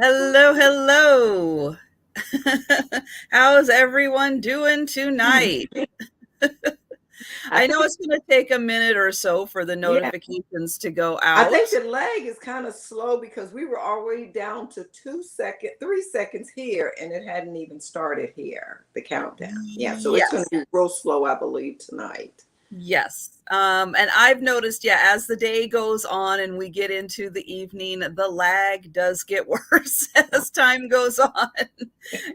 Hello, hello. How's everyone doing tonight? I I know think, it's going to take a minute or so for the yeah, notifications to go I think out. the lag is kind of slow because we were already down to 2 seconds, 3 seconds here, and it hadn't even started here, the countdown. Yeah, so it's going Yes, to be real slow, I believe, tonight. yes. And I've noticed, yeah, as the day goes on and we get into the evening, the lag does get worse as time goes on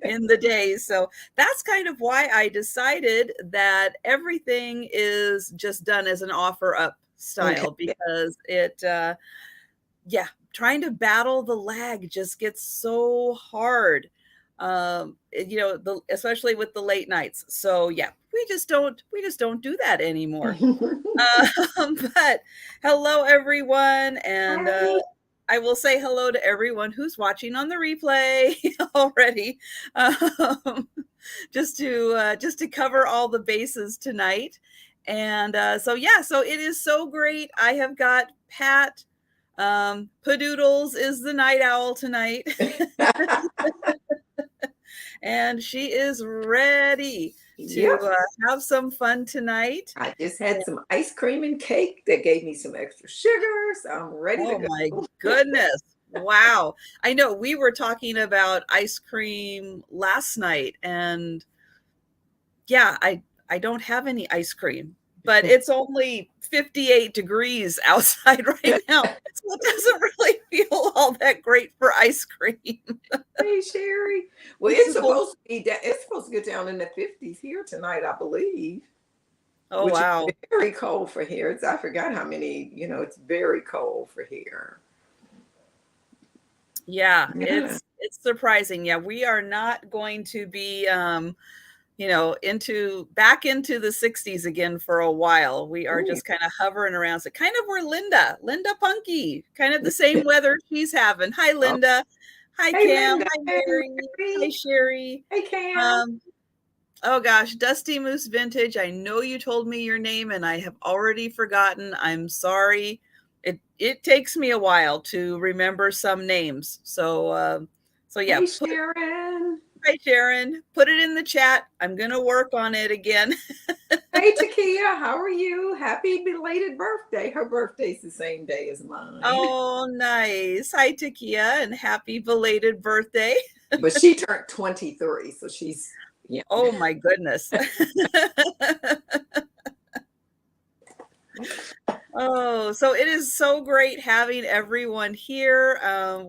in the day. So that's kind of why I decided that everything is just done as an offer up Okay. style because yeah, trying to battle the lag just gets so hard. Especially with the late nights. So yeah, we just don't do that anymore. But hello everyone, and Hi. I will say hello to everyone who's watching on the replay already. Um, just to cover all the bases tonight. And so yeah, so it is so great. I have got Pat. Patdoodles is the night owl tonight, and she is ready to Yep. have some fun tonight. I just had some ice cream and cake that gave me some extra sugar, so I'm ready to Oh my go. goodness. Wow. I know we were talking about ice cream last night, and yeah, I don't have any ice cream, but it's only 58 degrees outside right now. So it doesn't really feel all that great for ice cream. Hey, Sherry. Well, It's it's supposed supposed to be down, it's supposed to get down in the 50s here tonight, I believe. Oh Which is wow. very cold for here. I forgot how many, it's very cold for here. Yeah, Yeah. it's surprising. Yeah, we are not going to be into back into the 60s again for a while. We are Ooh. just kind of hovering around. So kind of where Linda Punky, kind of the same weather she's having. Hi Oh, Linda. Hi hey, Cam. Linda. Hi Hey, Mary. Hi Mary. Sherry. Hey, Cam. Um oh gosh, Dusty Moose Vintage. I know you told me your name and I have already forgotten. I'm sorry. It takes me a while to remember some names. So yeah, Hey, Sharon. hi Sharon. Put it in the chat. I'm gonna work on it again. Hey, Takia. How are you? Happy belated birthday. Her birthday's the same day as mine. Oh, nice. Hi Takia and happy belated birthday. But she turned 23, so she's, yeah. Oh my goodness. Oh, so it is so great having everyone here.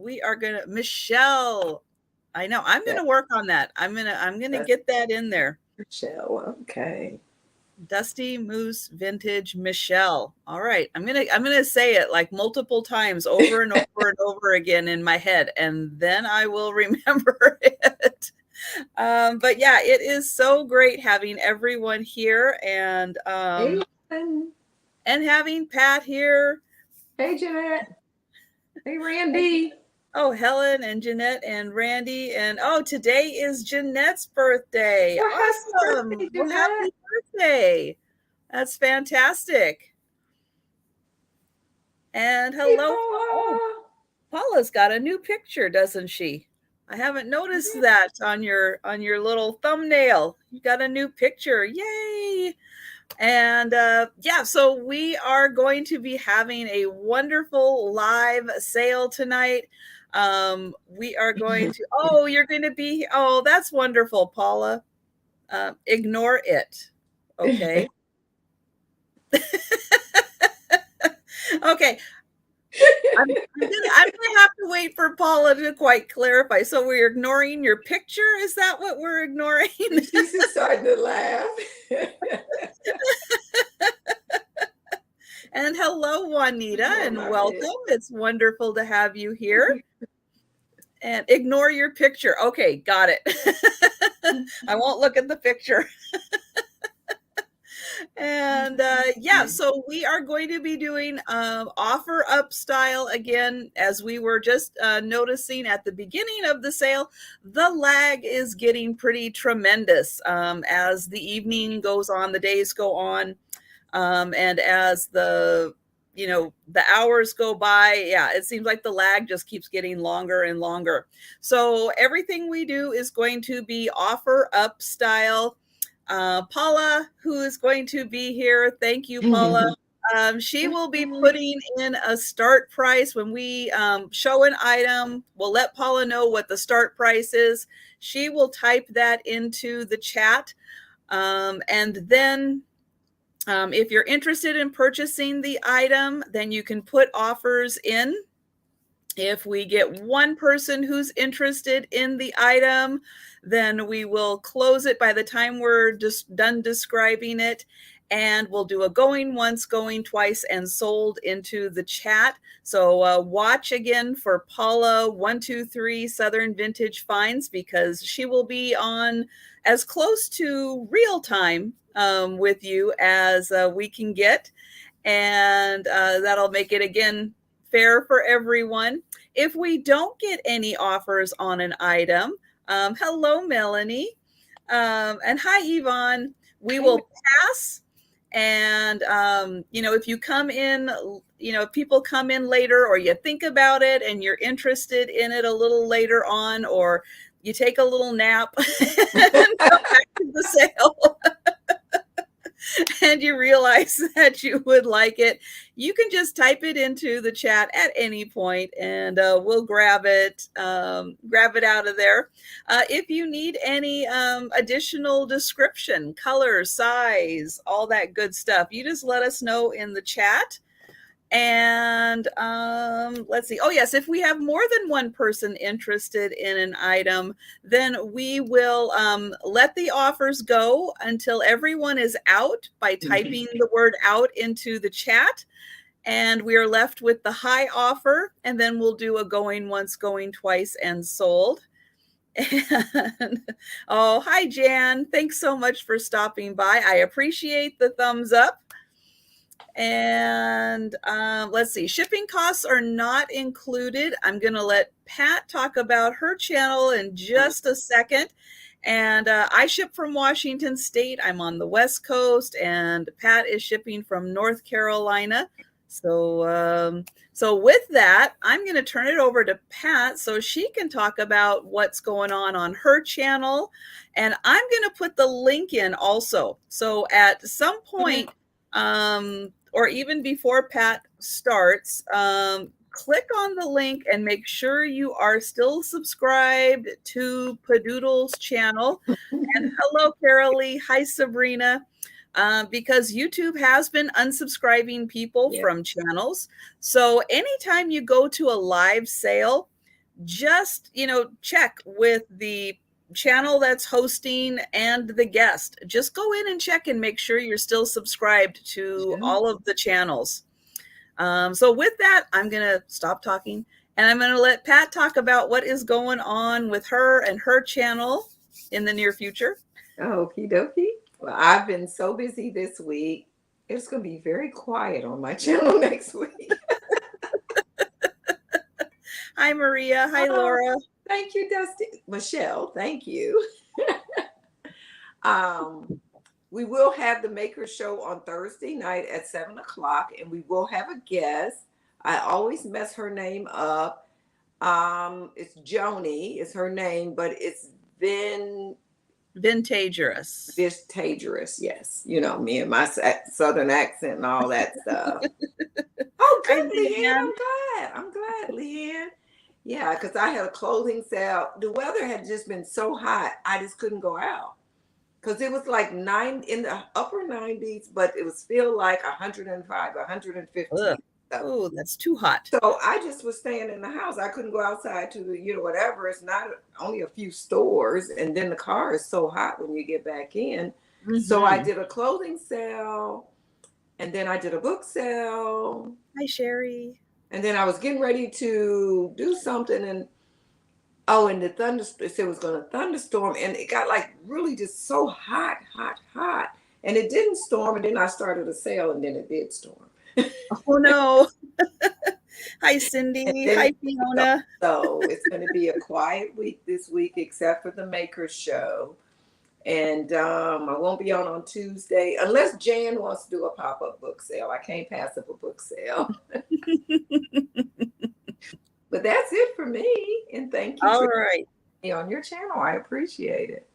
We are gonna Michelle. I know I'm That, gonna work on that. I'm gonna that's get that in there. Michelle. Okay. Dusty Moose Vintage Michelle. All right. I'm gonna say it like multiple times over and over and over again in my head, and then I will remember it. But yeah, it is so great having everyone here Hey, Lynn. and having Pat here. Hey, Jeanette. Hey, Randy. Oh, Helen and Jeanette and Randy. And oh, today is Jeanette's birthday. Well, happy Awesome. birthday, Well, Jeanette. happy birthday. That's fantastic. And Hey, hello. Oh, Paula. Paula's got a new picture, doesn't she? I haven't noticed that on your little thumbnail. You got a new picture. Yay. And yeah, so we are going to be having a wonderful live sale tonight. We are going to, oh, you're going to be, oh, that's wonderful, Paula. Ignore it. Okay. Okay. I'm gonna have to wait for Paula to quite clarify. So we're ignoring your picture? Is that what we're ignoring? She's just starting to laugh. And hello, Juanita, Oh, and my bad. welcome. It's wonderful to have you here. And ignore your picture. Okay, got it. I won't look at the picture. And yeah, so we are going to be doing offer up style again, as we were just noticing at the beginning of the sale. The lag is getting pretty tremendous as the evening goes on, the days go on, and as the hours go by. Yeah, it seems like the lag just keeps getting longer and longer. So everything we do is going to be offer up style. Paula, who is going to be here, thank you, Paula. She will be putting in a start price when we show an item. We'll let Paula know what the start price is. She will type that into the chat. And then if you're interested in purchasing the item, then you can put offers in. If we get one person who's interested in the item, then we will close it by the time we're just done describing it. And we'll do a going once, going twice, and sold into the chat. So watch again for Paula 123 Southern Vintage Finds, because she will be on as close to real time with you as we can get. And that'll make it, again, fair for everyone. If we don't get any offers on an item, hello, Melanie. And hi, Yvonne. We will pass. And, if you come in, if people come in later, or you think about it and you're interested in it a little later on, or you take a little nap and come back to the sale, and you realize that you would like it, you can just type it into the chat at any point, and we'll grab it out of there. If you need any additional description, color, size, all that good stuff, you just let us know in the chat. And let's see. Oh, yes. If we have more than one person interested in an item, then we will let the offers go until everyone is out by typing the word out into the chat. And we are left with the high offer. And then we'll do a going once, going twice, and sold. And oh, hi, Jan. Thanks so much for stopping by. I appreciate the thumbs up. And let's see, shipping costs are not included. I'm going to let Pat talk about her channel in just a second. And I ship from Washington State. I'm on the West Coast, and Pat is shipping from North Carolina. So with that, I'm going to turn it over to Pat so she can talk about what's going on her channel. And I'm going to put the link in also. So at some point, or even before Pat starts, click on the link and make sure you are still subscribed to Patdoodles channel. And hello, Carolee. Hi, Sabrina. Because YouTube has been unsubscribing people from channels. So anytime you go to a live sale, just, check with the channel that's hosting and the guest. Just go in and check and make sure you're still subscribed to all of the channels. So with that, I'm going to stop talking, and I'm going to let Pat talk about what is going on with her and her channel in the near future. Okie dokie. Well, I've been so busy this week. It's going to be very quiet on my channel next week. Hi, Maria. Hi, Laura. Thank you, Dusty. Michelle, thank you. We will have the Maker Show on Thursday night at 7 o'clock, and we will have a guest. I always mess her name up. It's Joni is her name, but it's Vintagerous. Vintagerous, yes. You know me and my Southern accent and all that stuff. Oh, good, Leanne. I'm glad, Leanne. Yeah, because I had a clothing sale. The weather had just been so hot, I just couldn't go out. Because it was like in the upper 90s, but it was feel like 105, 115. Oh, that's too hot. So I just was staying in the house. I couldn't go outside to whatever. It's not only a few stores. And then the car is so hot when you get back in. Mm-hmm. So I did a clothing sale. And then I did a book sale. Hi, Sherry. And then I was getting ready to do something. And the thunderstorm, it was going to thunderstorm. And it got like really just so hot. And it didn't storm. And then I started a sale, and then it did storm. Oh no. Hi, Cindy. Hi, Fiona. So it's going to be a quiet week this week, except for the Maker Show. And I won't be on Tuesday unless Jan wants to do a pop-up book sale. I can't pass up a book sale. But that's it for me. And thank you All for right. being on your channel. I appreciate it.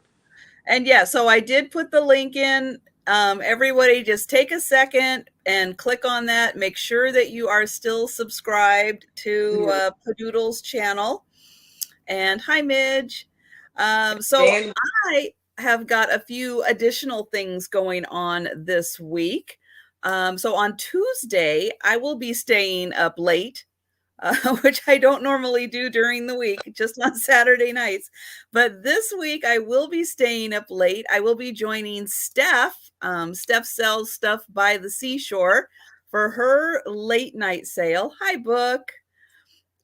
And yeah, so I did put the link in. Everybody just take a second and click on that. Make sure that you are still subscribed to Patdoodles channel. And hi, Midge. So Dan, I have got a few additional things going on this week. So on Tuesday, I will be staying up late, which I don't normally do during the week, just on Saturday nights. But this week, I will be staying up late. I will be joining Steph. Steph sells stuff by the seashore for her late night sale. Hi, book.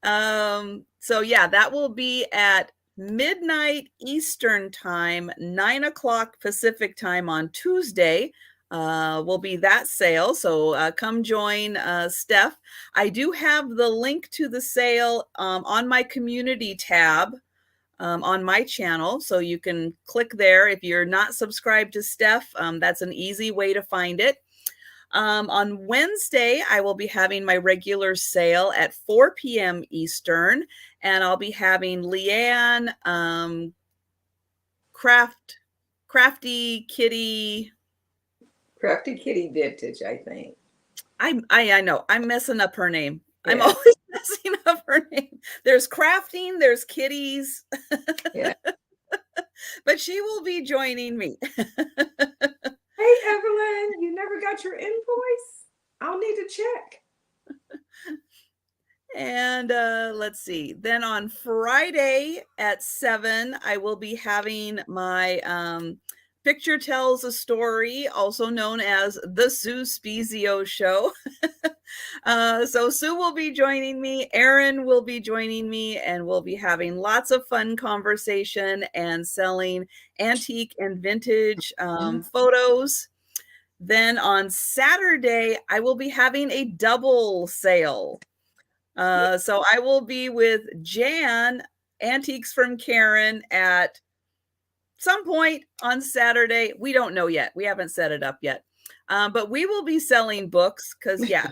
So yeah, that will be at midnight Eastern time, 9 o'clock Pacific time on Tuesday. Will be that sale. So come join Steph. I do have the link to the sale on my community tab on my channel. So you can click there. If you're not subscribed to Steph, that's an easy way to find it. On Wednesday, I will be having my regular sale at 4 p.m. Eastern, and I'll be having Leanne, Crafty Kitty. Crafty Kitty Vintage, I think. I know I'm messing up her name. Yeah. I'm always messing up her name. There's crafting, there's kitties. Yeah. But she will be joining me. Hey, Evelyn, you never got your invoice? I'll need to check. And let's see. Then on Friday at 7, I will be having my Picture Tells a Story, also known as the Sue Spezio Show. So Sue will be joining me. Erin will be joining me, and we'll be having lots of fun conversation and selling antique and vintage photos. Then on Saturday, I will be having a double sale. So I will be with Jan, Antiques from Karen, at some point on Saturday. We don't know yet. We haven't set it up yet. But we will be selling books because, yeah,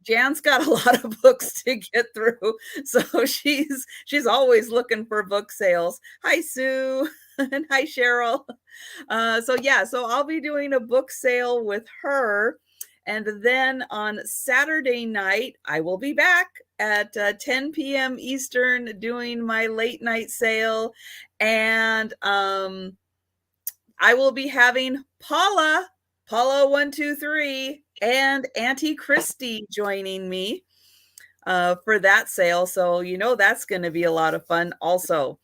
Jan's got a lot of books to get through. So she's always looking for book sales. Hi, Sue. And hi, Cheryl. So I'll be doing a book sale with her. And then on Saturday night, I will be back at 10 p.m. Eastern doing my late night sale. And I will be having Paula 123, and Auntie Christy joining me for that sale. So, that's going to be a lot of fun also.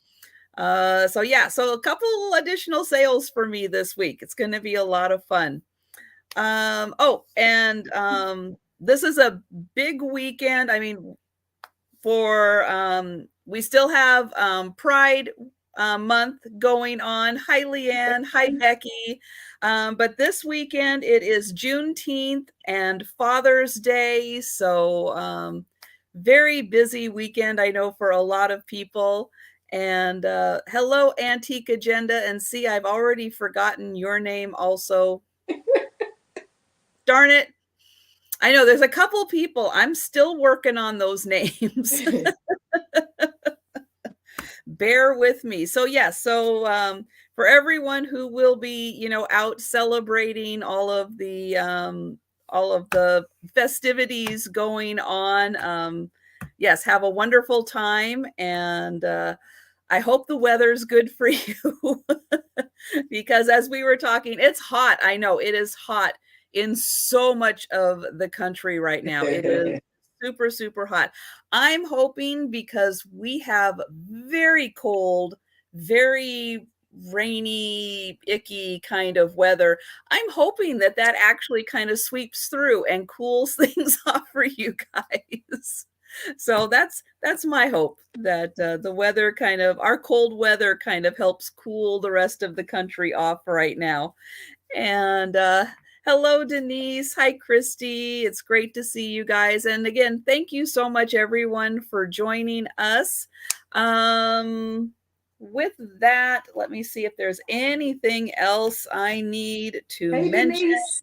So a couple additional sales for me this week. It's going to be a lot of fun. This is a big weekend. I mean, we still have Pride month going on. Hi, Leanne. Hi, Becky. But this weekend it is Juneteenth and Father's Day. So very busy weekend, I know, for a lot of people. And hello, Antique Agenda. And see, I've already forgotten your name also. Darn it. I know there's a couple people. I'm still working on those names. Bear with me. So for everyone who will be, out celebrating all of the festivities going on, yes, have a wonderful time. And I hope the weather's good for you because as we were talking, it's hot. I know it is hot in so much of the country right now. It is super, super hot. I'm hoping because we have very cold, very rainy, icky kind of weather. I'm hoping that actually kind of sweeps through and cools things off for you guys. So that's my hope that the weather our cold weather kind of helps cool the rest of the country off right now. And hello, Denise. Hi, Christy. It's great to see you guys. And again, thank you so much, everyone, for joining us. with that, let me see if there's anything else I need to Hey, mention. Denise.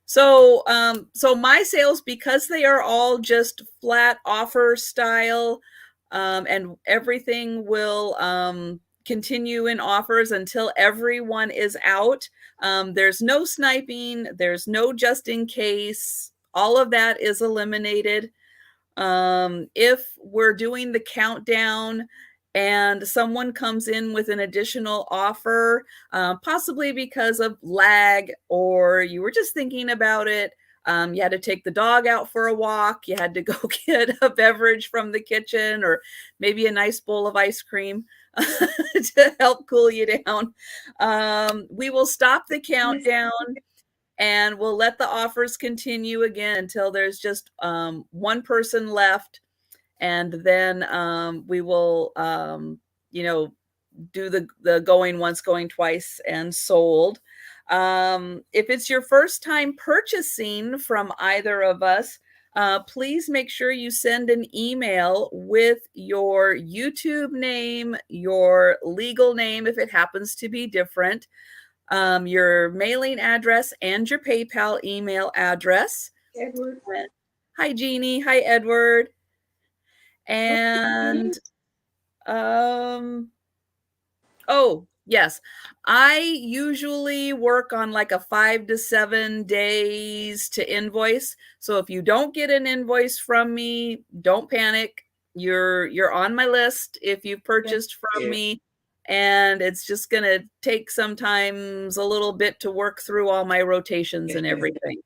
So my sales, because they are all just flat offer style, and everything will continue in offers until everyone is out. There's no sniping, there's no just in case. All of that is eliminated. If we're doing the countdown and someone comes in with an additional offer, possibly because of lag, or you were just thinking about it, you had to take the dog out for a walk, you had to go get a beverage from the kitchen, or maybe a nice bowl of ice cream to help cool you down, we will stop the countdown and we'll let the offers continue again until there's just one person left. And then we will, do the going once, going twice, and sold. If it's your first time purchasing from either of us, please make sure you send an email with your YouTube name, your legal name if it happens to be different, your mailing address, and your PayPal email address. Edward. Hi, Jeannie. Hi, Edward. And oh, yes. I usually work on like a 5 to 7 days to invoice. So if you don't get an invoice from me, don't panic. You're on my list if you've purchased from me. And it's just going to take sometimes a little bit to work through all my rotations and everything.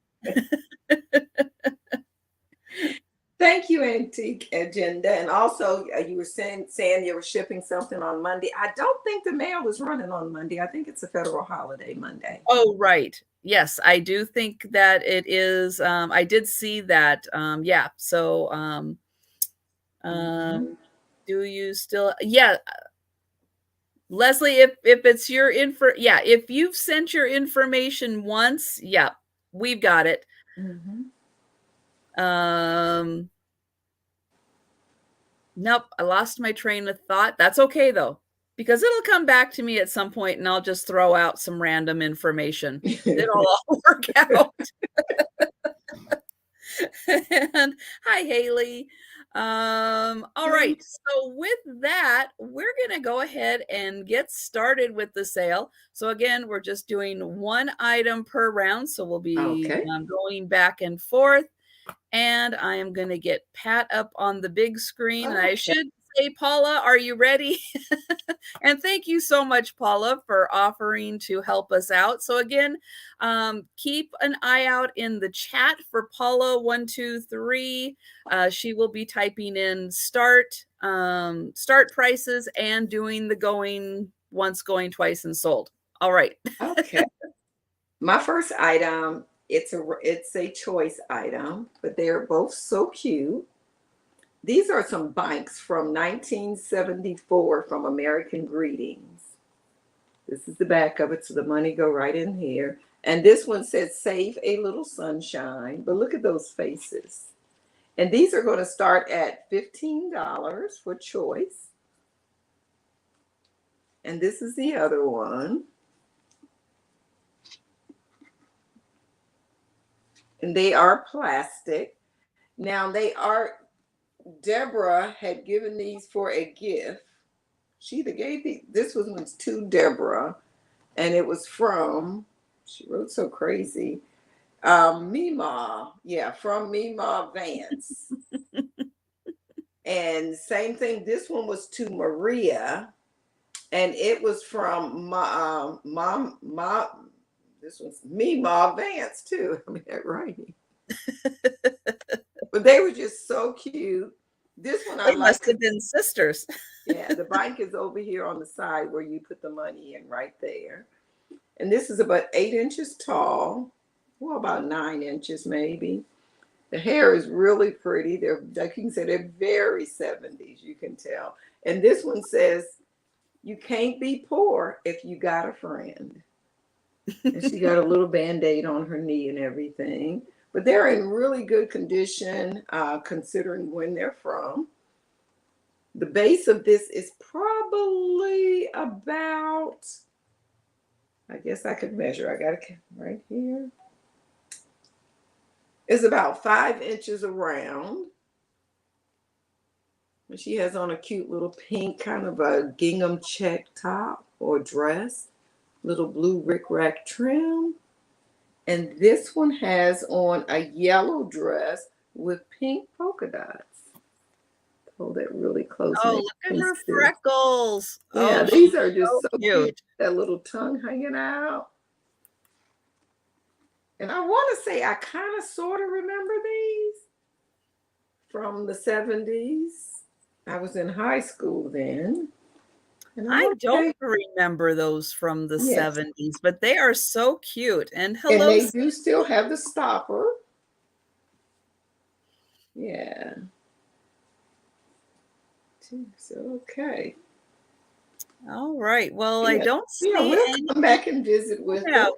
Thank you, Antique Agenda. And also, you were saying you were shipping something on Monday. I don't think the mail is running on Monday. I think it's a federal holiday Monday. Oh, right. Yes, I do think that it is. I did see that. Yeah. So, do you still? Yeah. Leslie, if it's your info, yeah, if you've sent your information once, yeah, we've got it. Nope, I lost my train of thought. That's okay though, because it'll come back to me at some point and I'll just throw out some random information. It'll all work out. And hi, Haley. All right. So with that, we're going to go ahead and get started with the sale. So again, we're just doing one item per round. So we'll be going back and forth. And I am going to get Pat up on the big screen. And I should say, Paula, are you ready? And thank you so much, Paula, for offering to help us out. So again, keep an eye out in the chat for Paula123. She will be typing in start prices and doing the going once, going twice, and sold. All right. Okay. My first item, it's a choice item, but they're both so cute. These are some bikes from 1974 from American Greetings. This is the back of it, so the money go right in here. And this one says, save a little sunshine. But look at those faces. And these are going to start at $15 for choice. And this is the other one. And they are plastic. Now Deborah had given these for a gift. She either gave this was to Deborah, and it was from, she wrote so crazy, Mima. Yeah, from Mima Vance. And same thing, this one was to Maria, and it was from this one's Mima Vance too. I mean, that writing. But they were just so cute. This one they must have been sisters. Yeah, the bike is over here on the side where you put the money in, right there. And this is about 8 inches tall. Well, about 9 inches maybe. The hair is really pretty. They're, like you can say, they're very 70s, you can tell. And this one says, you can't be poor if you got a friend. And she got a little Band-Aid on her knee and everything. But they're in really good condition, considering when they're from. The base of this is probably about, I guess I could measure. I got it right here. It's about 5 inches around. And she has on a cute little pink kind of a gingham check top or dress, little blue rickrack trim. And this one has on a yellow dress with pink polka dots. Hold it really close. Oh, look at her freckles. Yeah, Oh, these are just so cute. That little tongue hanging out. And I want to say I kind of sort of remember these from the 70s. I was in high school then. And I don't remember those from the 70s, but they are so cute. And hello. And they do still have the stopper. Yeah. So, okay. All right. Well, yeah. I don't see we'll come back and visit with them.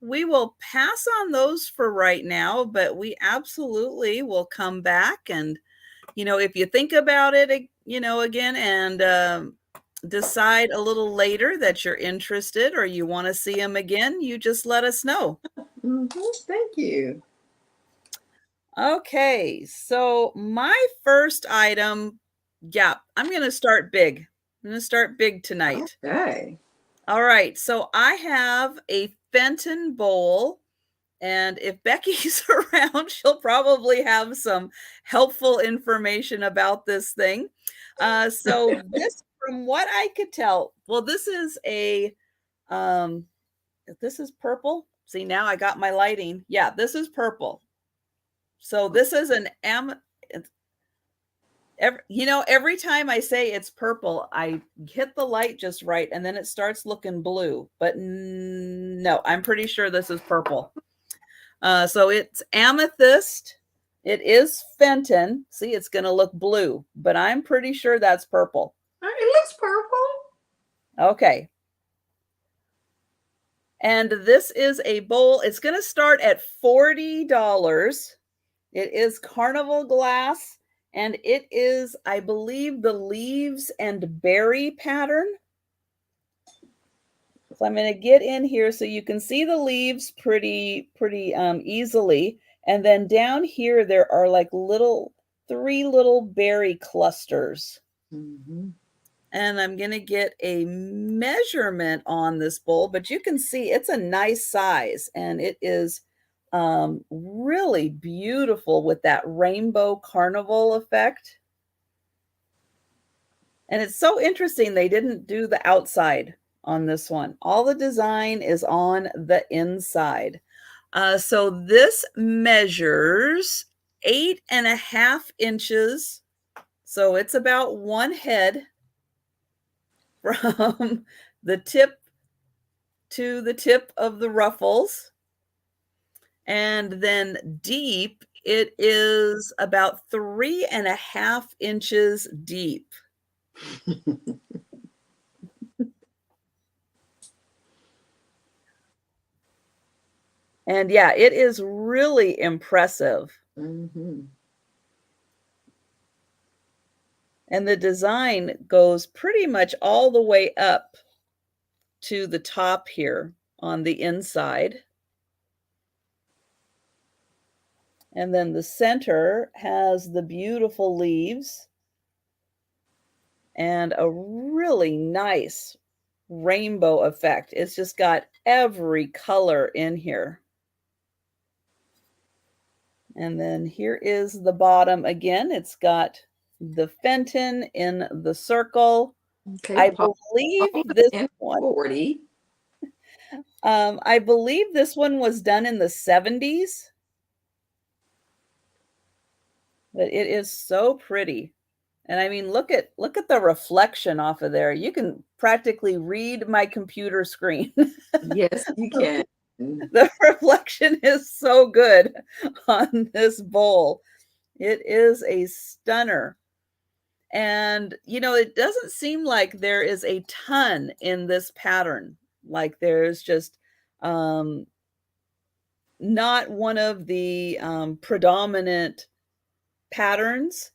We will pass on those for right now, but we absolutely will come back. And, if you think about it, again, and decide a little later that you're interested or you want to see them again, you just let us know. Thank you. Okay, so my first item, I'm going to start big. I'm going to start big tonight. Okay. All right, so I have a Fenton bowl, and if Becky's around, she'll probably have some helpful information about this thing. So this, from what I could tell, well, this is this is purple. See, now I got my lighting. Yeah, this is purple. So this is an every time I say it's purple, I hit the light just right, and then it starts looking blue. But no, I'm pretty sure this is purple. So it's amethyst. It is Fenton. See, it's going to look blue, but I'm pretty sure that's purple. It looks purple. Okay. And this is a bowl. It's going to start at $40. It is carnival glass, and it is, I believe, the leaves and berry pattern. So I'm going to get in here so you can see the leaves pretty easily. And then down here, there are like 3 little berry clusters. And I'm going to get a measurement on this bowl, but you can see it's a nice size, and it is really beautiful with that rainbow carnival effect. And it's so interesting they didn't do the outside on this one. All the design is on the inside. So this measures 8.5 inches. So it's about one head from the tip to the tip of the ruffles. And then deep, it is about 3.5 inches deep. And yeah, it is really impressive. And the design goes pretty much all the way up to the top here on the inside. And then the center has the beautiful leaves and a really nice rainbow effect. It's just got every color in here. And then here is the bottom again. It's got the Fenton in the circle. Okay, I believe this one. 40. I believe this one was done in the 70s. But it is so pretty. And I mean, look at the reflection off of there. You can practically read my computer screen. Yes, you can. The reflection is so good on this bowl. It is a stunner. And, it doesn't seem like there is a ton in this pattern. Like there's just not one of the predominant patterns.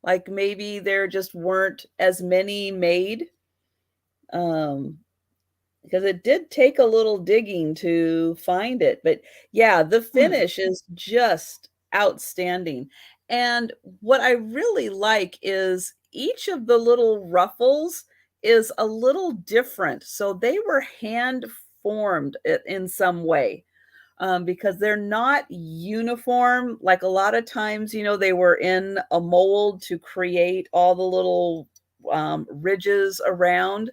Like maybe there just weren't as many made. Because it did take a little digging to find it. But yeah, the finish is just outstanding. And what I really like is each of the little ruffles is a little different. So they were hand formed in some way. Because they're not uniform. Like a lot of times, they were in a mold to create all the little ridges around.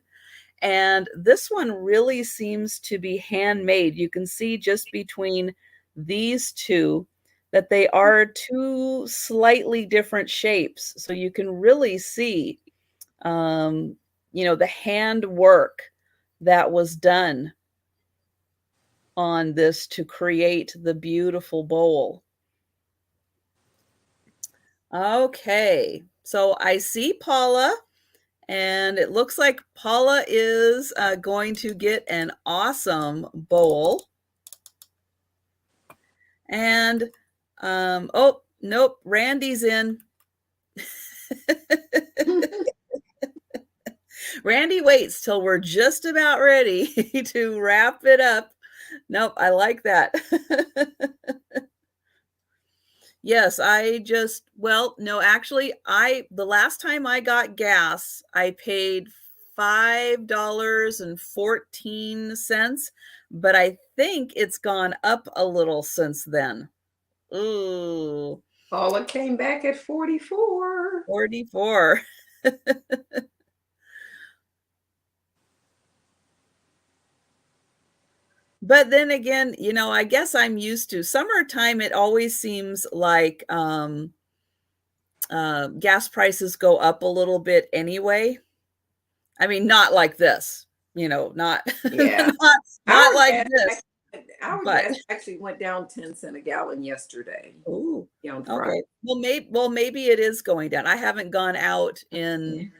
And this one really seems to be handmade. You can see just between these two that they are two slightly different shapes. So you can really see, the handwork that was done on this to create the beautiful bowl. Okay, so I see Paula. And it looks like Paula is going to get an awesome bowl. And, oh, nope, Randy's in. Randy waits till we're just about ready to wrap it up. Nope, I like that. Yes, no, actually, the last time I got gas, I paid $5.14, but I think it's gone up a little since then. Ooh, Paula came back at 44. 44. But then again, I guess I'm used to summertime. It always seems like gas prices go up a little bit anyway. I mean, not like this, not Yeah. not like this. Our gas actually went down 10 cents a gallon yesterday. Ooh, On okay. Friday. Well, maybe it is going down. I haven't gone out in.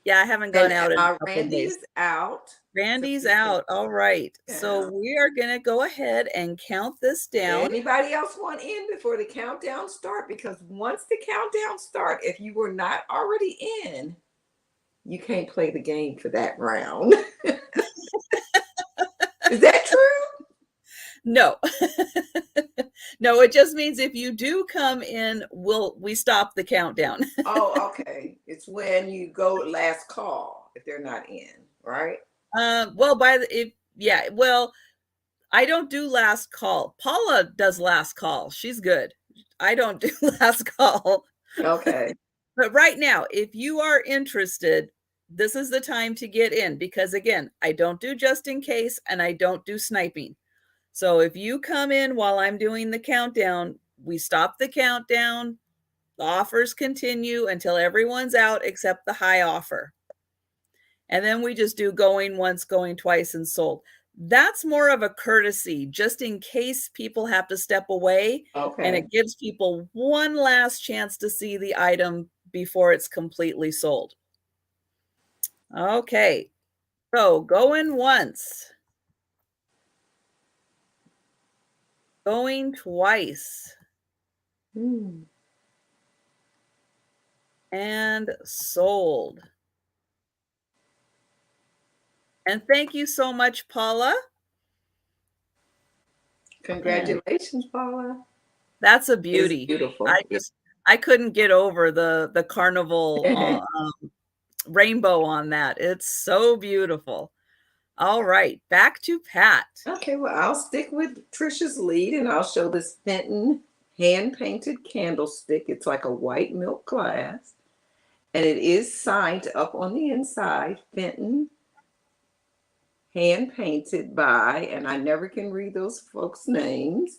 Yeah, I haven't gone out in a couple Randy days. is out. Randy's out. All right. Yeah. So we are going to go ahead and count this down. Anybody else want in before the countdown start? Because once the countdown start, if you were not already in, you can't play the game for that round. Is that true? No. No, it just means if you do come in, we stop the countdown. Oh, okay. It's when you go last call if they're not in, right? Well, I don't do last call. Paula does last call. She's good. I don't do last call. Okay. But right now, if you are interested, this is the time to get in because again, I don't do just in case and I don't do sniping. So if you come in while I'm doing the countdown, we stop the countdown. The offers continue until everyone's out except the high offer. And then we just do going once, going twice, and sold. That's more of a courtesy, just in case people have to step away. Okay. And it gives people one last chance to see the item before it's completely sold. Okay. So going once. Going twice. And sold. And thank you so much, Paula. Congratulations, Paula. That's a beauty. It's beautiful. I couldn't get over the carnival rainbow on that. It's so beautiful. All right, back to Pat. Okay, well, I'll stick with Trisha's lead and I'll show this Fenton hand-painted candlestick. It's like a white milk glass. And it is signed up on the inside, Fenton, hand-painted by, and I never can read those folks' names.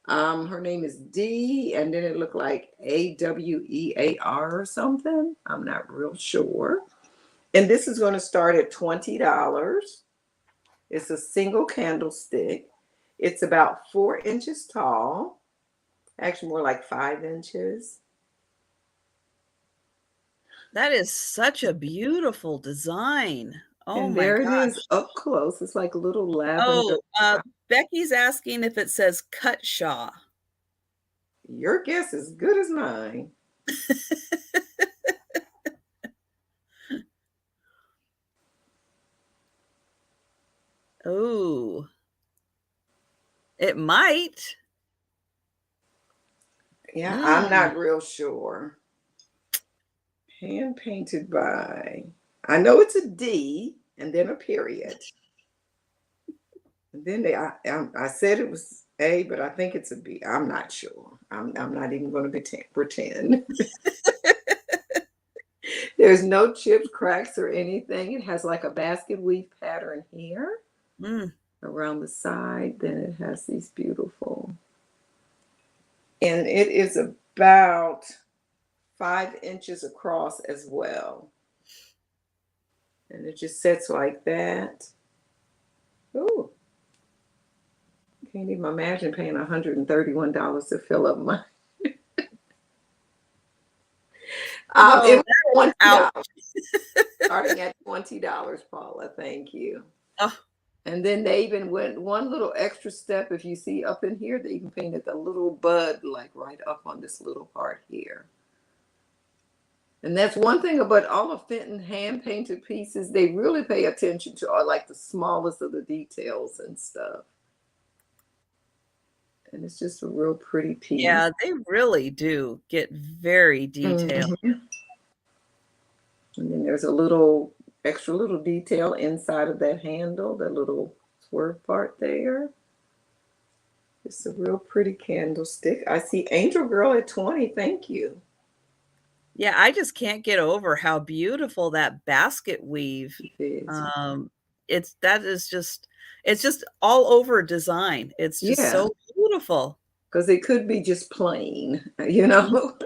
Her name is D, and then it looked like AWEAR or something. I'm not real sure. And this is going to start at $20. It's a single candlestick. It's about 4 inches tall. Actually, more like 5 inches. That is such a beautiful design. Oh and my there gosh. It is up close. It's like a little lavender. Oh, Becky's asking if it says Cutshaw. Your guess is as good as mine. Oh, it might. Yeah, I'm not real sure. Hand painted by, I know it's a D and then a period. And then I said it was A, but I think it's a B. I'm not sure. I'm not even going to pretend. There's no chips, cracks, or anything. It has like a basket weave pattern here around the side. Then it has these beautiful, and it is about 5 inches across as well. And it just sits like that. Ooh. Can't even imagine paying $131 to fill up my. It was $20. Starting at $20, Paula. Thank you. Oh. And then they even went one little extra step. If you see up in here, they even painted the little bud like right up on this little part here. And that's one thing about all of Fenton hand painted pieces. They really pay attention to like the smallest of the details and stuff. And it's just a real pretty piece. Yeah, they really do get very detailed. And then there's a little extra little detail inside of that handle, that little swerve part there. It's a real pretty candlestick. I see Angel Girl at 20. Thank you. Yeah, I just can't get over how beautiful that basket weave is. It's just all over design. It's just so beautiful. Because it could be just plain, you know?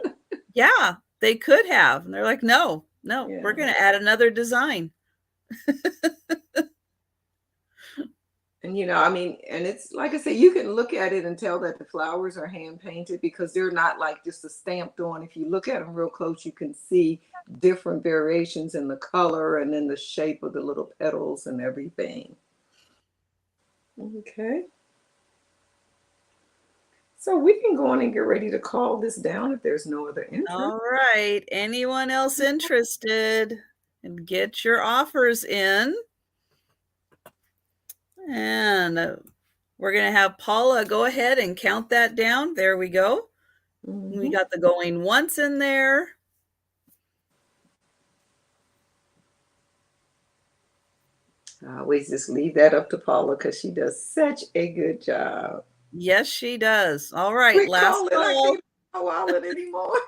Yeah, they could have. And they're like, no, we're going to add another design. And, you know, I mean, and it's like I said, you can look at it and tell that the flowers are hand painted because they're not like just a stamped on. If you look at them real close, you can see different variations in the color and then the shape of the little petals and everything. Okay. So we can go on and get ready to call this down if there's no other interest. All right. Anyone else interested? And get your offers in. And we're going to have Paula go ahead and count that down. There we go. We got the going once in there. I always just leave that up to Paula because she does such a good job. Yes, she does. All right, last call. I can't wallet anymore.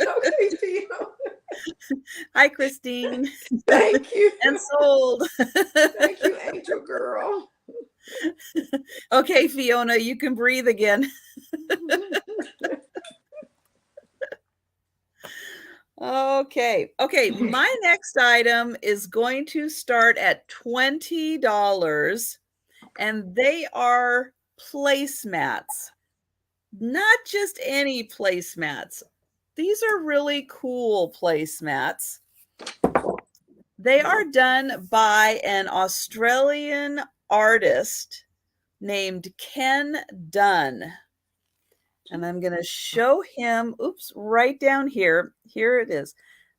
Okay, Fiona. Hi, Christine. Thank you. And sold. Thank you, Angel Girl. Okay, Fiona, you can breathe again. Okay, my next item is going to start at $20, and they are placemats. Not just any placemats. These are really cool placemats. They are done by an Australian artist named Ken Dunn. And I'm going to show him, right down here. Here it is.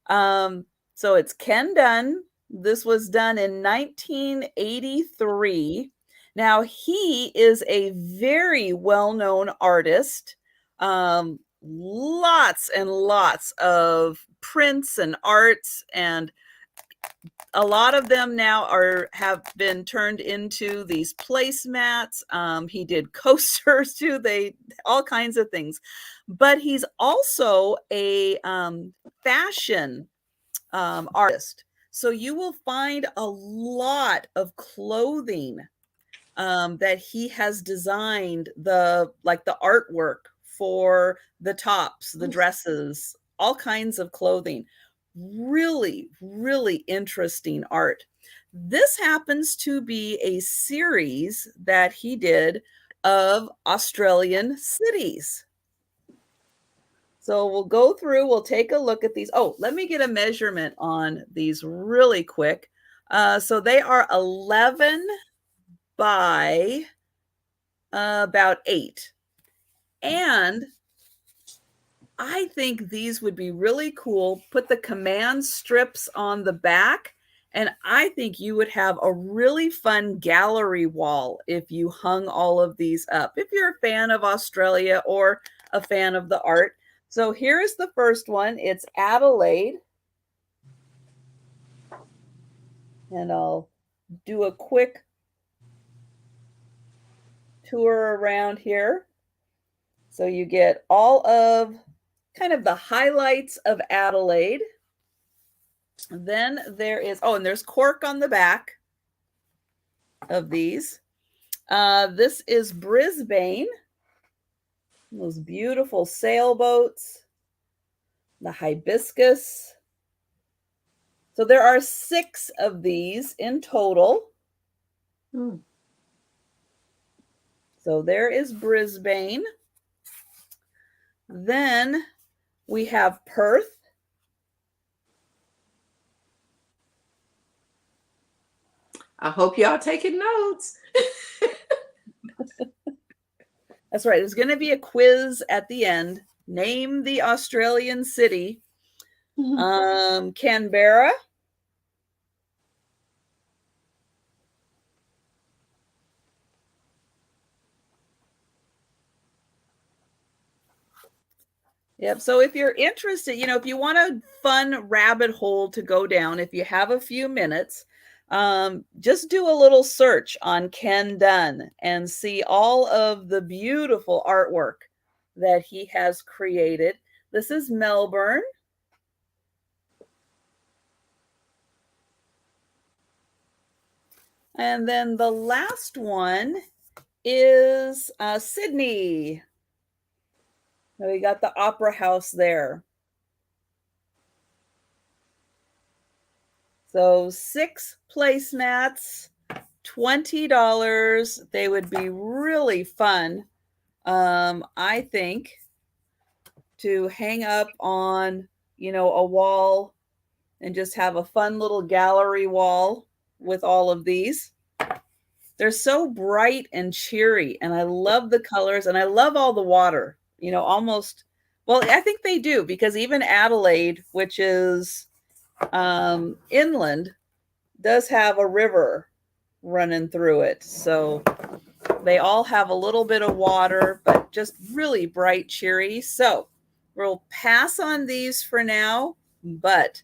So it's Ken Dunn. This was done in 1983. Now, he is a very well-known artist. Lots and lots of prints and arts, and a lot of them now have been turned into these placemats. He did coasters too, all kinds of things. But he's also a fashion artist. So you will find a lot of clothing that he has designed, the artwork for the tops, the dresses, all kinds of clothing. Really, really interesting art. This happens to be a series that he did of Australian cities. So we'll go through, we'll take a look at these. Oh, let me get a measurement on these really quick. So they are 11 by about 8. And I think these would be really cool. Put the command strips on the back, and I think you would have a really fun gallery wall if you hung all of these up, if you're a fan of Australia or a fan of the art. So here's the first one. It's Adelaide. And I'll do a quick tour around here. So you get all of kind of the highlights of Adelaide. Then there is, oh, and there's cork on the back of these. This is Brisbane. Those beautiful sailboats. The hibiscus. So there are 6 of these in total. So there is Brisbane. Then we have Perth. I hope y'all taking notes. That's right. There's going to be a quiz at the end. Name the Australian city. Canberra. Yep. So if you're interested, if you want a fun rabbit hole to go down, if you have a few minutes, just do a little search on Ken Dunn and see all of the beautiful artwork that he has created. This is Melbourne. And then the last one is Sydney. So we got the Opera House there. So 6 placemats, $20. They would be really fun, I think, to hang up on, a wall and just have a fun little gallery wall with all of these. They're so bright and cheery, and I love the colors, and I love all the water, almost. Well, I think they do, because even Adelaide, which is inland, does have a river running through it. So they all have a little bit of water, but just really bright, cheery. So we'll pass on these for now, but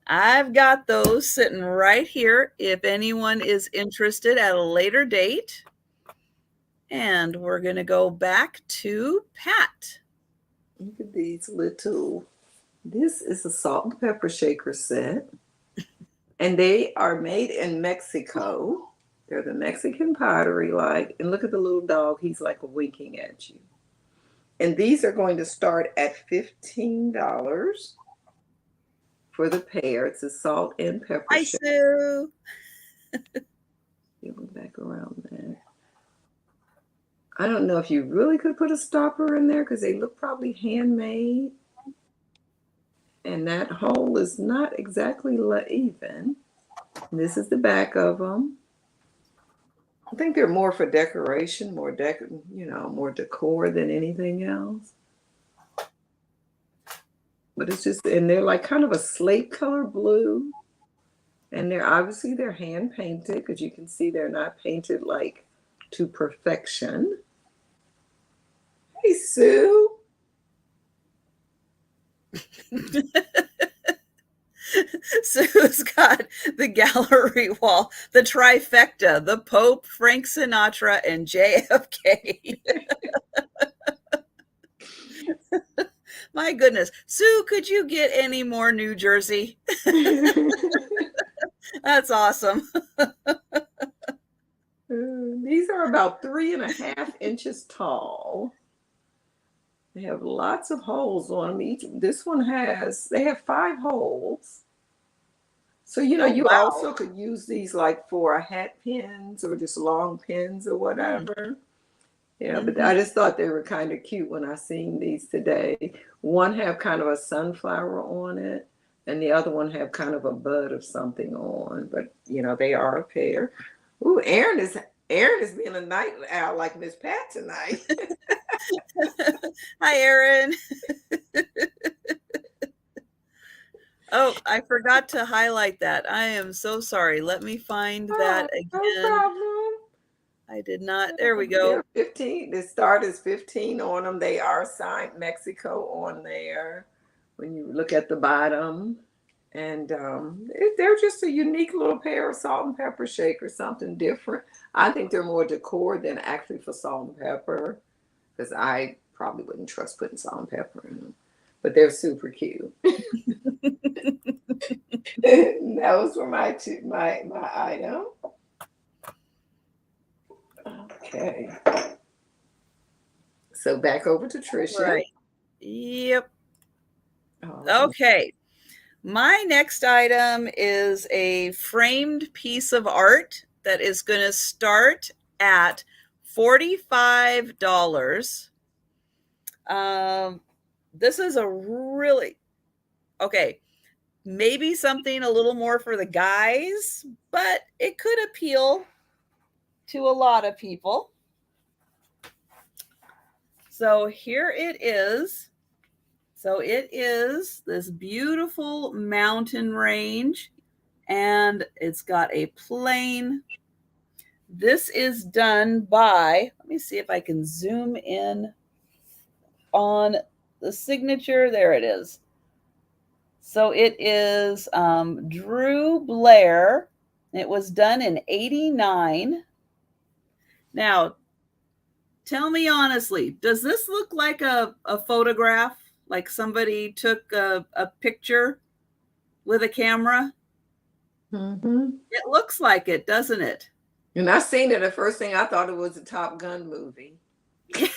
I've got those sitting right here if anyone is interested at a later date. And we're going to go back to Pat. Look at these little, this is a salt and pepper shaker set. And they are made in Mexico. They're the Mexican pottery like. And look at the little dog. He's like winking at you. And these are going to start at $15 for the pair. It's a salt and pepper Hi, shaker. Sue. Give them back around there. I don't know if you really could put a stopper in there because they look probably handmade. And that hole is not exactly even. And this is the back of them. I think they're more for decoration, more decor than anything else. But it's just, and they're like kind of a slate color blue. And they're hand painted, because you can see they're not painted like to perfection. Hey, Sue. Sue's got the gallery wall, the trifecta, the Pope, Frank Sinatra, and JFK. My goodness. Sue, could you get any more New Jersey? That's awesome. These are about 3.5 inches tall. They have lots of holes on them. This one they have 5 holes. So, you also could use these like for hat pins or just long pins or whatever. Yeah, but I just thought they were kind of cute when I seen these today. One have kind of a sunflower on it, and the other one have kind of a bud of something on. But, they are a pair. Ooh, Aaron is Erin is being a night owl like Miss Pat tonight. Hi, Erin. Oh, I forgot to highlight that. I am so sorry. Let me find that again. No problem. I did not. There we go. They're 15. The start is 15 on them. They are signed Mexico on there when you look at the bottom. And they're just a unique little pair of salt and pepper shakers, something different. I think they're more decor than actually for salt and pepper, because I probably wouldn't trust putting salt and pepper in them. But they're super cute. Those were my item. Okay. So back over to Trisha. Right. Yep. Okay. My next item is a framed piece of art that is going to start at $45. This is a really, okay, maybe something a little more for the guys, but it could appeal to a lot of people. So here it is. So it is this beautiful mountain range, and it's got a plane. This is done by, let me see if I can zoom in on the signature. There it is. So it is Drew Blair. It was done in '89. Now, tell me honestly, does this look like a photograph? Like somebody took a picture with a camera? Mm-hmm. It looks like it, doesn't it? And I seen it. The first thing I thought it was a Top Gun movie. Yeah.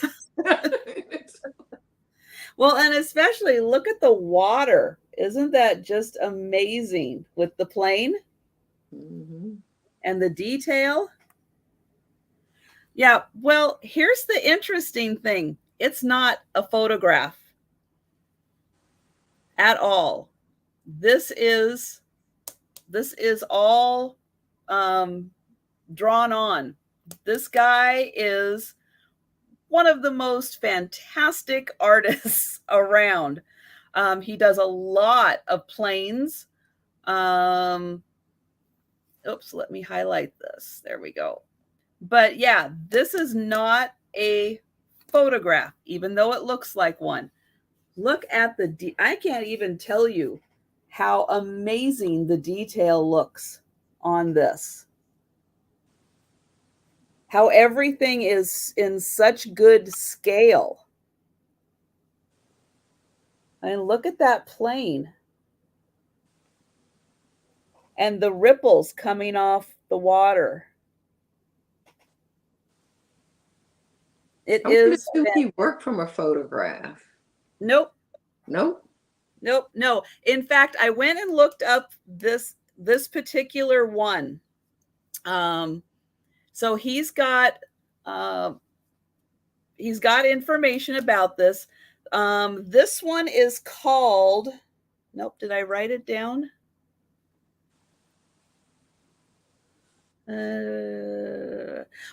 Well, and especially look at the water. Isn't that just amazing with the plane? Mm-hmm. And the detail? Yeah, well, here's the interesting thing. It's not a photograph at all. This is all drawn on. This guy is one of the most fantastic artists around. He does a lot of planes. Oops, let me highlight this. There we go. But yeah, this is not a photograph, even though it looks like one. Look at I can't even tell you how amazing the detail looks on this. How everything is in such good scale. And look at that plane. And the ripples coming off the water. It is. He worked from a photograph. Nope. Nope. Nope. No. In fact, I went and looked up this particular one. So he's got information about this. This one is called. Nope. Did I write it down?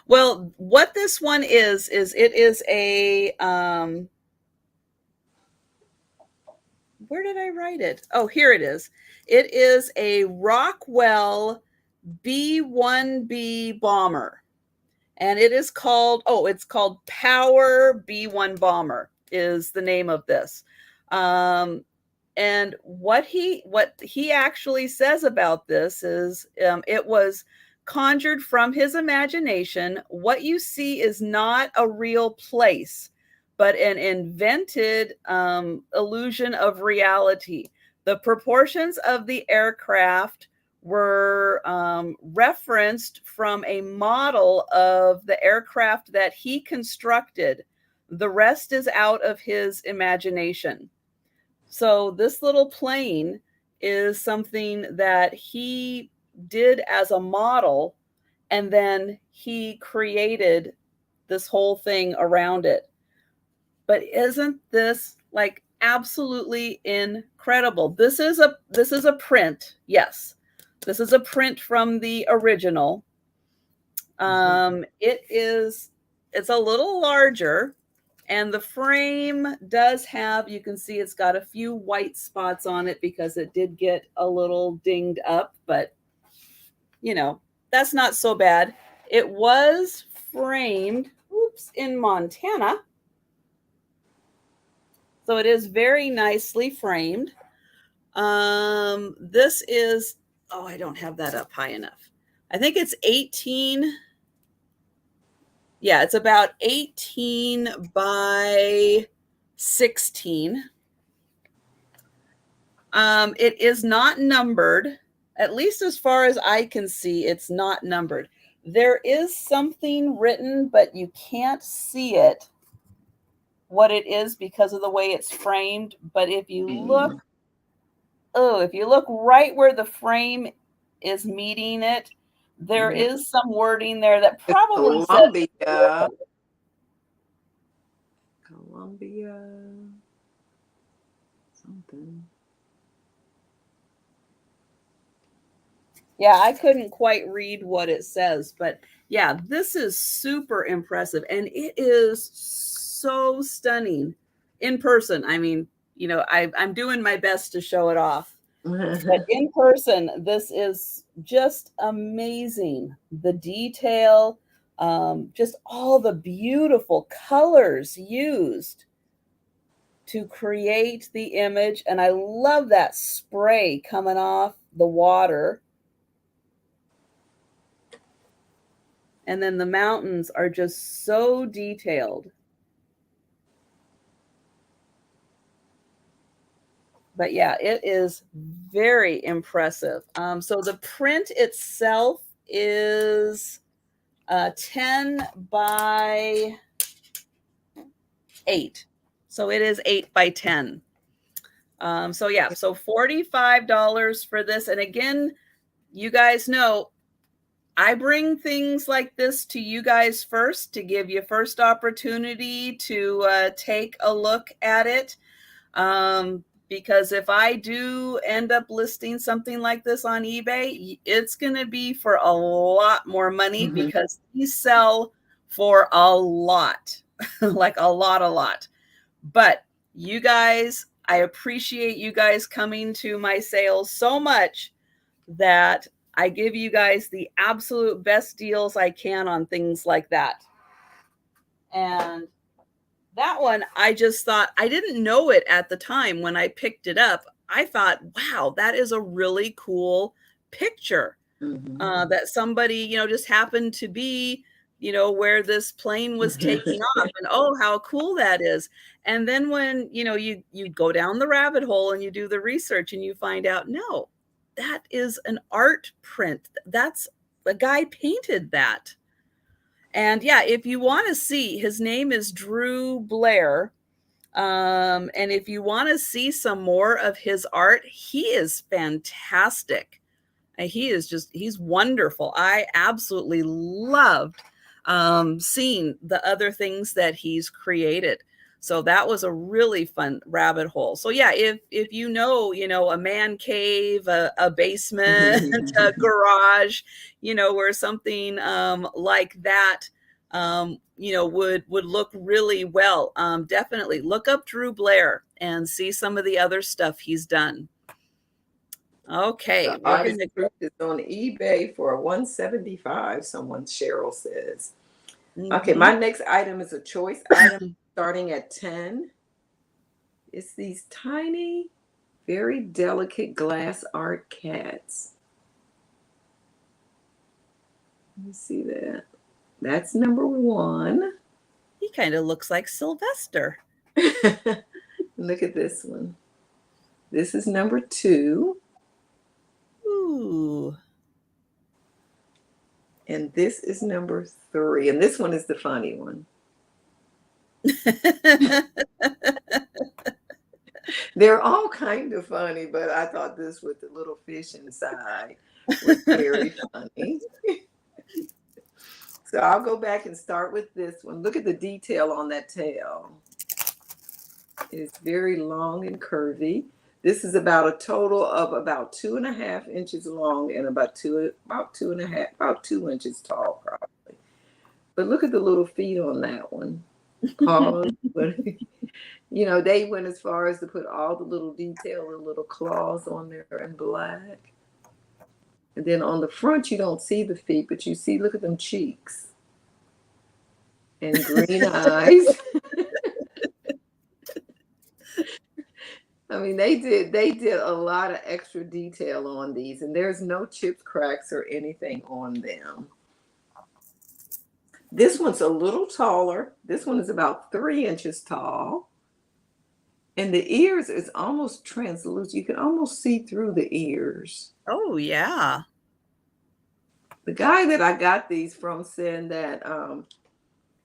Well, what this one is it is a where did I write it? Oh, here it is. It is a Rockwell B-1B bomber. And it is called, it's called Power B-1 Bomber is the name of this. And what he actually says about this is it was conjured from his imagination. What you see is not a real place, but an invented illusion of reality. The proportions of the aircraft were referenced from a model of the aircraft that he constructed. The rest is out of his imagination. So this little plane is something that he did as a model, and then he created this whole thing around it. But isn't this like absolutely incredible? This is a print. Yes. This is a print from the original. It's a little larger, and the frame does have, you can see it's got a few white spots on it because it did get a little dinged up, but you know, that's not so bad. It was framed, in Montana. So it is very nicely framed. This is, oh, I don't have that up high enough. I think it's 18. Yeah, it's about 18 by 16. It is not numbered, at least as far as I can see, it's not numbered. There is something written, but you can't see it, what it is, because of the way it's framed. But if you look, if you look right where the frame is meeting it, there is some wording there that probably Columbia. says Columbia. Something. Yeah, I couldn't quite read what it says, but yeah, this is super impressive, and it is so stunning in person. I mean, you know, I'm doing my best to show it off, but in person, this is just amazing. The detail, just all the beautiful colors used to create the image, and I love that spray coming off the water. And then the mountains are just so detailed. But yeah, it is very impressive. So the print itself is 10 by 8. So it is 8 by 10. So yeah, so $45 for this. And again, you guys know, I bring things like this to you guys first to give you first opportunity to take a look at it. Because if I do end up listing something like this on eBay, it's going to be for a lot more money because these sell for a lot, like a lot. But you guys, I appreciate you guys coming to my sales so much that I give you guys the absolute best deals I can on things like that. And that one, I just thought, I didn't know it at the time when I picked it up. I thought, wow, that is a really cool picture that somebody, you know, just happened to be, you know, where this plane was taking off, and oh, how cool that is. And then when, you know, you go down the rabbit hole and you do the research and you find out, no, that is an art print. That's, a guy painted that. And yeah, if you want to see, his name is Drew Blair. And if you want to see some more of his art, he is fantastic. He's wonderful. I absolutely loved seeing the other things that he's created. So that was a really fun rabbit hole. So yeah, if you know, a man cave, a basement, a garage, where something like that would look really well. Definitely look up Drew Blair and see some of the other stuff he's done. Okay, we're going to is on eBay for $175. Cheryl says. Okay, my next item is a choice item starting at 10. It's these tiny, very delicate glass art cats. Let me see that. That's number 1. He kind of looks like Sylvester. Look at this one. This is number 2. Ooh. And this is number 3. And this one is the funny one. They're all kind of funny, but I thought this with the little fish inside was very funny. So I'll go back and start with this one. Look at the detail on that tail. It's very long and curvy. This is about a total of about 2.5 inches long and about 2 inches tall, probably. But look at the little feet on that one. Paws. But, you know, they went as far as to put all the little detail and little claws on there in black. And then on the front, you don't see the feet, but you see, look at them cheeks and green eyes. I mean, they did a lot of extra detail on these, and there's no chips, cracks, or anything on them. This one's a little taller. This one is about 3 inches tall. And the ears is almost translucent. You can almost see through the ears. Oh, yeah. The guy that I got these from said that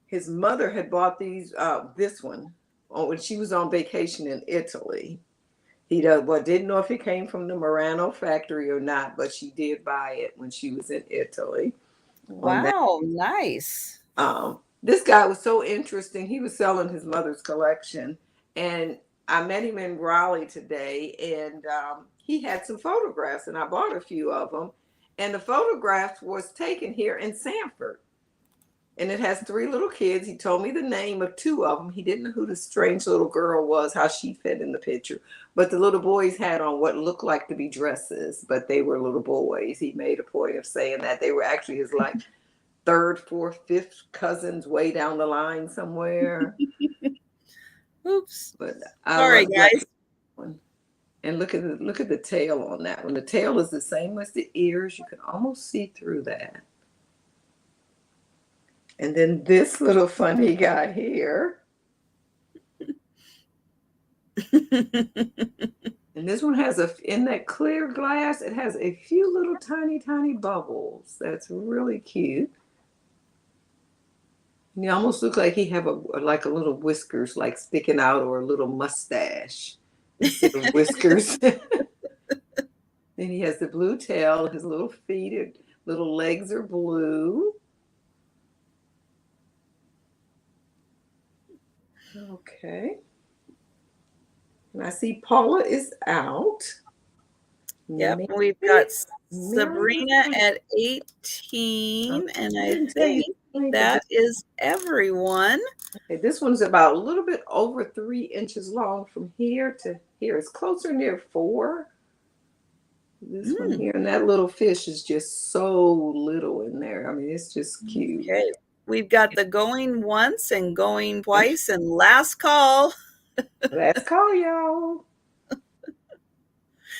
his mother had bought these, this one, when she was on vacation in Italy. He didn't know if it came from the Murano factory or not, but she did buy it when she was in Italy. Wow, nice. This guy was so interesting. He was selling his mother's collection, and I met him in Raleigh today, and he had some photographs, and I bought a few of them. And the photographs was taken here in Sanford. And it has 3 little kids. He told me the name of 2 of them. He didn't know who the strange little girl was, how she fit in the picture. But the little boys had on what looked like to be dresses, but they were little boys. He made a point of saying that they were actually his like 3rd, 4th, 5th cousins way down the line somewhere. Oops. But sorry, guys. And look at the tail on that one. The tail is the same as the ears. You can almost see through that. And then this little funny guy here. And this one has in that clear glass, it has a few little tiny bubbles. That's really cute. And he almost looks like he have a little whiskers like sticking out, or a little mustache instead of whiskers. Then he has the blue tail, his little feet, little legs are blue. Okay. And I see Paula is out. Yep, we've got Sabrina at 18, and I think that is everyone. Okay, this one's about a little bit over 3 inches long from here to here. It's closer near 4. This one here, and that little fish is just so little in there. I mean, it's just cute. Okay. We've got the going once and going twice and last call. Last call, y'all.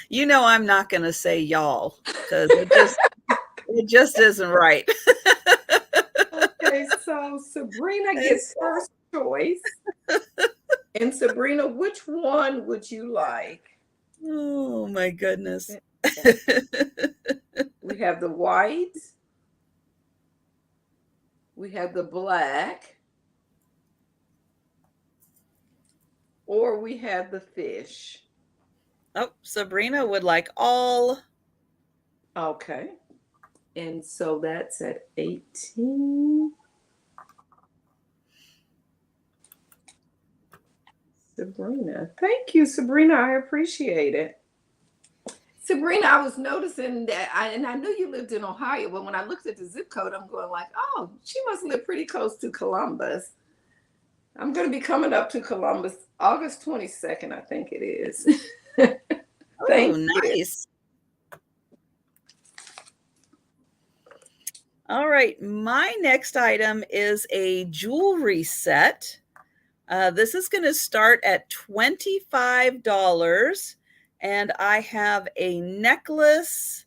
You know I'm not going to say y'all because it just isn't right. Okay, so Sabrina gets first choice. And Sabrina, which one would you like? Oh my goodness. We have the white. We have the black. Or we have the fish. Oh, Sabrina would like all. Okay. And so that's at 18. Sabrina. Thank you, Sabrina. I appreciate it. Sabrina, I was noticing that, and I knew you lived in Ohio, but when I looked at the zip code, I'm going like, oh, she must live pretty close to Columbus. I'm going to be coming up to Columbus August 22nd, I think it is. Thank you. Nice. All right, my next item is a jewelry set. This is going to start at $25. And I have a necklace,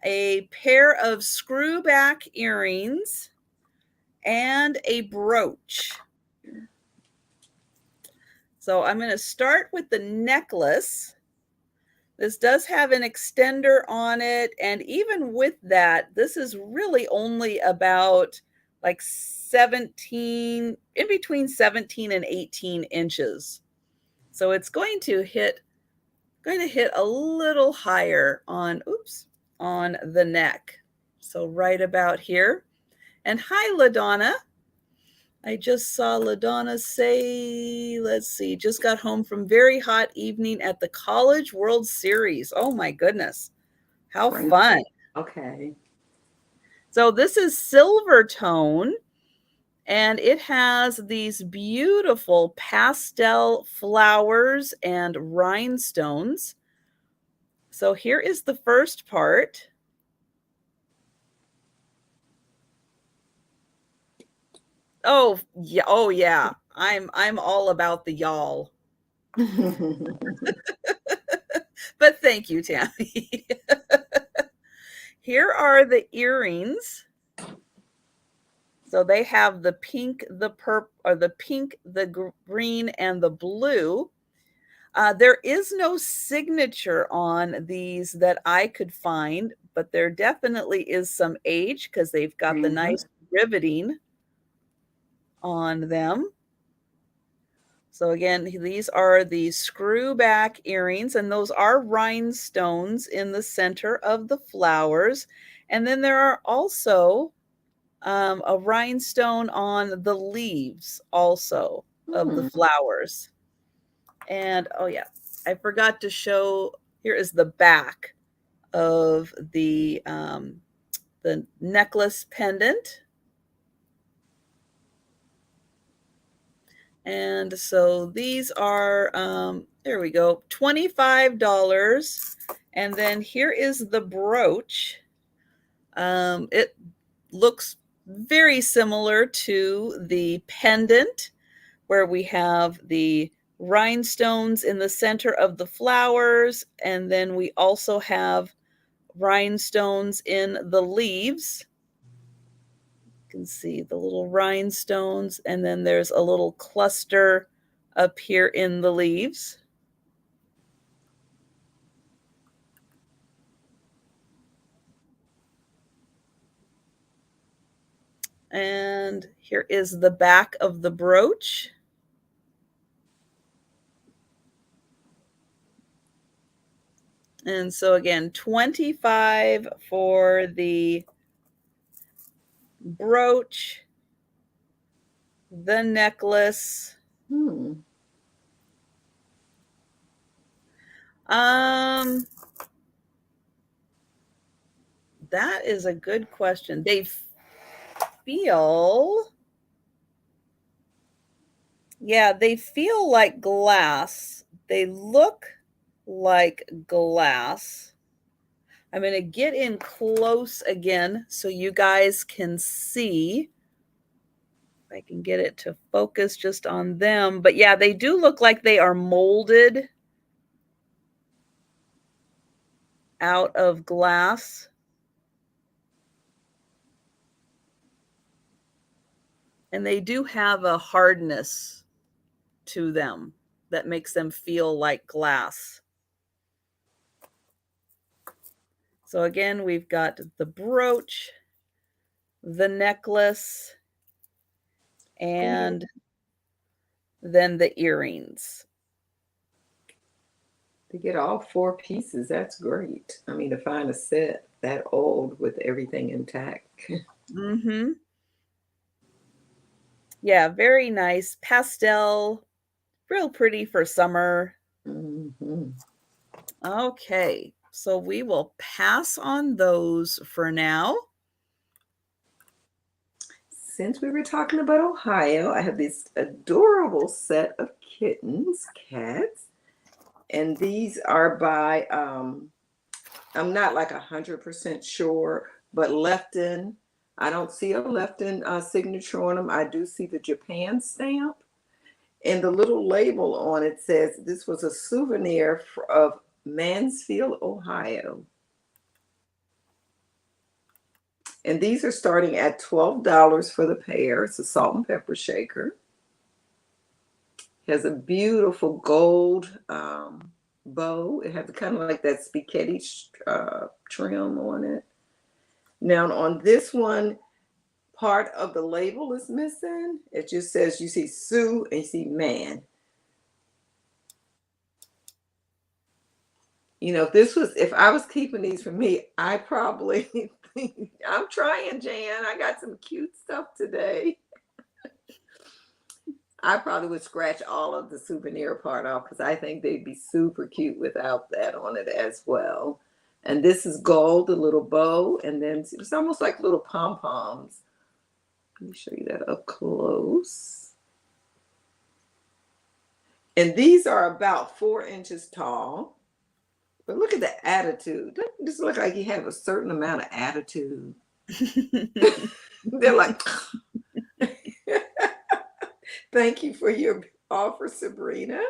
a pair of screwback earrings, and a brooch. So I'm going to start with the necklace. This does have an extender on it. And even with that, this is really only about like 17, in between 17 and 18 inches. So it's going to hit a little higher on the neck. So right about here. And hi, LaDonna. I just saw LaDonna say, let's see, just got home from very hot evening at the College World Series. Oh my goodness. How fun. Okay. So this is silver tone. And it has these beautiful pastel flowers and rhinestones. So here is the first part. Oh, yeah. Oh, yeah. I'm all about the y'all. But thank you, Tammy. Here are the earrings. So they have the pink, the purple, or the pink, the green, and the blue. There is no signature on these that I could find, but there definitely is some age because they've got the nice riveting on them. So again, these are the screw back earrings, and those are rhinestones in the center of the flowers. And then there are also a rhinestone on the leaves also of the flowers. And oh yeah, I forgot to show, here is the back of the necklace pendant. And so these are, there we go, $25. And then here is the brooch. It looks very similar to the pendant, where we have the rhinestones in the center of the flowers, and then we also have rhinestones in the leaves. You can see the little rhinestones, and then there's a little cluster up here in the leaves. And here is the back of the brooch. And so again, 25 for the brooch, the necklace. That is a good question. They feel, yeah, they feel like glass. They look like glass. I'm going to get in close again so you guys can see. If I can get it to focus just on them. But yeah, they do look like they are molded out of glass. And they do have a hardness to them that makes them feel like glass. So again, we've got the brooch, the necklace, and then the earrings. To get all 4 pieces, that's great. I mean, to find a set that old with everything intact. Mm-hmm. Yeah, very nice. Pastel, real pretty for summer. Mm-hmm. Okay, so we will pass on those for now. Since we were talking about Ohio, I have this adorable set of kittens, cats, and these are by, I'm not like 100% sure, but Lefton. I don't see a Lefton signature on them. I do see the Japan stamp. And the little label on it says this was a souvenir of Mansfield, Ohio. And these are starting at $12 for the pair. It's a salt and pepper shaker. It has a beautiful gold bow. It has kind of like that spaghetti trim on it. Now on this one, part of the label is missing. It just says, you see Sue and you see man. You know, if I was keeping these for me, I probably, I'm trying, Jan. I got some cute stuff today. I probably would scratch all of the souvenir part off because I think they'd be super cute without that on it as well. And this is gold, a little bow, and then it's almost like little pom-poms Let me show you that up close. And these are about 4 inches tall. But look at the attitude. Doesn't this look like you have a certain amount of attitude? They're like, thank you for your offer, Sabrina.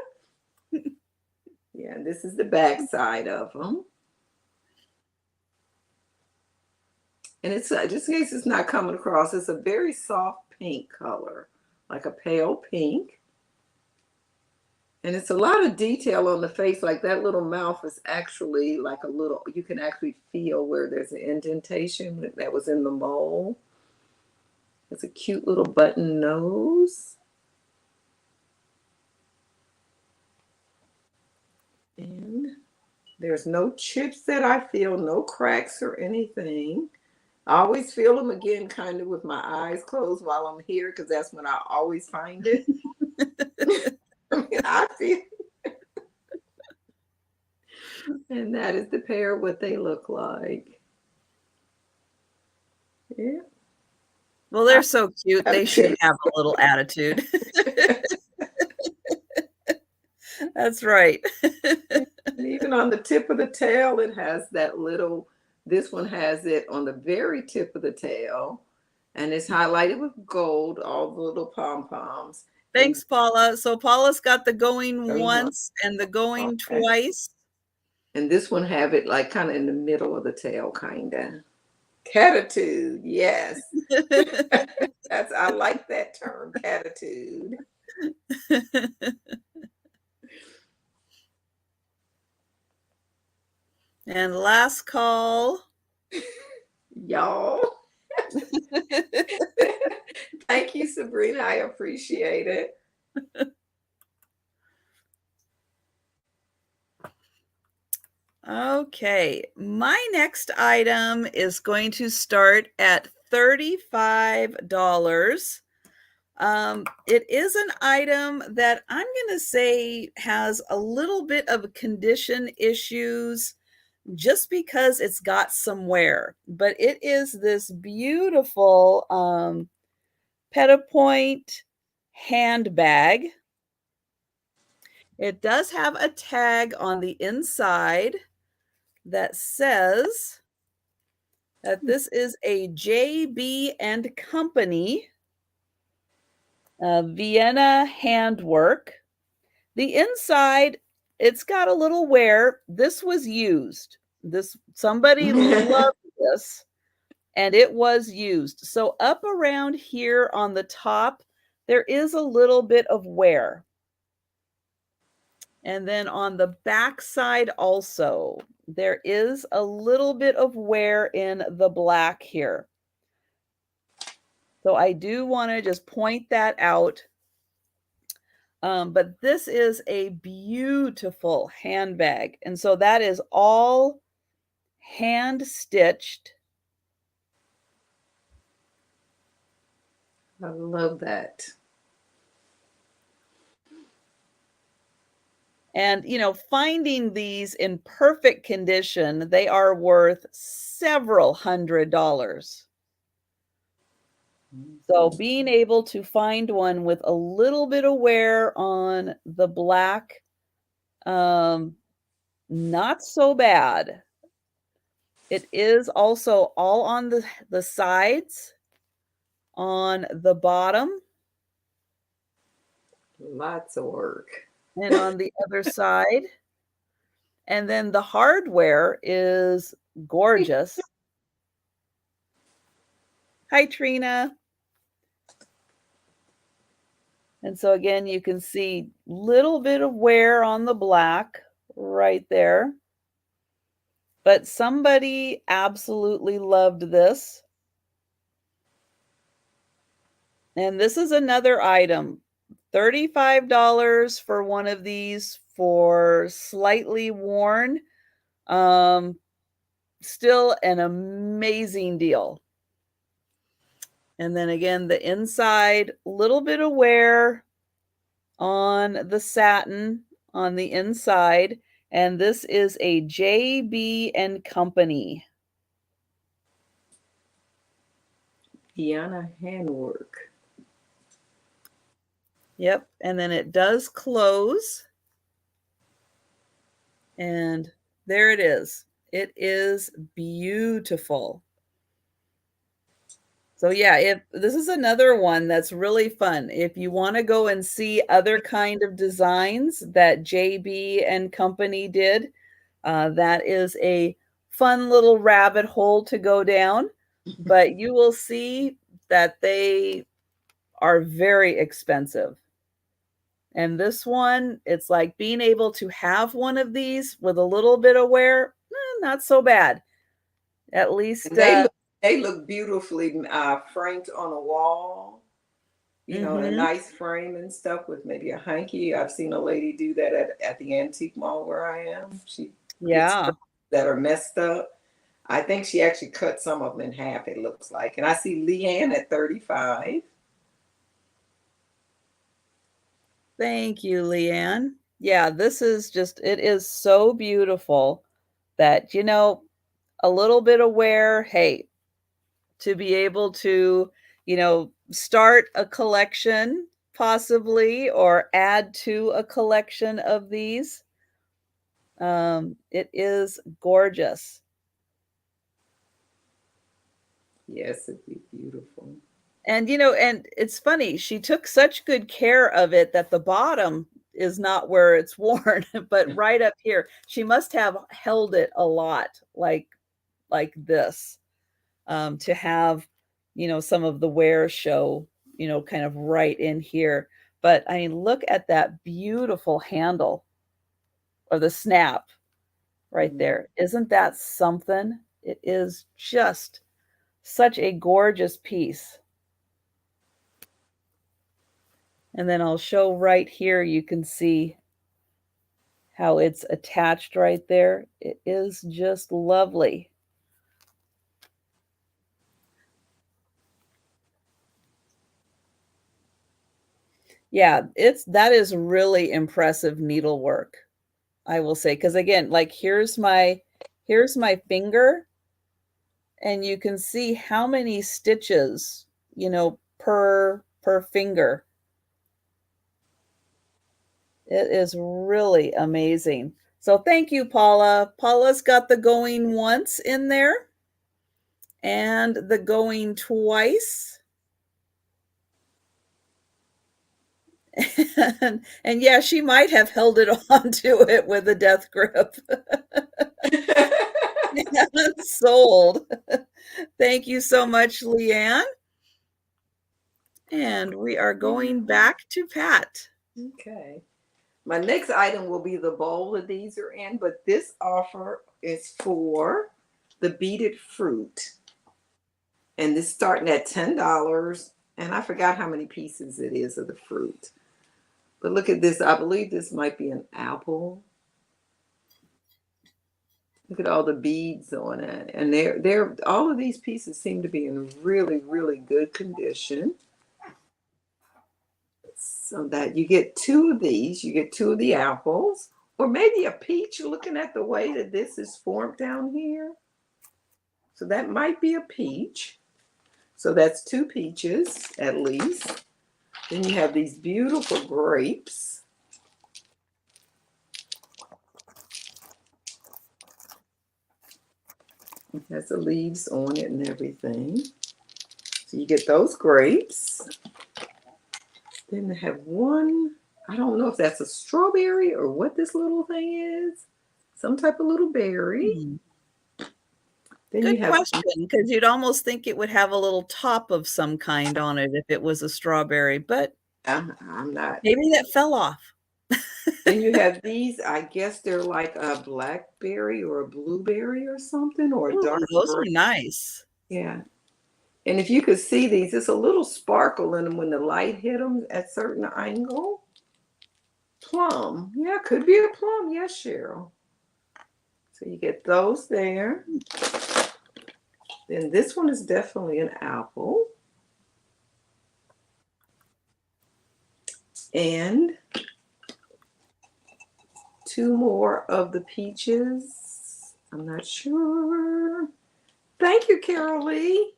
Yeah, and this is the back side of them. And it's just in case it's not coming across, it's a very soft pink color, like a pale pink. And it's a lot of detail on the face, like that little mouth is actually like a little, you can actually feel where there's an indentation that was in the mold. It's a cute little button nose. And there's no chips that I feel, no cracks or anything. I always feel them again, kind of with my eyes closed while I'm here, because that's when I always find it. I mean, I feel. And that is the pair, what they look like. Yeah. Well, they're so cute. They should have a little attitude. That's right. And even on the tip of the tail, it has that little, this one has it on the very tip of the tail. And it's highlighted with gold, all the little pom-poms. Thanks, Paula. So Paula's got the going once and the going twice. And this one have it like kind of in the middle of the tail, kind of. Catitude, yes. I like that term, catitude. And last call. Y'all. Thank you, Sabrina. I appreciate it. Okay, my next item is going to start at $35. It is an item that I'm going to say has a little bit of condition issues just because it's got some wear, but it is this beautiful Petit-Point handbag. It does have a tag on the inside that says that this is a JB and Company Vienna handwork. The inside, it's got a little wear. This was used. Somebody loved this, and it was used. So up around here on the top, there is a little bit of wear. And then on the back side also, there is a little bit of wear in the black here. So I do want to just point that out. But this is a beautiful handbag. And so that is all hand stitched. I love that. And, finding these in perfect condition, they are worth several $100s. So being able to find one with a little bit of wear on the black, not so bad. It is also all on the sides, on the bottom. Lots of work. And on the other side. And then the hardware is gorgeous. Hi, Trina. And so again, you can see a little bit of wear on the black right there. But somebody absolutely loved this. And this is another item. $35 for one of these for slightly worn. Still an amazing deal. And then again, the inside, little bit of wear on the satin on the inside. And this is a JB and Company. Iana handwork. Yep, and then it does close. And there it is. It is beautiful. So yeah, if this is another one that's really fun. If you want to go and see other kind of designs that JB and company did, that is a fun little rabbit hole to go down. But you will see that they are very expensive. And this one, it's like being able to have one of these with a little bit of wear, not so bad. At least, And they look beautifully framed on a wall, you know, in a mhm, nice frame and stuff with maybe a hanky. I've seen a lady do that at the antique mall where I am. She gets yeah. frames that are messed up. I think she actually cut some of them in half, it looks like. And I see Leanne at 35. Thank you, Leanne. Yeah, this is just, it is so beautiful that, a little bit of wear, hey, to be able to, start a collection possibly or add to a collection of these. It is gorgeous. Yes, it'd be beautiful. And it's funny, she took such good care of it that the bottom is not where it's worn, but right up here. She must have held it a lot like this, to have, some of the wear show, kind of right in here. But I mean, look at that beautiful handle or the snap right Mm. there. Isn't that something? It is just such a gorgeous piece. And then I'll show right here, you can see how it's attached right there. It is just lovely. Yeah, that is really impressive needlework, I will say. Because again, like here's my finger, and you can see how many stitches, per finger. It is really amazing. So thank you, Paula. Paula's got the going once in there and the going twice. And yeah, she might have held it onto it with a death grip. Sold. Thank you so much, Leanne. And we are going back to Pat. Okay. My next item will be the bowl that these are in, but this offer is for the beaded fruit. And this starting at $10. And I forgot how many pieces it is of the fruit. But look at this. I believe this might be an apple. Look at all the beads on it. And they're all of these pieces seem to be in really, really good condition. So that you get two of these, you get two of the apples, or maybe a peach, looking at the way that this is formed down here. So that might be a peach. So that's two peaches at least. Then you have these beautiful grapes. It has the leaves on it and everything. So you get those grapes. Then they have one, I don't know if that's a strawberry or what this little thing is. Some type of little berry. Then you Good have, question, because you'd almost think it would have a little top of some kind on it if it was a strawberry, but I'm not. maybe that fell off. Then you have these, I guess they're like a blackberry or a blueberry or something, or a Ooh, dark those gray. are nice. Yeah. And if you could see these, it's a little sparkle in them when the light hit them at certain angle. Plum. Yeah, could be a plum. Yes, Cheryl. So you get those there. Then this one is definitely an apple. And two more of the peaches. I'm not sure. Thank you, Carol Lee.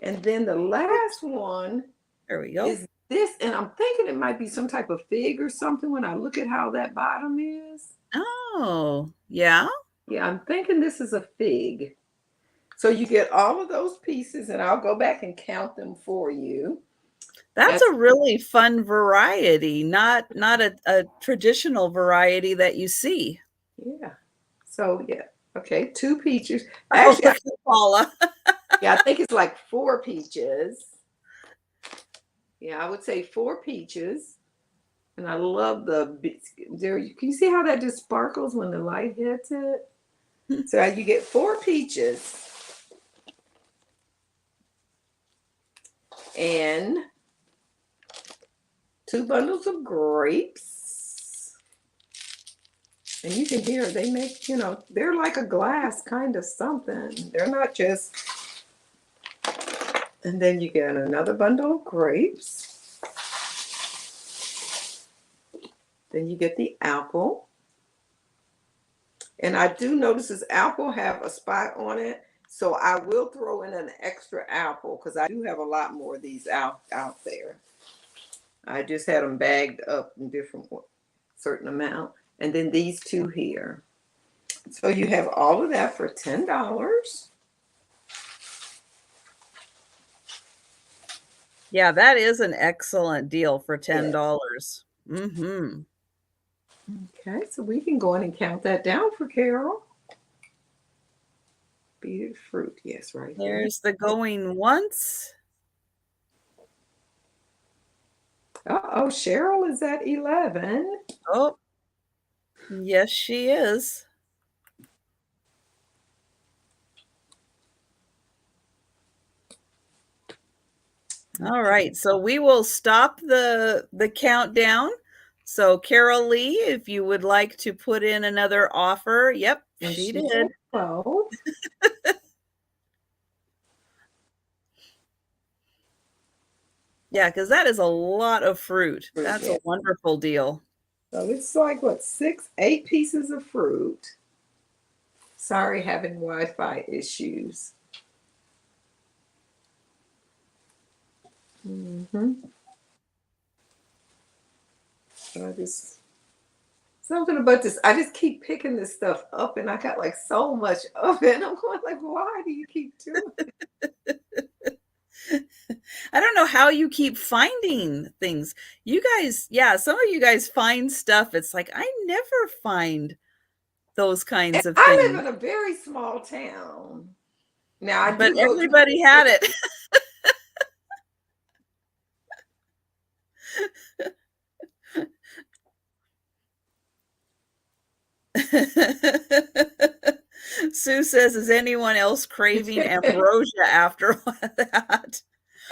And then the last one There we go. is this, and I'm thinking it might be some type of fig or something when I look at how that bottom is. Oh, yeah. Yeah, I'm thinking this is a fig. So you get all of those pieces, and I'll go back and count them for you. That's a really fun variety, not a traditional variety that you see. Yeah. So yeah. Okay, 2 peaches. Oh, Actually, look at Paula. yeah, I think it's like 4 peaches. Yeah, I would say 4 peaches. And I love there. Can you see how that just sparkles when the light hits it? So you get 4 peaches and 2 bundles of grapes. And you can hear they make, they're like a glass kind of something. They're not just. And then you get another bundle of grapes. Then you get the apple. And I do notice this apple have a spot on it. So I will throw in an extra apple because I do have a lot more of these out there. I just had them bagged up in different certain amount. And then these 2 here. So you have all of that for $10. Yeah, that is an excellent deal for $10. Yeah. Mm-hmm. Okay, so we can go in and count that down for Carol. Beaded fruit, yes, right here. There's the going once. Uh-oh, Cheryl is at 11. Oh, yes, she is. All right, so we will stop the countdown. So Carol Lee, if you would like to put in another offer. Yep, And she did. 12. Yeah, because that is a lot of fruit. That's a wonderful deal. So it's like, what, 8 pieces of fruit. Sorry, having Wi-Fi issues. So something about this. I just keep picking this stuff up, and I got like so much of it. I'm going like, why do you keep doing it? I don't know how you keep finding things. You guys, yeah, some of you guys find stuff. It's like, I never find those kinds of things. I live in a very small town. Now I but do everybody had it. Sue says, is anyone else craving ambrosia after all that?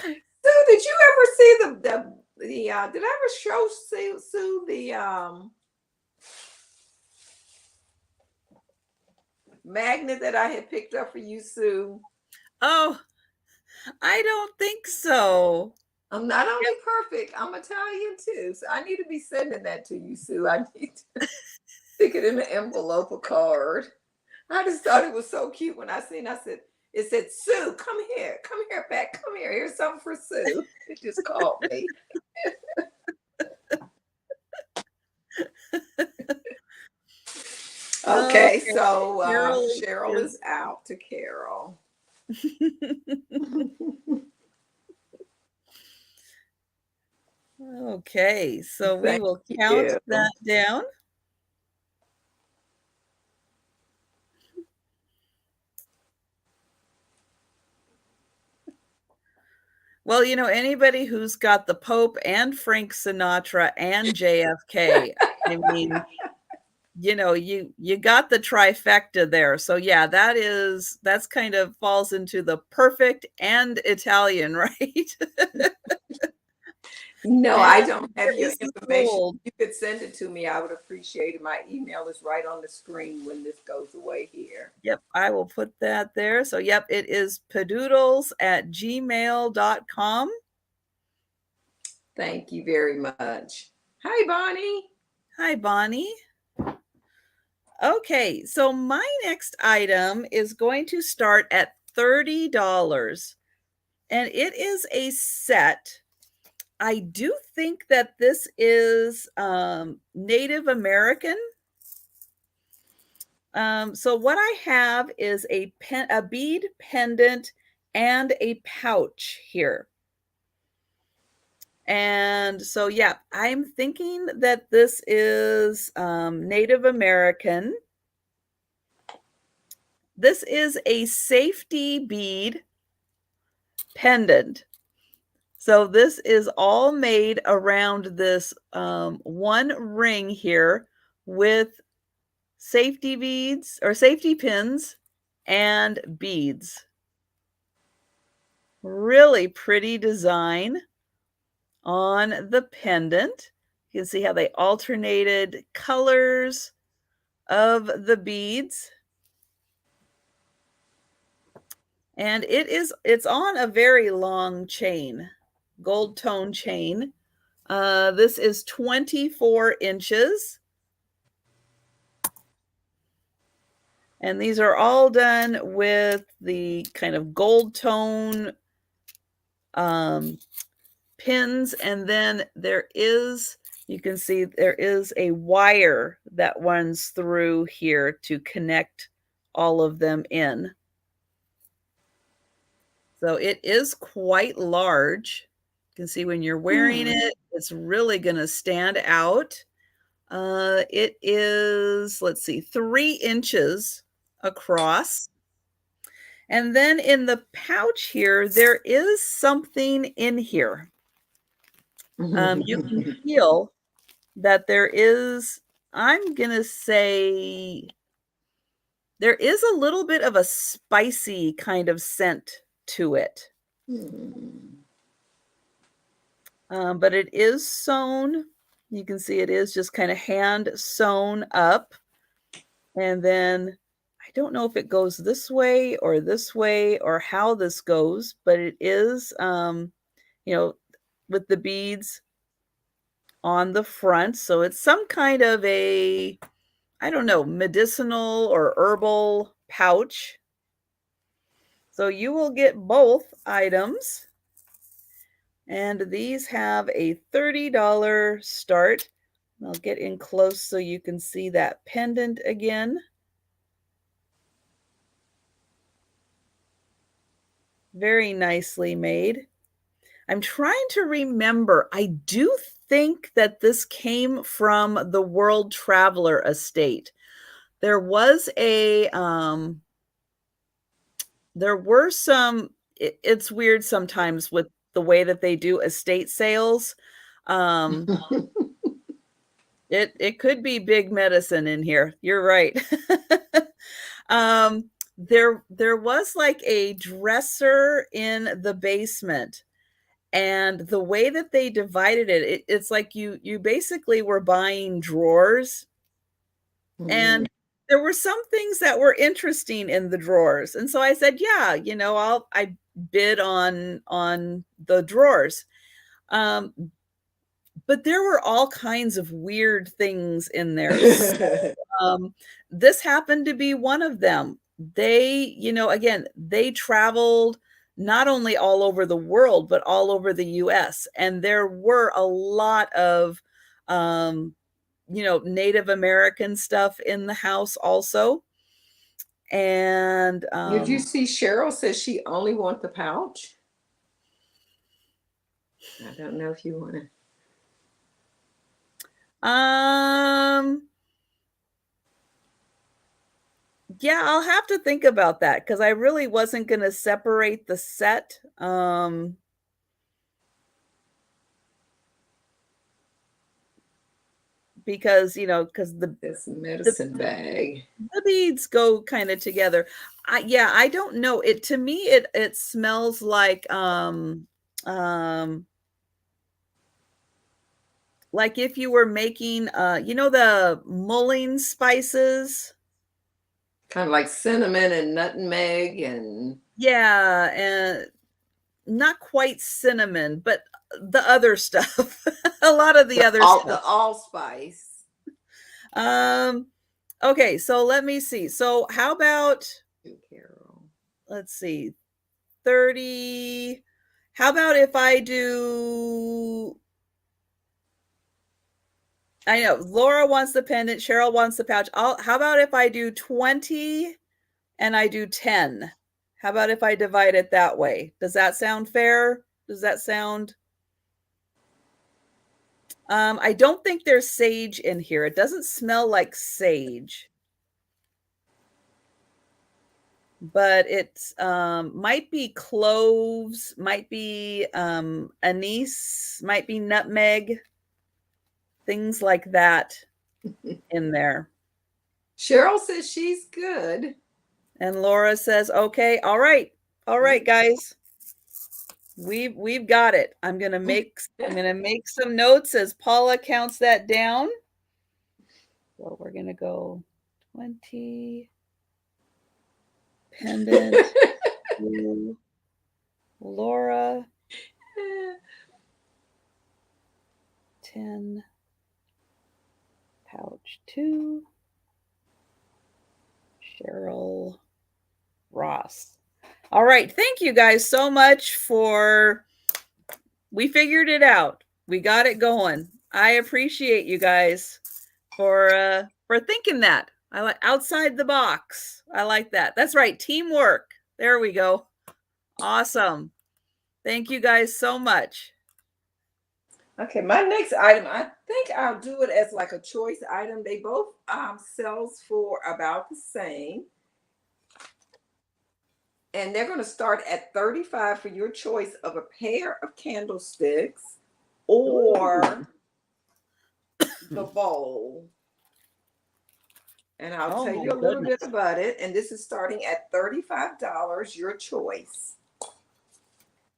Sue, did you ever see did I ever show Sue the magnet that I had picked up for you, Sue? Oh, I don't think so. I'm not only perfect, I'm Italian too. So I need to be sending that to you, Sue. I need to stick it in an envelope, a card. I just thought it was so cute when I said, it said, Sue, come here, Beck, come here. Here's something for Sue. It just called me. Okay, so Cheryl is out to Carol. Okay, so we will count that down. Well, anybody who's got the Pope and Frank Sinatra and JFK, I mean, you got the trifecta there. So yeah, that's kind of falls into the perfect and Italian, right? No, I don't have your information. You could send it to me. I would appreciate it. My email is right on the screen when this goes away here. Yep, I will put that there. So yep, it is patdoodles@gmail.com. Thank you very much. Hi, Bonnie. Hi, Bonnie. Okay, so my next item is going to start at $30. And it is a set. I do think that this is Native American. So what I have is a bead pendant and a pouch here. And so, yeah, I'm thinking that this is Native American. This is a safety bead pendant. So this is all made around this one ring here with safety beads or safety pins and beads. Really pretty design on the pendant. You can see how they alternated colors of the beads. And it's on a very long chain, gold tone chain. This is 24 inches. And these are all done with the kind of gold tone pins. And then there is, you can see there is a wire that runs through here to connect all of them in. So it is quite large. You can see when you're wearing it, it's really going to stand out. It is, let's see, 3 inches across. And then in the pouch here, there is something in here. You can feel that there is, I'm going to say, there is a little bit of a spicy kind of scent to it. But it is sewn. You can see it is just kind of hand sewn up. And then I don't know if it goes this way or how this goes, but it is, with the beads on the front. So it's some kind of a, I don't know, medicinal or herbal pouch. So you will get both items. And these have a $30 start. I'll get in close so you can see that pendant again. Very nicely made. I'm trying to remember. I do think that this came from the World Traveler estate. There was a, there were some, it's weird sometimes with the way that they do estate sales. It could be big medicine in here. You're right. There was like a dresser in the basement, and the way that they divided it's like you basically were buying drawers, and there were some things that were interesting in the drawers. And so I said, yeah, I bid on the drawers. But there were all kinds of weird things in there. This happened to be one of them. They, again, they traveled not only all over the world, but all over the US. And there were a lot of, Native American stuff in the house also. And did you see Cheryl says she only wants the pouch? I don't know if you want to. Yeah, I'll have to think about that because I really wasn't going to separate the set. Because, because this medicine bag, the beads go kind of together. I don't know. To me, it smells like if you were making the mulling spices, kind of like cinnamon and nutmeg, and yeah, and not quite cinnamon, but the other stuff. A lot of the other stuff. The allspice. Okay, so let me see. So how about, Carol, let's see, 30. How about if I do, I know Laura wants the pendant, Cheryl wants the pouch. How about if I do 20 and I do 10? How about if I divide it that way? Does that sound fair? Does that sound... I don't think there's sage in here. It doesn't smell like sage. But it's might be cloves, might be anise, might be nutmeg, things like that in there. Cheryl says she's good. And Laura says, okay, all right, guys. We've got it. I'm gonna make some notes as Paula counts that down. So we're gonna go 20 pendant to Laura, 10 pouch to Cheryl Ross. All right, thank you guys so much we figured it out. We got it going. I appreciate you guys for thinking that. I like outside the box. I like that. That's right, teamwork. There we go. Awesome. Thank you guys so much. Okay, my next item, I think I'll do it as like a choice item. They both sells for about the same. And they're going to start at $35 for your choice of a pair of candlesticks or the bowl. And I'll tell you a little bit about it. And this is starting at $35, your choice.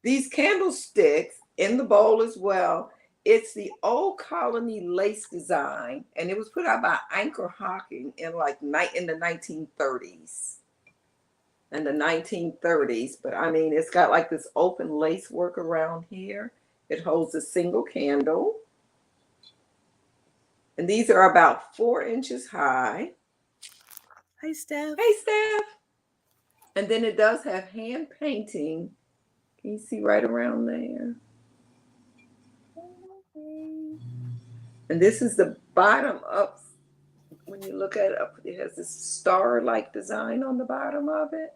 These candlesticks in the bowl as well. It's the Old Colony lace design, and it was put out by Anchor Hocking in the 1930s. In the 1930s, but I mean, it's got like this open lace work around here. It holds a single candle, and these are about 4 inches high. Hi, Steph. Hey, Steph. And then it does have hand painting. Can you see right around there? And this is the bottom up. When you look at it up, it has this star-like design on the bottom of it.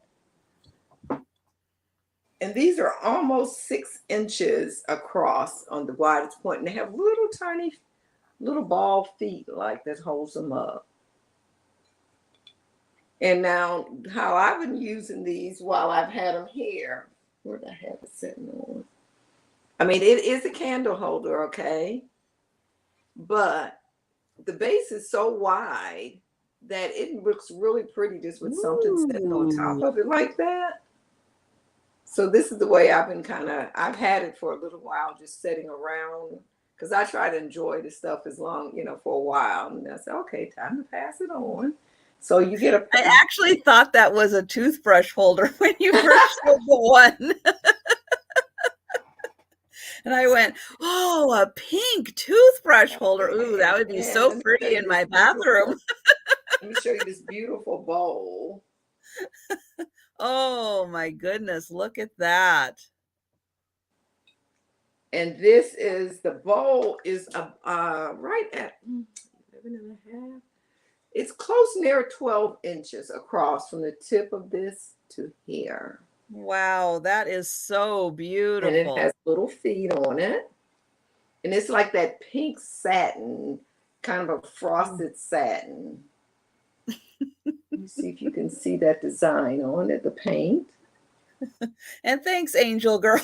And these are almost 6 inches across on the widest point. And they have little tiny, little ball feet like that holds them up. And now how I've been using these while I've had them here. Where did I have it sitting on? I mean, it is a candle holder, okay? But the base is so wide that it looks really pretty just with something sitting on top of it like that. So this is the way I've been I've had it for a little while, just sitting around, because I try to enjoy the stuff as long, for a while. And I said, okay, time to pass it on. So you get a... I actually thought that was a toothbrush holder when you first showed the one. And I went, oh, a pink toothbrush holder. Ooh, that would be so pretty in my bathroom. Let me show you this beautiful bowl. Oh, my goodness. Look at that. And this is, the bowl is right at 11 and a half. It's close near 12 inches across from the tip of this to here. Wow, that is so beautiful. And it has little feet on it. And it's like that pink satin, kind of a frosted satin. Let me see if you can see that design on it, the paint. And thanks, Angel Girl.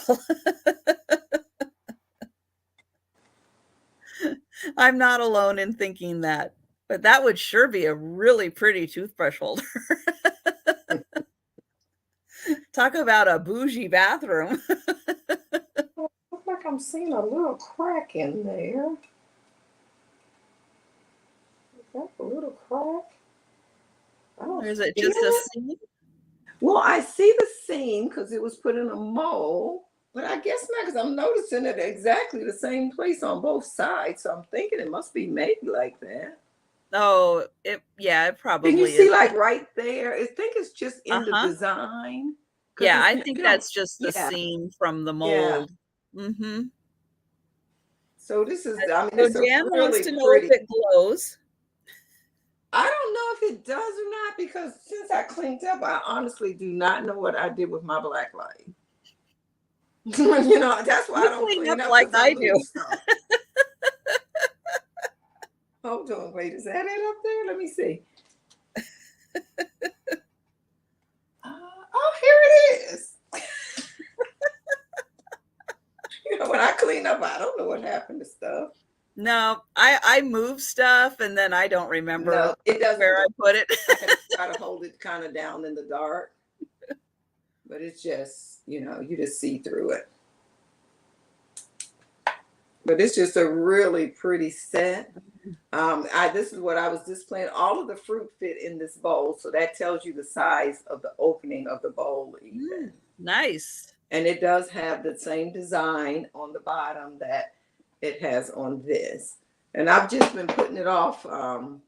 I'm not alone in thinking that, but that would sure be a really pretty toothbrush holder. Talk about a bougie bathroom. Looks like I'm seeing a little crack in there. Is that a little crack? Or is it just a seam? Well, I see the seam because it was put in a mold, but I guess not, because I'm noticing it exactly the same place on both sides. So I'm thinking it must be made like that. Oh, it probably is. Can you see like right there? I think it's just in the design. Yeah, I think that's just the yeah, seam from the yeah. mold. Mm-hmm. So this is, I mean, So it's a Jan wants really to know if pretty. it glows. I don't know if it does or not because since I cleaned up, I honestly do not know what I did with my black light. You know, that's why I You don't clean up clean up like because I I do. lose stuff. Hold on, wait, is that it up there? Let me see. Oh, here it is. You know, when I clean up, I don't know what happened to stuff. No, I move stuff and then I don't remember No, it doesn't where go. I put it. I have to try to hold it kind of down in the dark, but it's just, you know, you just see through it. But it's just a really pretty set. This is what I was displaying. All of the fruit fit in this bowl, so that tells you the size of the opening of the bowl even. Nice. And it does have the same design on the bottom that it has on this. And I've just been putting it off. Some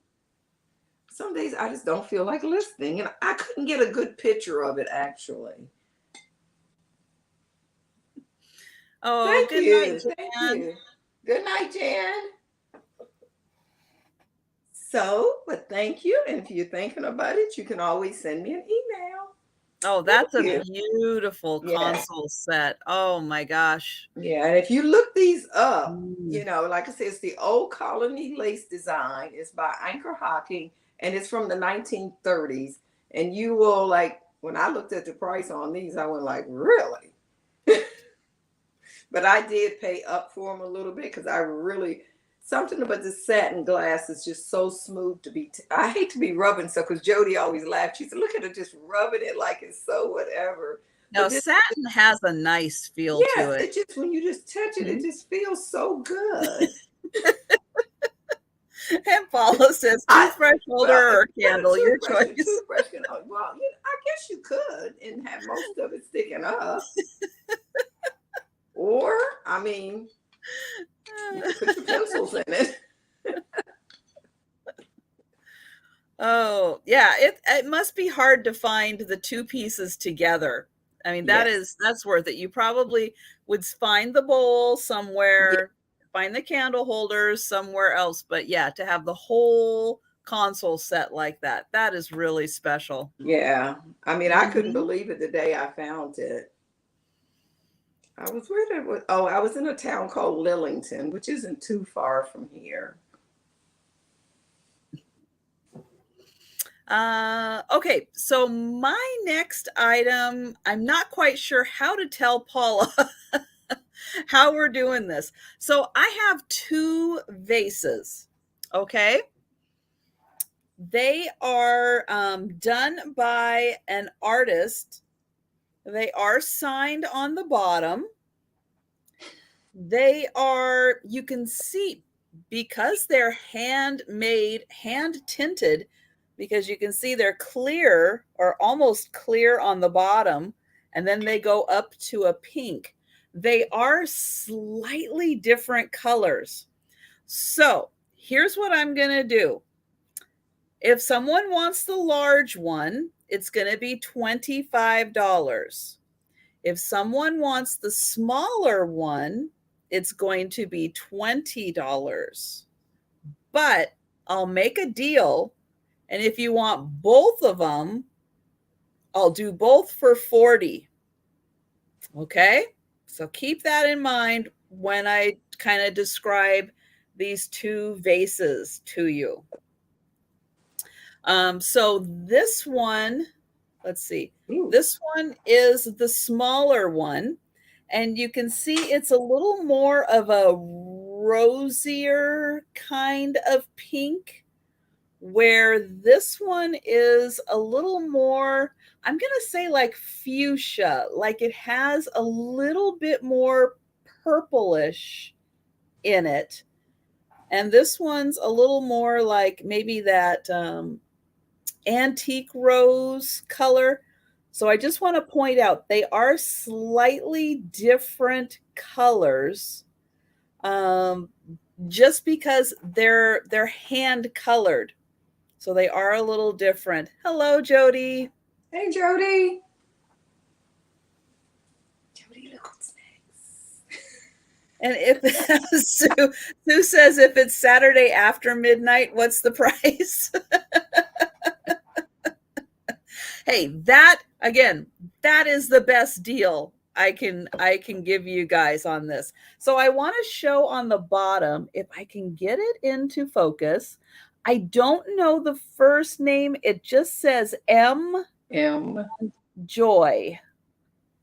days I just don't feel like listening, and I couldn't get a good picture of it actually. Oh, Thank good night, you. Thank Jan. you. Good night, Jan. So, but thank you. And if you're thinking about it, you can always send me an email. Oh, Thank that's a you. beautiful Yeah. console set. Oh my gosh. Yeah. And if you look these up, Mm. you know, like I said, it's the Old Colony Lace design. It's by Anchor Hocking and it's from the 1930s. And you will like, when I looked at the price on these, I went like, really? But I did pay up for them a little bit because I really, something about the satin glass is just so smooth to be. I hate to be rubbing stuff because Jody always laughed. She said, "Look at her just rubbing it like it's so whatever." Now, But this, satin has a nice feel to yes, it. it just when you just touch it, it Mhm. just feels so good. And Paula says I toothbrush well, holder or not a candle, your toothbrush. A choice. toothbrush can well, you know, I guess you could and have most of it sticking up. Or I mean, you could put your pencils in it. Oh, yeah, it must be hard to find the two pieces together. I mean, Yes. that's worth it. You probably would find the bowl somewhere, find the candle holders somewhere else, but yeah, to have the whole console set like that, that is really special. Yeah. I mean, I couldn't Mhm. believe it the day I found it. I was where did it oh, I was in a town called Lillington, which isn't too far from here. Okay, so my next item, I'm not quite sure how to tell Paula how we're doing this. So I have two vases, okay? They are done by an artist. They are signed on the bottom. They are, you can see, because they're handmade, hand tinted, because you can see they're clear or almost clear on the bottom, and then they go up to a pink. They are slightly different colors. So here's what I'm going to do. If someone wants the large one, it's going to be $25. If someone wants the smaller one, it's going to be $20. But I'll make a deal. And if you want both of them, I'll do both for 40. Okay? So keep that in mind when I kind of describe these two vases to you. So this one, let's see, Ooh. this one is the smaller one. And you can see it's a little more of a rosier kind of pink, where this one is a little more, I'm going to say like fuchsia, like it has a little bit more purplish in it. And this one's a little more like maybe that antique rose color. So I just want to point out they are slightly different colors, just because they're hand colored. So they are a little different. Hello, Jody. Hey, Jody. And if Sue says if it's Saturday after midnight, what's the price? Hey, that again, that is the best deal I can give you guys on this. So I want to show on the bottom if I can get it into focus. I don't know the first name. It just says M Joy.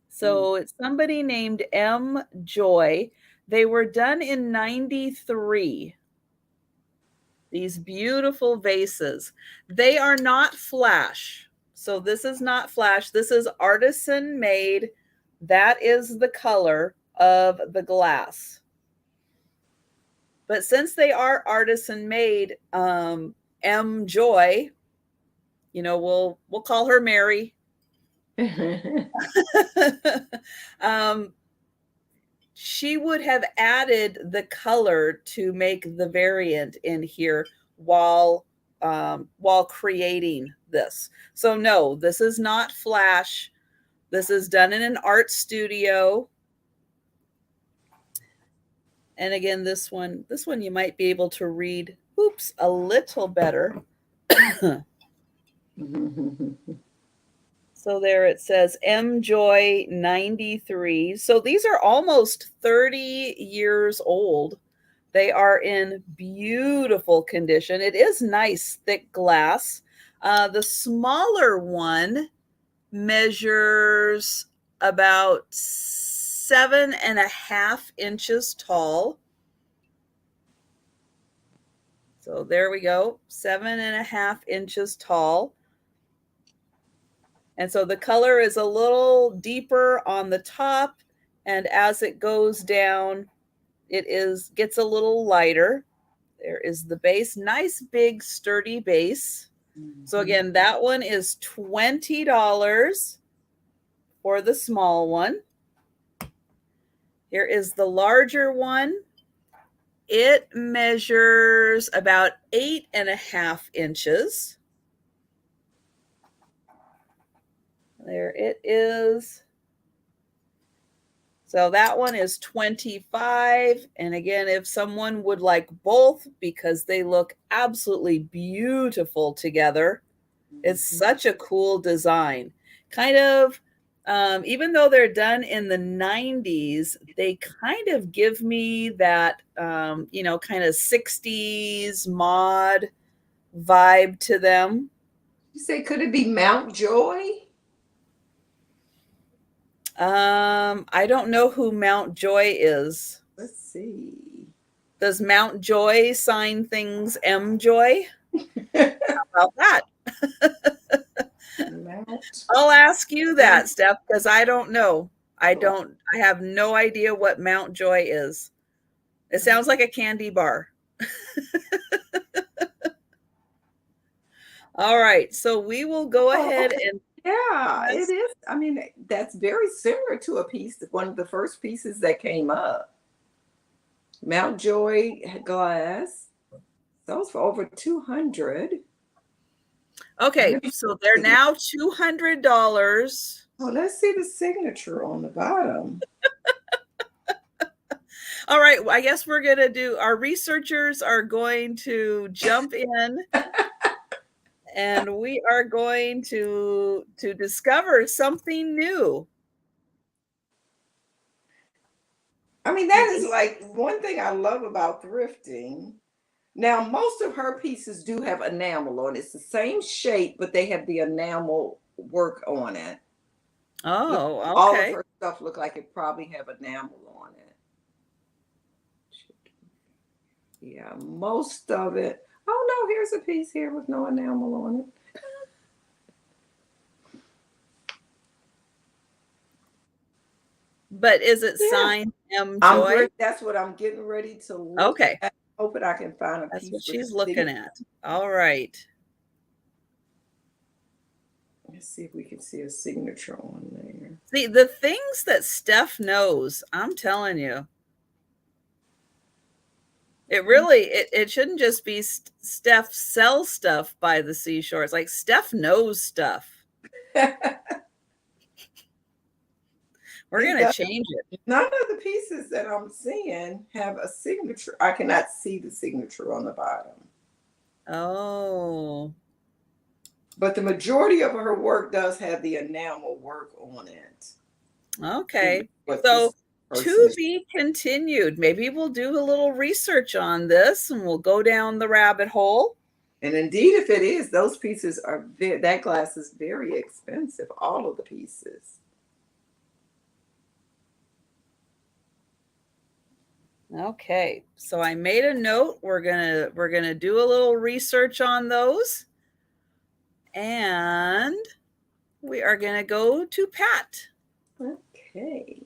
So it's somebody named M Joy. They were done in 93. These beautiful vases. They are not flash. So this is not flash. This is artisan made. That is the color of the glass. But since they are artisan made, M Joy, you know, we'll call her Mary. She would have added the color to make the variant in here while creating this. So no, this is not flash. This is done in an art studio. And again, this one you might be able to read, oops, a little better. So there it says M Joy 93. So these are almost 30 years old. They are in beautiful condition. It is nice, thick glass. The smaller one measures about 7.5 inches tall. So there we go, 7.5 inches tall. And so the color is a little deeper on the top, and as it goes down, it gets a little lighter. There is the base, nice big sturdy base. So again, that one is $20 for the small one. Here is the larger one. It measures about 8.5 inches. There it is. So that one is $25. And again, if someone would like both because they look absolutely beautiful together, it's such a cool design. Kind of, even though they're done in the 90s, they kind of give me that, you know, kind of 60s mod vibe to them. You say, could it be Mount Joy? I don't know who Mount Joy is. Let's see. Does Mount Joy sign things M Joy? How about that? I'll ask you that, Steph, because I don't know. I have no idea what Mount Joy is. It sounds like a candy bar. All right, so we will go ahead and yeah, it is. I mean, that's very similar to a piece, one of the first pieces that came up. Mount Joy glass. Those for over 200. Okay, so they're now $200. Oh, let's see the signature on the bottom. All right, well, I guess we're going to do, our researchers are going to jump in and we are going to discover something new. I mean, that is like one thing I love about thrifting. Now, most of her pieces do have enamel on it. It's the same shape, but they have the enamel work on it. Oh, okay. All of her stuff look like it probably have enamel on it. Yeah, most of it. Oh no, here's a piece here with no enamel on it. But is it signed M Joy? That's what I'm getting ready to look okay. at. Hoping I can find a That's piece. That's what she's looking at. All right. Let's see if we can see a signature on there. See, the things that Steph knows, I'm telling you. It really, it shouldn't just be Steph sells stuff by the seashore. It's like Steph knows stuff. We're going to change it. None of the pieces that I'm seeing have a signature. I cannot see the signature on the bottom. Oh. But the majority of her work does have the enamel work on it. Okay. So to be continued. Maybe we'll do a little research on this and we'll go down the rabbit hole. And indeed, if it is, those pieces are that glass is very expensive, all of the pieces. Okay, so I made a note. We're gonna do a little research on those, and we are gonna go to Pat. Okay,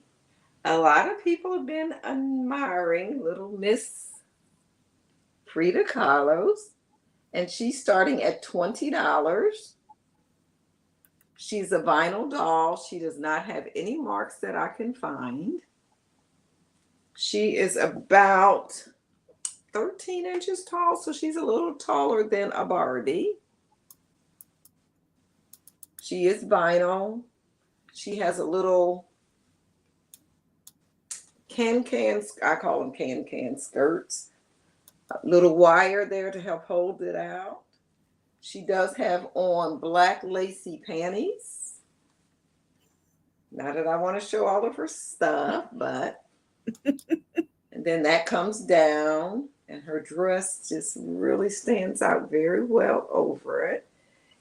a lot of people have been admiring little Miss Frida Kahlo's, and she's starting at $20. She's a vinyl doll. She does not have any marks that I can find. She is about 13 inches tall, so she's a little taller than a Barbie. She is vinyl. She has a little can, I call them can skirts. A little wire there to help hold it out. She does have on black lacy panties. Not that I want to show all of her stuff, but and then that comes down and her dress just really stands out very well over it.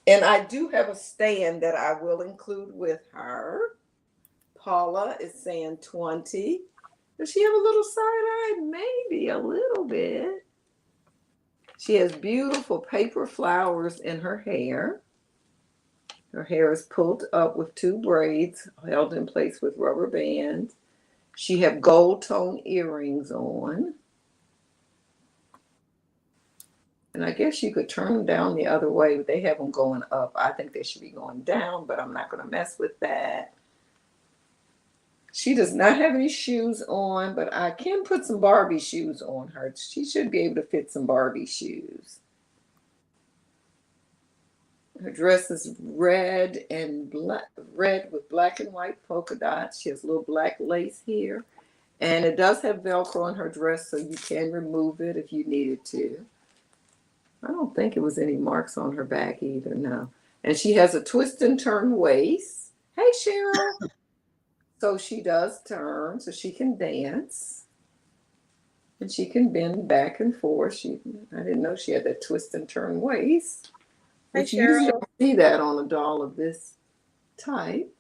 And I do have a stand that I will include with her. Paula is saying 20. Does she have a little side-eye? Maybe a little bit. She has beautiful paper flowers in her hair. Her hair is pulled up with 2 braids held in place with rubber bands. She has gold tone earrings on. And I guess you could turn them down the other way, but they have them going up. I think they should be going down, but I'm not going to mess with that. She does not have any shoes on, but I can put some Barbie shoes on her. She should be able to fit some Barbie shoes. Her dress is red with black and white polka dots. She has a little black lace here. And it does have Velcro on her dress, so you can remove it if you needed to. I don't think it was any marks on her back either, no. And she has a twist and turn waist. Hey, Cheryl. So she does turn, so she can dance. And she can bend back and forth. I didn't know she had that twist and turn waist. Hi, Which you usually don't see that on a doll of this type.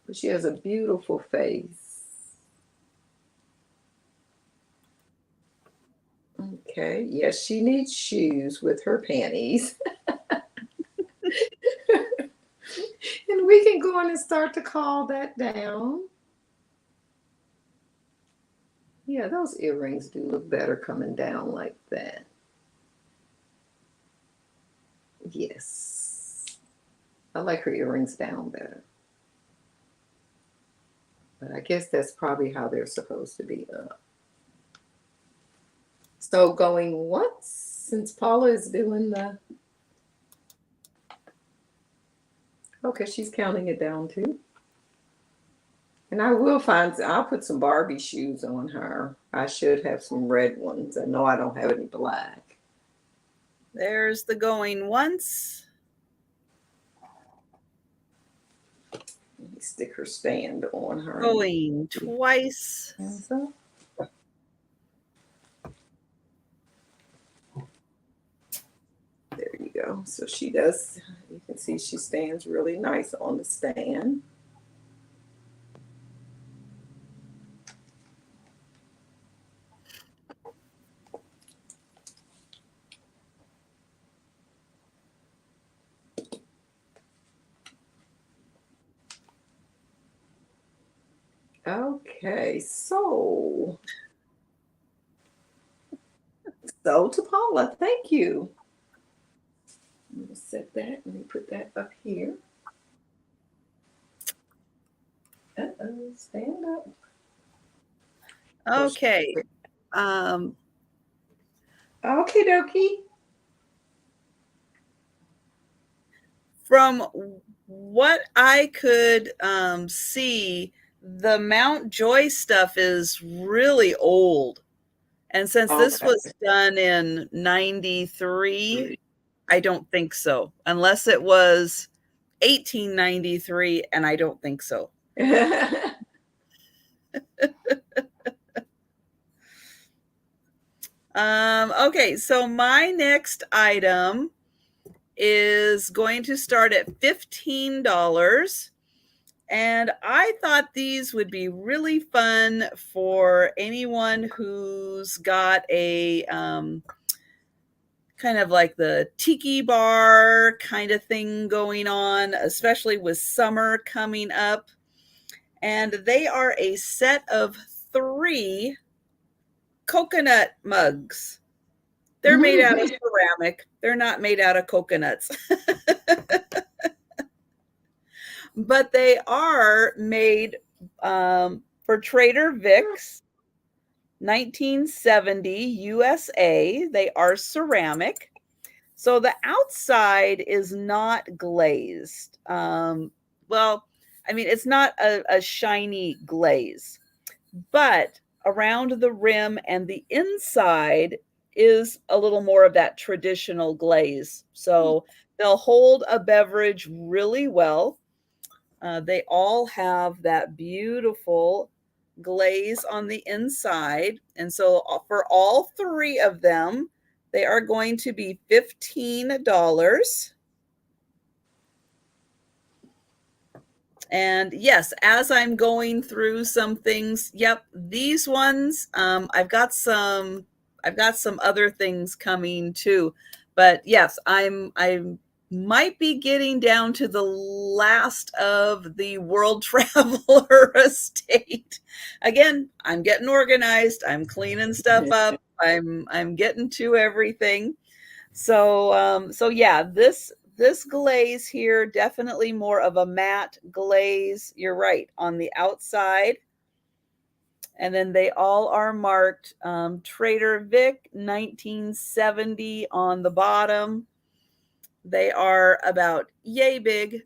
But she has a beautiful face. Okay, yes, she needs shoes with her panties. And we can go on and start to call that down. Yeah, those earrings do look better coming down like that. Yes. I like her earrings down better. But I guess that's probably how they're supposed to be up. So going once, since Paula is doing the... Okay, she's counting it down too. And I'll put some Barbie shoes on her. I should have some red ones. I know I don't have any black. There's the going once. Let me stick her stand on her. Going twice. There you go. So she does, you can see she stands really nice on the stand. Okay, so to Paula, thank you. I'm going to set that. Let me put that up here. Uh-oh, stand up. Okay. Okie dokie. From what I could see, the Mount Joy stuff is really old. And since this Okay. was done in 93, I don't think so. Unless it was 1893, and I don't think so. Okay, so my next item is going to start at $15. And I thought these would be really fun for anyone who's got a kind of like the tiki bar kind of thing going on, especially with summer coming up. And they are a set of 3 coconut mugs. They're made out of ceramic. They're not made out of coconuts. But they are made for Trader Vic's, 1970 USA. They are ceramic. So the outside is not glazed. Well, I mean, it's not a shiny glaze, but around the rim and the inside is a little more of that traditional glaze. So they'll hold a beverage really well. They all have that beautiful glaze on the inside. And so for all 3 of them, they are going to be $15. And yes, as I'm going through some things, yep, these ones, I've got some other things coming too. But yes, I might be getting down to the last of the World Traveler estate. Again, I'm getting organized. I'm cleaning stuff up. I'm getting to everything. So yeah, this glaze here, definitely more of a matte glaze. You're right, on the outside. And then they all are marked Trader Vic 1970 on the bottom. They are about yay big,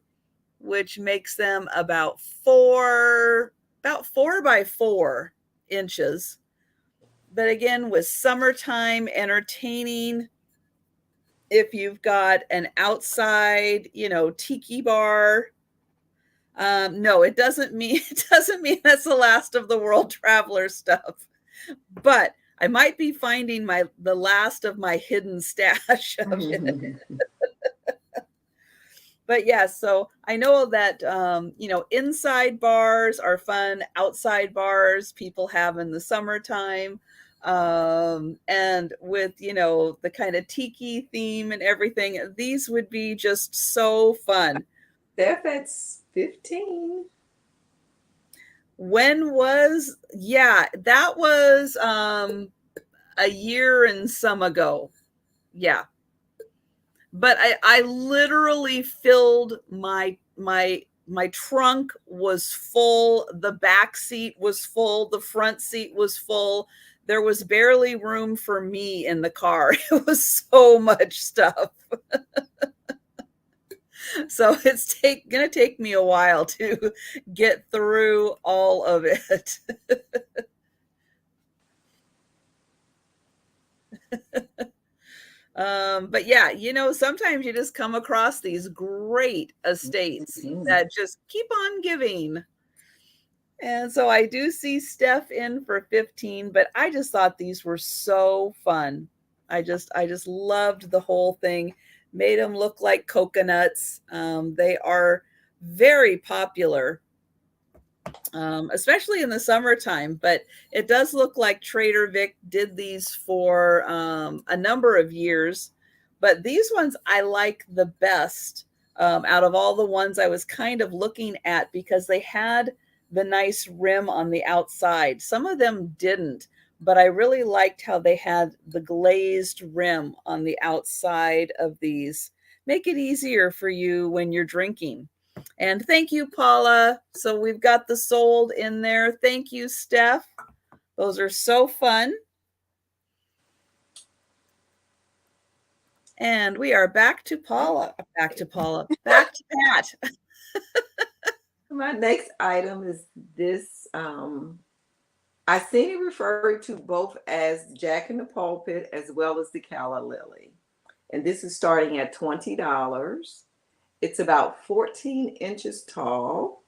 which makes them about 4 by 4 inches. But again, with summertime entertaining, if you've got an outside, tiki bar, no, it doesn't mean that's the last of the World Traveler stuff. But I might be finding the last of my hidden stash of it. But yeah, so I know that inside bars are fun, outside bars people have in the summertime. And with the kind of tiki theme and everything, these would be just so fun. That's 15. That was a year and some ago. Yeah. But I literally filled my trunk was full, the back seat was full, the front seat was full. There was barely room for me in the car. It was so much stuff. So it's gonna take me a while to get through all of it. But yeah, sometimes you just come across these great estates that just keep on giving. And so I do see Steph in for 15, but I just thought these were so fun. I just loved the whole thing. Made them look like coconuts. They are very popular, especially in the summertime. But it does look like Trader Vic did these for a number of years. But these ones I like the best out of all the ones I was kind of looking at, because they had the nice rim on the outside. Some of them didn't, but I really liked how they had the glazed rim on the outside of these. Make it easier for you when you're drinking. And thank you, Paula. So we've got the sold in there. Thank you, Steph. Those are so fun. And we are back to Pat. My next item is this. I seen it referred to both as Jack in the Pulpit as well as the Calla Lily. And this is starting at $20. It's about 14 inches tall.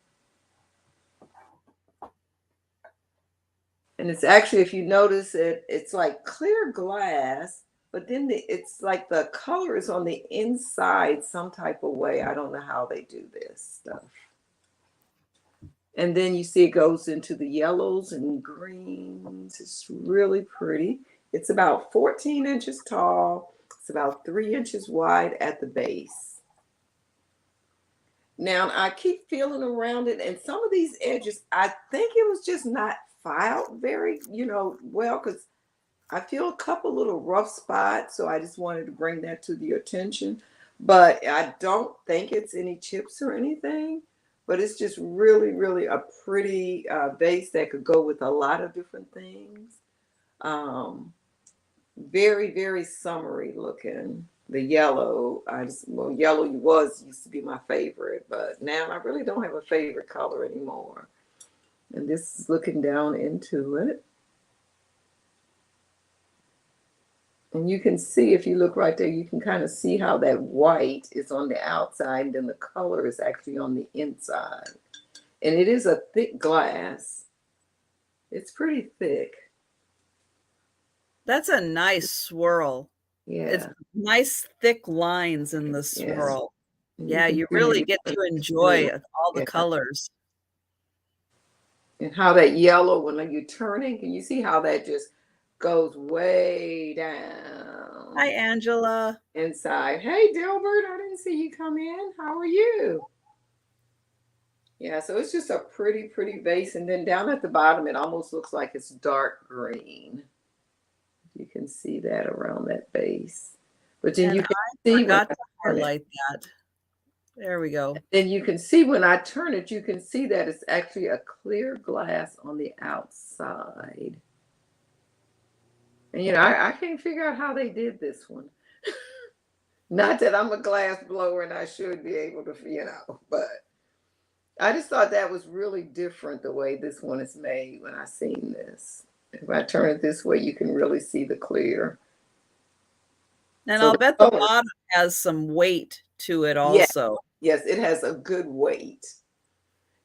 And it's actually, if you notice it, it's like clear glass, but then it's like the color is on the inside some type of way. I don't know how they do this stuff. And then you see it goes into the yellows and greens. It's really pretty. It's about 14 inches tall. It's about 3 inches wide at the base. Now I keep feeling around it, and some of these edges, I think it was just not filed very, well, because I feel a couple little rough spots. So I just wanted to bring that to the attention. But I don't think it's any chips or anything. But it's just really, really a pretty vase that could go with a lot of different things. Very, very summery looking. The yellow, yellow used to be my favorite, but now I really don't have a favorite color anymore. And this is looking down into it. And you can see, if you look right there, you can kind of see how that white is on the outside and then the color is actually on the inside. And it is a thick glass. It's pretty thick. That's a nice swirl. Yeah. It's nice thick lines in the swirl. Yeah, you really get to enjoy all the colors. And how that yellow, when you're turning, can you see how that just goes way down? Hi, Angela. Inside. Hey, Dilbert, I didn't see you come in. How are you? Yeah, so it's just a pretty, pretty vase. And then down at the bottom, it almost looks like it's dark green. You can see that around that base. But then you can see when I highlight that. There we go. And you can see when I turn it, you can see that it's actually a clear glass on the outside. And I can't figure out how they did this one. Not that I'm a glass blower and I should be able to, but I just thought that was really different the way this one is made when I seen this. If I turn it this way, you can really see the clear. And I'll bet the bottom has some weight to it also. Yes, it has a good weight.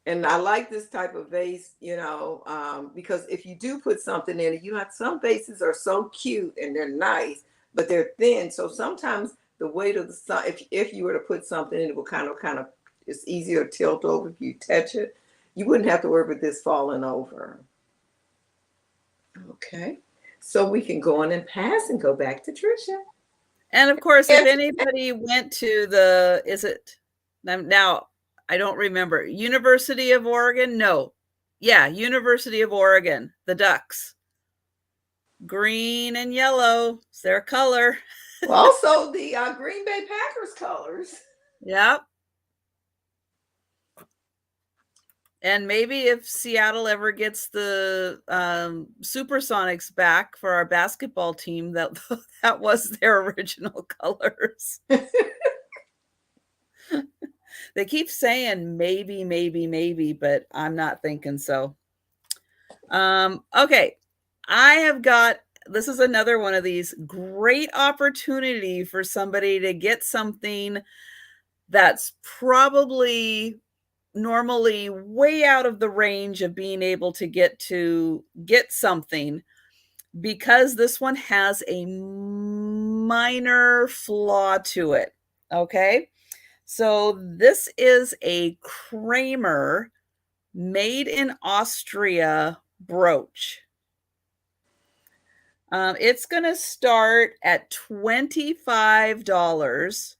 And I like this type of vase, because if you do put something in it, some vases are so cute and they're nice, but they're thin. So sometimes the weight of the sun, if you were to put something in, it will kind of, it's easier to tilt over if you touch it. You wouldn't have to worry about this falling over. Okay, so we can go on and pass and go back to Trisha. And of course, if anybody went to now I don't remember, University of Oregon? No. Yeah, University of Oregon, the Ducks. Green and yellow, it's their color. Well, also the Green Bay Packers colors. Yep. And maybe if Seattle ever gets the Supersonics back for our basketball team, that was their original colors. They keep saying maybe, but I'm not thinking so. Okay, this is another one of these great opportunity for somebody to get something that's probably normally way out of the range of being able to get something, because this one has a minor flaw to it. Okay. So this is a Kramer made in Austria brooch. It's going to start at $25,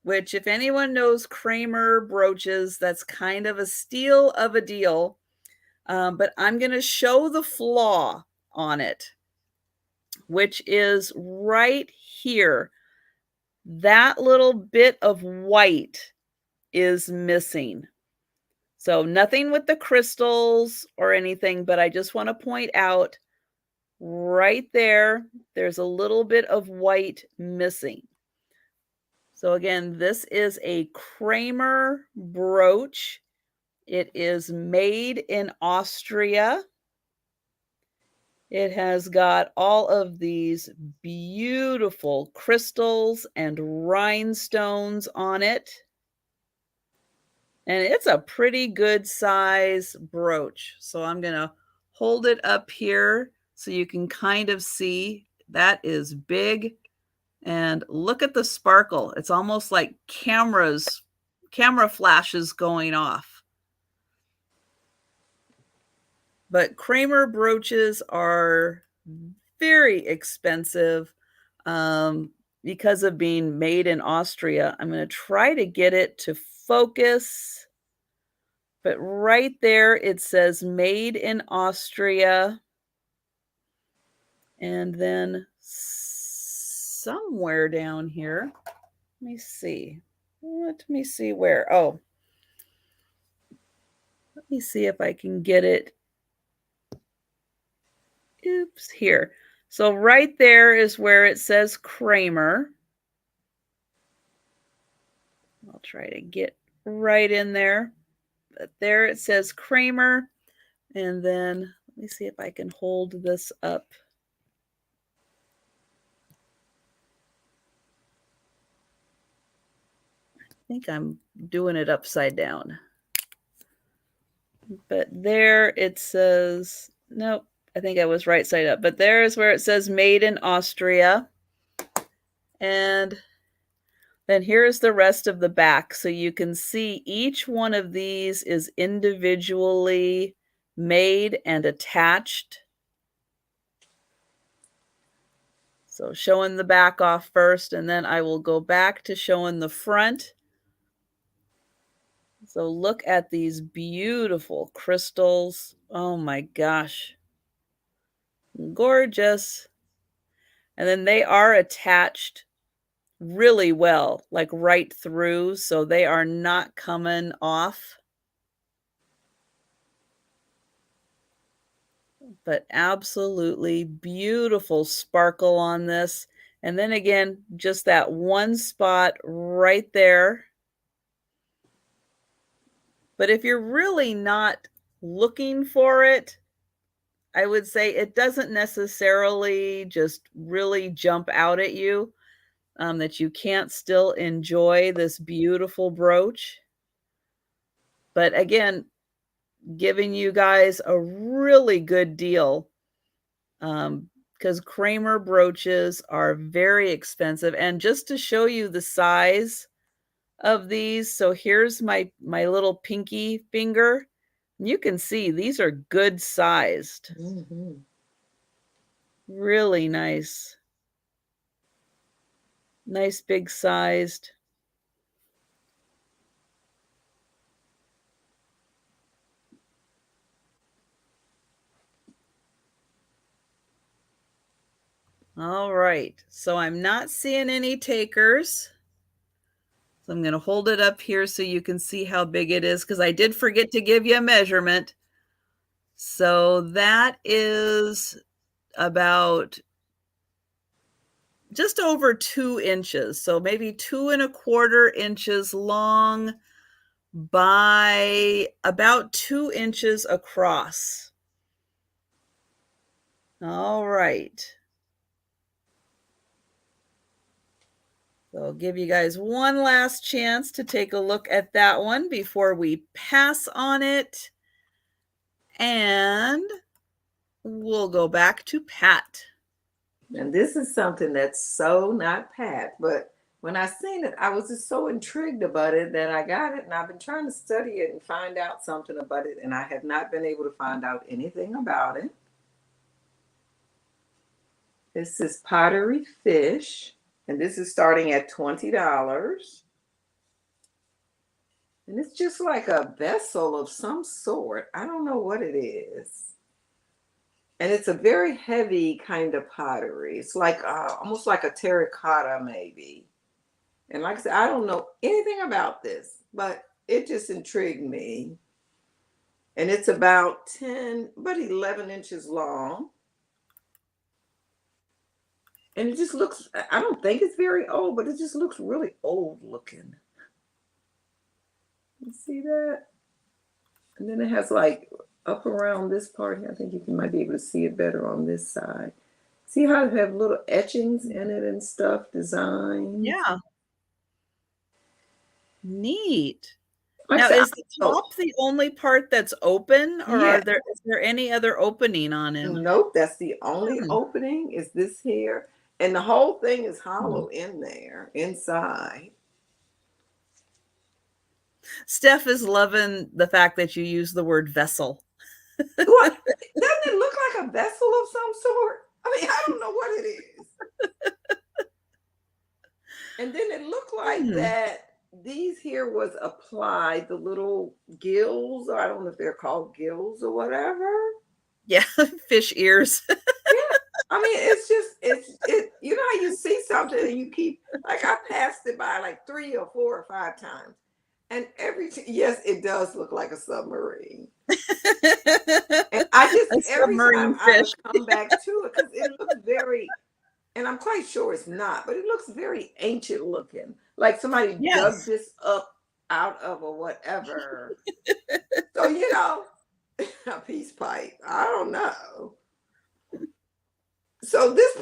which if anyone knows Kramer brooches, that's kind of a steal of a deal. But I'm going to show the flaw on it, which is right here. That little bit of white is missing. So nothing with the crystals or anything, but I just want to point out right there, there's a little bit of white missing. So again, this is a Kramer brooch. It is made in Austria. It has got all of these beautiful crystals and rhinestones on it. And it's a pretty good size brooch. So I'm going to hold it up here so you can kind of see that is big. And look at the sparkle. It's almost like camera flashes going off. But Kramer brooches are very expensive because of being made in Austria. I'm going to try to get it to focus. But right there, it says made in Austria. And then somewhere down here, let me see. Let me see where. Oh, let me see if I can get it. Oops, here. So right there is where it says Kramer. I'll try to get right in there. But there it says Kramer. And then let me see if I can hold this up. I think I'm doing it upside down. But there it says, nope, I think I was right side up. But there is where it says made in Austria. And then here's the rest of the back. So you can see each one of these is individually made and attached. So showing the back off first, and then I will go back to showing the front. So look at these beautiful crystals. Oh my gosh. Gorgeous. And then they are attached really well, like right through, so they are not coming off. But absolutely beautiful sparkle on this. And then again, just that one spot right there. But if you're really not looking for it, I would say it doesn't necessarily just really jump out at you, that you can't still enjoy this beautiful brooch. But again, giving you guys a really good deal, because Kramer brooches are very expensive. And just to show you the size of these, so here's my little pinky finger. You can see these are good sized. Really nice. Nice big sized. All right, so I'm not seeing any takers. So I'm going to hold it up here so you can see how big it is, because I did forget to give you a measurement. So that is about just over 2 inches. So maybe 2¼ inches long by about 2 inches across. All right. So I'll give you guys one last chance to take a look at that one before we pass on it. And we'll go back to Pat. And this is something that's so not Pat, but when I seen it, I was just so intrigued about it that I got it, and I've been trying to study it and find out something about it, and I have not been able to find out anything about it. This is pottery fish, and this is starting at $20. And it's just like a vessel of some sort. I don't know what it is. And it's a very heavy kind of pottery. It's like almost like a terracotta maybe. And like I said, I don't know anything about this, but it just intrigued me. And it's about 11 inches long. And it just looks, I don't think it's very old, but it just looks really old looking. You see that? And then it has like up around this part here. I think you might be able to see it better on this side. See how they have little etchings in it and stuff, designs. Yeah. Neat. Like I Now, said, is the top the only part that's open, or yeah. is there any other opening on him? Nope, that's the only opening is this here. And the whole thing is hollow in there, inside. Steph is loving the fact that you use the word vessel. What? Doesn't it look like a vessel of some sort? I mean, I don't know what it is. And then it looked like that these here was applied, the little gills, or I don't know if they're called gills or whatever. Yeah, fish ears. Yeah. I mean, it's just, you know how you see something and you keep, like I passed it by like 3 or 4 or 5 times. And yes, it does look like a submarine. And I just, every time I would come back to it, because it looks very, and I'm quite sure it's not, but it looks very ancient looking. Like somebody dug this up out of or whatever. So, you know, a peace pipe. I don't know. So this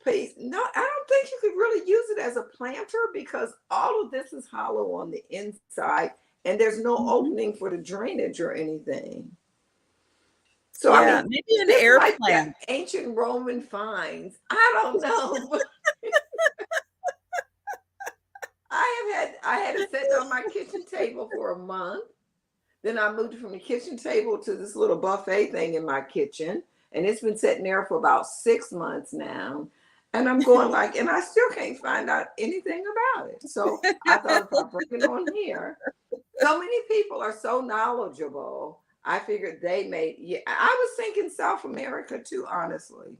piece, no, I don't think you could really use it as a planter because all of this is hollow on the inside and there's no opening for the drainage or anything. So I mean, maybe an air like plant. Ancient Roman finds. I don't know. I had it set on my kitchen table for a month. Then I moved from the kitchen table to this little buffet thing in my kitchen. And it's been sitting there for about 6 months now. And I'm going like, and I still can't find out anything about it. So I thought if I bring it on here, so many people are so knowledgeable. I figured they may, I was thinking South America too, honestly.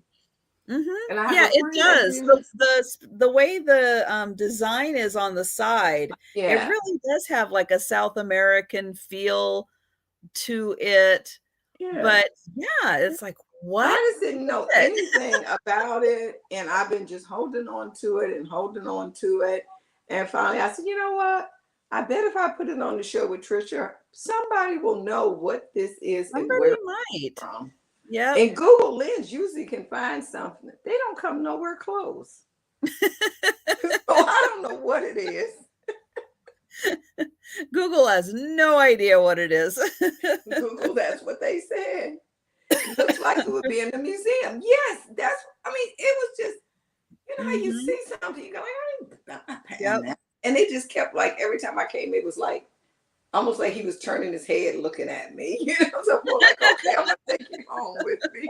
And it does. The way the design is on the side, it really does have like a South American feel to it. But yeah, it's like, what? I just didn't know anything about it. And I've been just holding on to it and holding on to it. And finally I said, you know what? I bet if I put it on the show with Trisha, somebody will know what this is and where it's from. Yeah. And Google Lens usually can find something. They don't come nowhere close. So I don't know what it is. Google has no idea what it is. Google, that's what they said. It looks like it would be in the museum. Yes, I mean, it was just, you know how you see something, you go, I'm not paying that. And they just kept like, every time I came, it was like, almost like he was turning his head looking at me. You know, so I'm like, okay, I'm going to take him home with me.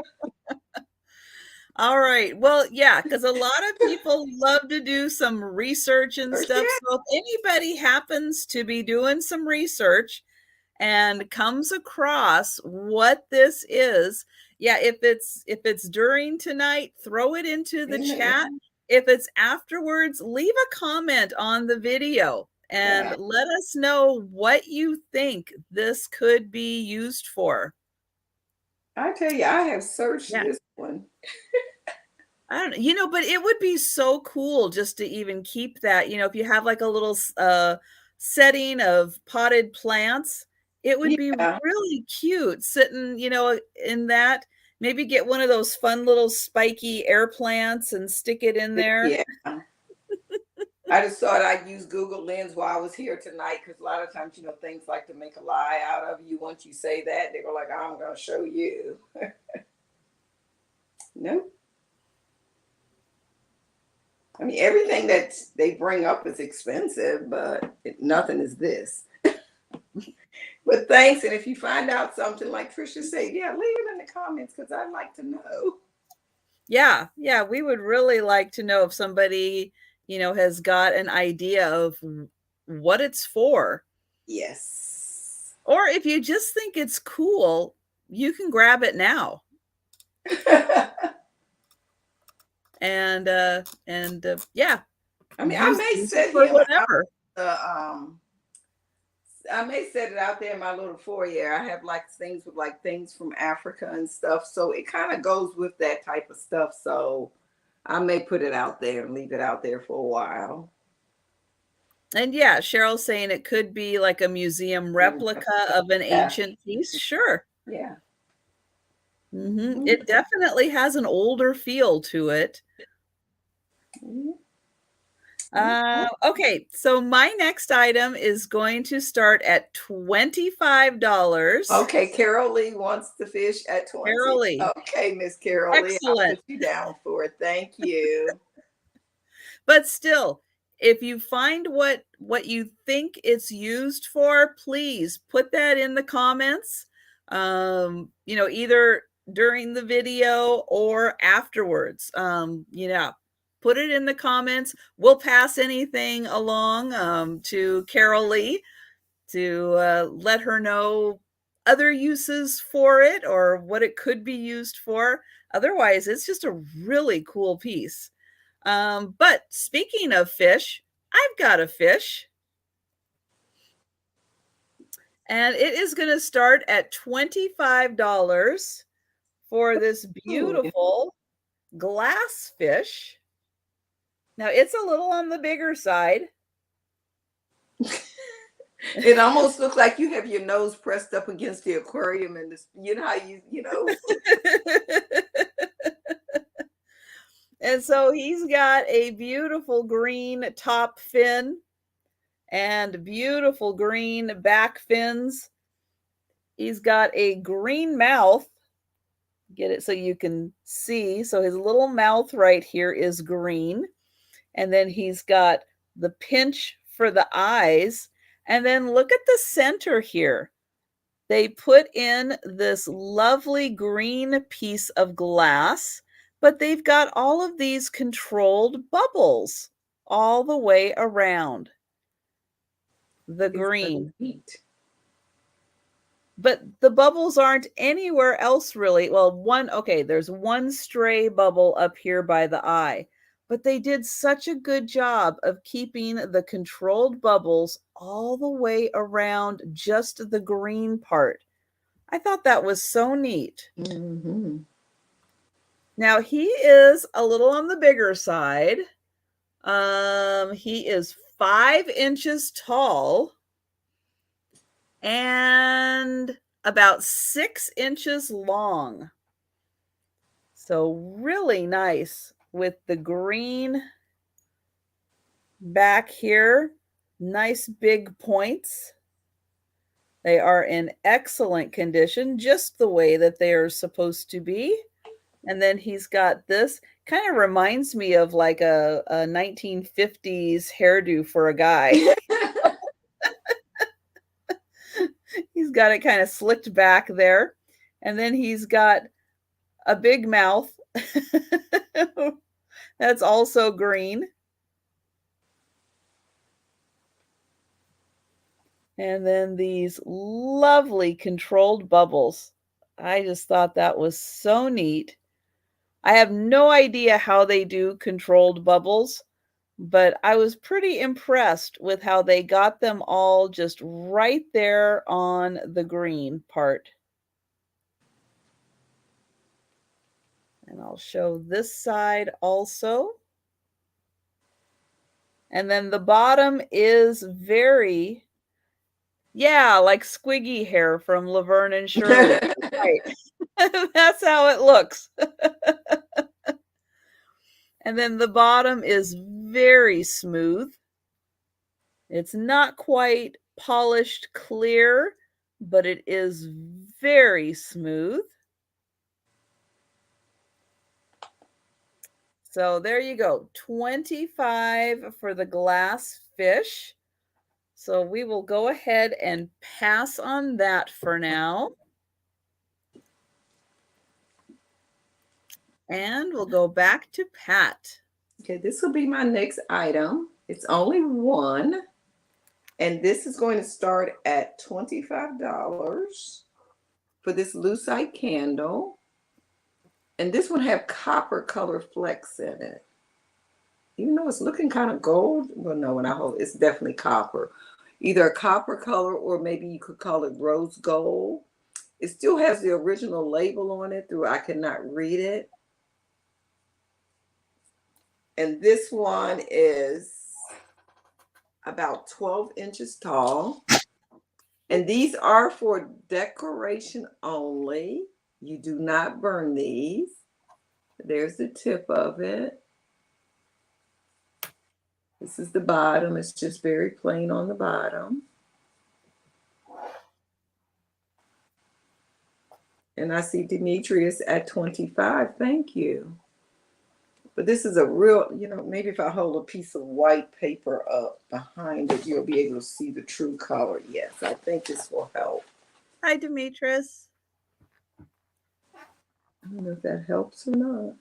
All right. Well, yeah, because a lot of people love to do some research and stuff. So if anybody happens to be doing some research and comes across what this is, if it's during tonight, throw it into the chat. If it's afterwards, leave a comment on the video and let us know what you think this could be used for. I tell you, I have searched this one. I don't know, but it would be so cool just to even keep that, if you have like a little setting of potted plants, it would be really cute sitting, in that. Maybe get one of those fun little spiky air plants and stick it in there. Yeah. I just thought I'd use Google Lens while I was here tonight because a lot of times, things like to make a lie out of you. Once you say that, they go like, I'm going to show you. Nope. I mean, everything that they bring up is expensive, but nothing is this. But thanks. And if you find out something like Trisha said, leave it in the comments because I'd like to know. Yeah. We would really like to know if somebody, has got an idea of what it's for. Yes. Or if you just think it's cool, you can grab it now. And yeah. I mean, I may set him whatever. I may set it out there in my little foyer. I have like things with things from Africa and stuff. So it kind of goes with that type of stuff. So I may put it out there and leave it out there for a while. And yeah, Cheryl's saying it could be like a museum replica of an ancient piece. Sure. Yeah. It definitely has an older feel to it. Okay, so my next item is going to start at $25. Okay, Carol Lee wants the fish at 20. Carol Lee. Okay, Miss Carol Lee, I'll put you down for it. Thank you. But still, if you find what you think it's used for, please put that in the comments. You know, either during the video or afterwards. You know, put it in the comments. We'll pass anything along to Carol Lee to let her know other uses for it or what it could be used for. Otherwise, it's just a really cool piece. But speaking of fish, I've got a fish. And it is going to start at $25 for this beautiful glass fish. Now, it's a little on the bigger side. It almost looks like you have your nose pressed up against the aquarium and this, you know how you know. And so he's got a beautiful green top fin and beautiful green back fins. He's got a green mouth. Get it so you can see. So his little mouth right here is green. And then he's got the pinch for the eyes. And then look at the center here. They put in this lovely green piece of glass, but they've got all of these controlled bubbles all the way around the green. But the bubbles aren't anywhere else really. Well, there's one stray bubble up here by the eye, but they did such a good job of keeping the controlled bubbles all the way around just the green part. I thought that was so neat. Now he is a little on the bigger side. He is 5 inches tall and about 6 inches long. So really nice with the green back here. Nice big points. They are in excellent condition, just the way that they are supposed to be. And then he's got this, kind of reminds me of like a 1950s hairdo for a guy. He's got it kind of slicked back there. And then he's got a big mouth that's also green. And then these lovely controlled bubbles. I just thought that was so neat. I have no idea how they do controlled bubbles, but I was pretty impressed with how they got them all just right there on the green part. And I'll show this side also. And then the bottom is very, like squiggy hair from Laverne and Shirley. Right. That's how it looks. And then the bottom is very smooth. It's not quite polished clear, but it is very smooth. So there you go, $25 for the glass fish. So we will go ahead and pass on that for now. And we'll go back to Pat. Okay, this will be my next item. It's only one. And this is going to start at $25 for this lucite candle. And this one have copper color flecks in it. Even though it's looking kind of gold. Well, no, when I hold it, it's definitely copper. Either a copper color or maybe you could call it rose gold. It still has the original label on it, though I cannot read it. And this one is about 12 inches tall. And these are for decoration only. You do not burn these. There's the tip of it. This is the bottom. It's just very plain on the bottom. And I see Demetrius at 25. Thank you. But this is a real, maybe if I hold a piece of white paper up behind it, you'll be able to see the true color. Yes, I think this will help. Hi, Demetrius. I don't know if that helps or not.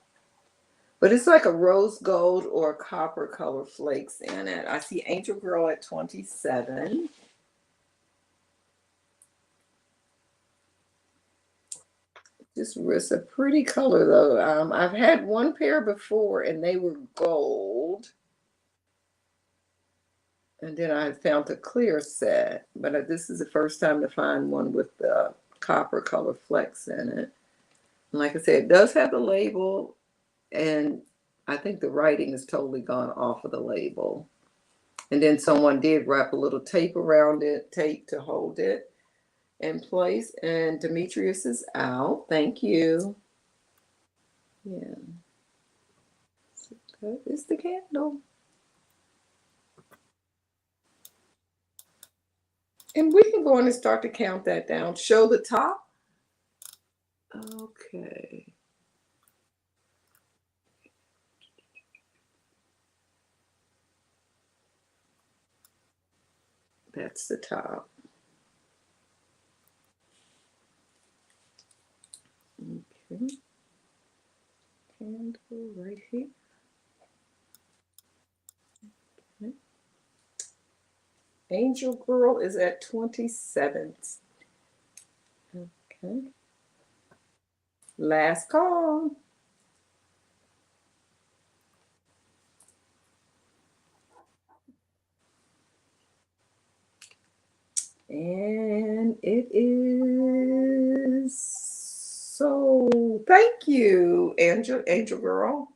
But it's like a rose gold or copper color flakes in it. I see Angel Girl at 27. It's a pretty color though. I've had one pair before and they were gold. And then I found a clear set. But this is the first time to find one with the copper color flecks in it. And like I said, it does have the label. And I think the writing is totally gone off of the label. And then someone did wrap a little tape around it, tape to hold it in place. And Demetrius is out. Thank you. Yeah. So that is the candle. And we can go on and start to count that down. Show the top. Okay. That's the top. Okay. Candle right here. Okay. Angel Girl is at 27. Okay. Last call. And it is so. Thank you, Angel Girl.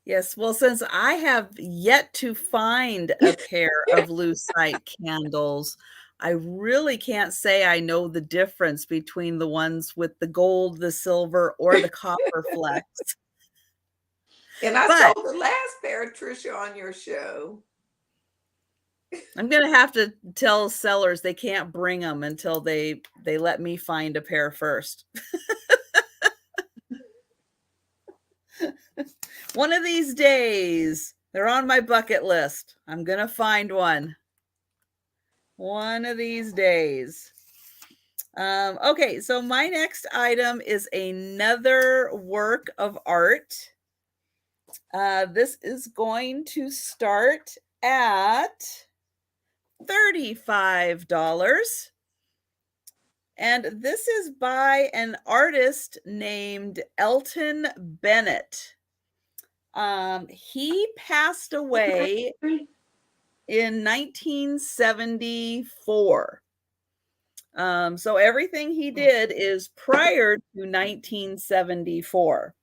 Yes, well, since I have yet to find a pair of lucite candles, I really can't say I know the difference between the ones with the gold, the silver, or the copper flecks. And I But sold the last pair, Trisha, on your show. I'm going to have to tell sellers they can't bring them until they let me find a pair first. One of these days, they're on my bucket list. I'm going to find one. One of these days. Okay, so my next item is another work of art. This is going to start at $35. And this is by an artist named Elton Bennett. He passed away in 1974. So everything he did is prior to 1974.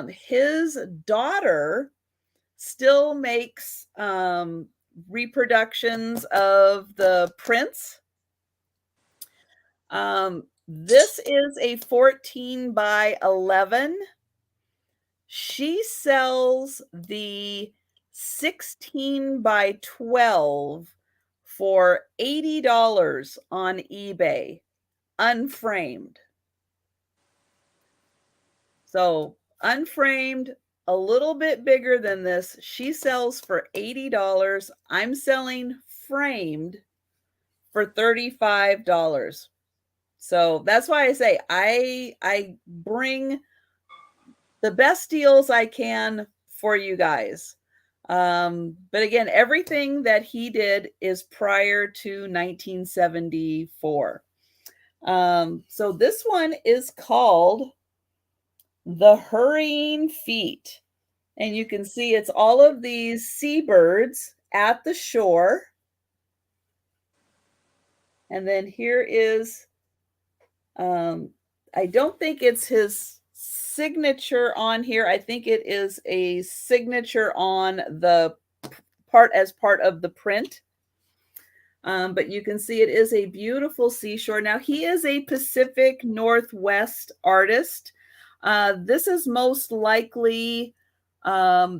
His daughter still makes reproductions of the prints. This is a 14 by 11. She sells the 16 by 12 for $80 on eBay, unframed. So unframed, a little bit bigger than this. She sells for $80. I'm selling framed for $35. So that's why I say I bring the best deals I can for you guys. But again, everything that he did is prior to 1974. So this one is called The Hurrying Feet. And you can see it's all of these seabirds at the shore. And then here is I don't think it's his signature on here. I think it is a signature on the part of the print. But you can see it is a beautiful seashore. Now, he is a Pacific Northwest artist. This is most likely, I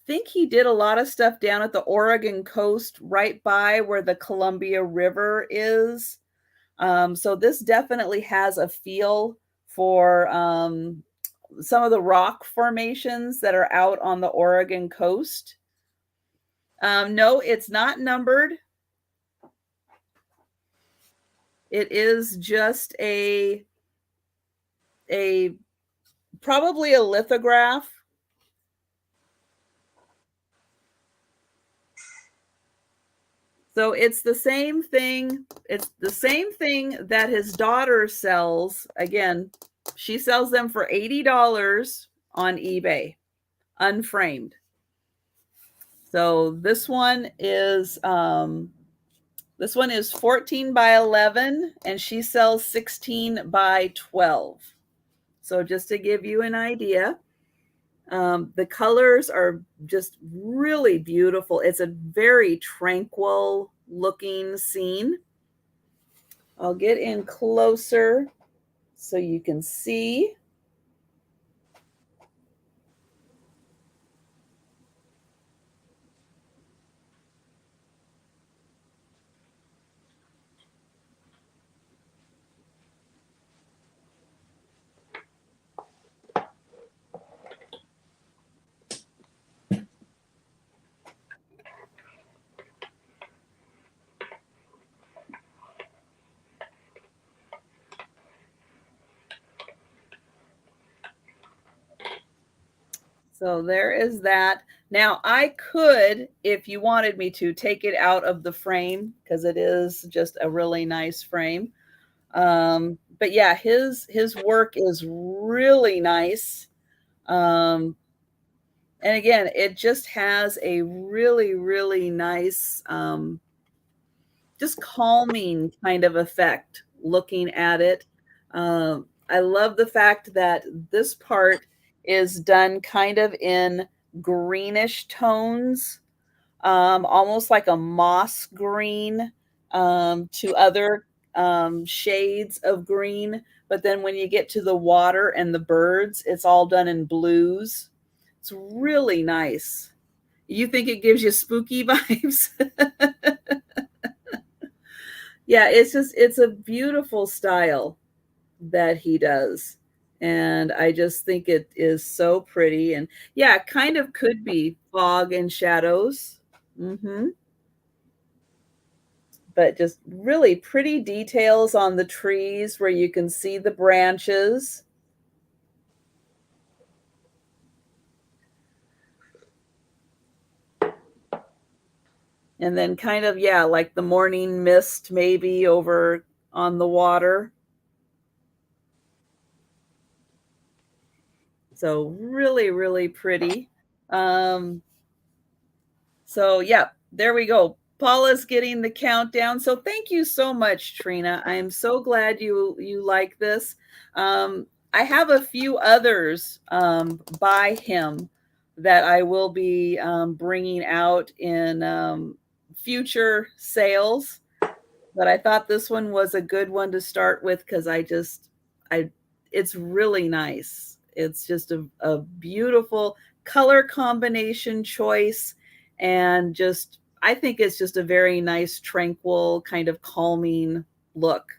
think he did a lot of stuff down at the Oregon coast, right by where the Columbia River is. So this definitely has a feel for some of the rock formations that are out on the Oregon coast. No, it's not numbered. It is just a probably a lithograph. So it's the same thing. It's the same thing that his daughter sells. Again, she sells them for $80 on eBay, unframed. So this one is 14 by 11 and she sells 16 by 12. So just to give you an idea, the colors are just really beautiful. It's a very tranquil looking scene. I'll get in closer so you can see. So there is that. Now I could, if you wanted me to, take it out of the frame because it is just a really nice frame. But yeah, his work is really nice. And again, it just has a really, really nice, just calming kind of effect looking at it. I love the fact that this part is done kind of in greenish tones, almost like a moss green to other shades of green. But then when you get to the water and the birds, it's all done in blues. It's really nice. You think it gives you spooky vibes? Yeah, it's a beautiful style that he does. And I just think it is so pretty. And yeah, it kind of could be fog and shadows. But just really pretty details on the trees where you can see the branches. And then kind of, yeah, like the morning mist maybe over on the water. So really, really pretty. So yeah, there we go. Paula's getting the countdown. So thank you so much, Trina. I am so glad you like this. I have a few others by him that I will be bringing out in future sales. But I thought this one was a good one to start with because it's really nice. It's just a beautiful color combination choice, and just I think it's just a very nice, tranquil, kind of calming look.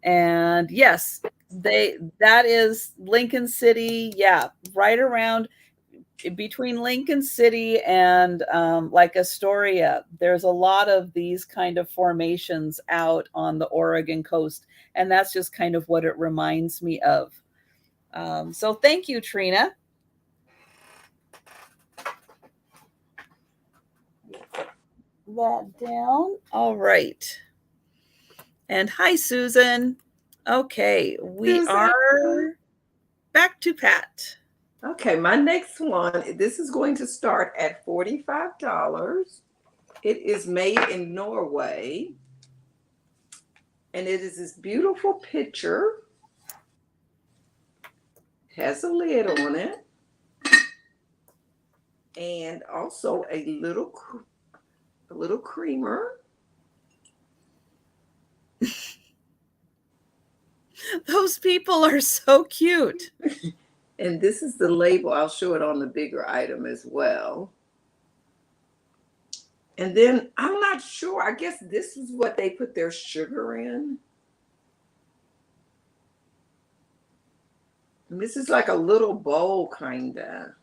And yes, that is Lincoln City. Yeah, right around between Lincoln City and like Astoria, there's a lot of these kind of formations out on the Oregon coast. And that's just kind of what it reminds me of. So thank you, Trina. That down. All right. And hi, Susan. Okay, we Susan. are back to Pat. Okay, my next one, this is going to start at $45. It is made in Norway. And it is this beautiful picture has a lid on it. And also a little creamer. Those people are so cute. And this is the label. I'll show it on the bigger item as well. And then I'm not sure. I guess this is what they put their sugar in. And this is like a little bowl kind of.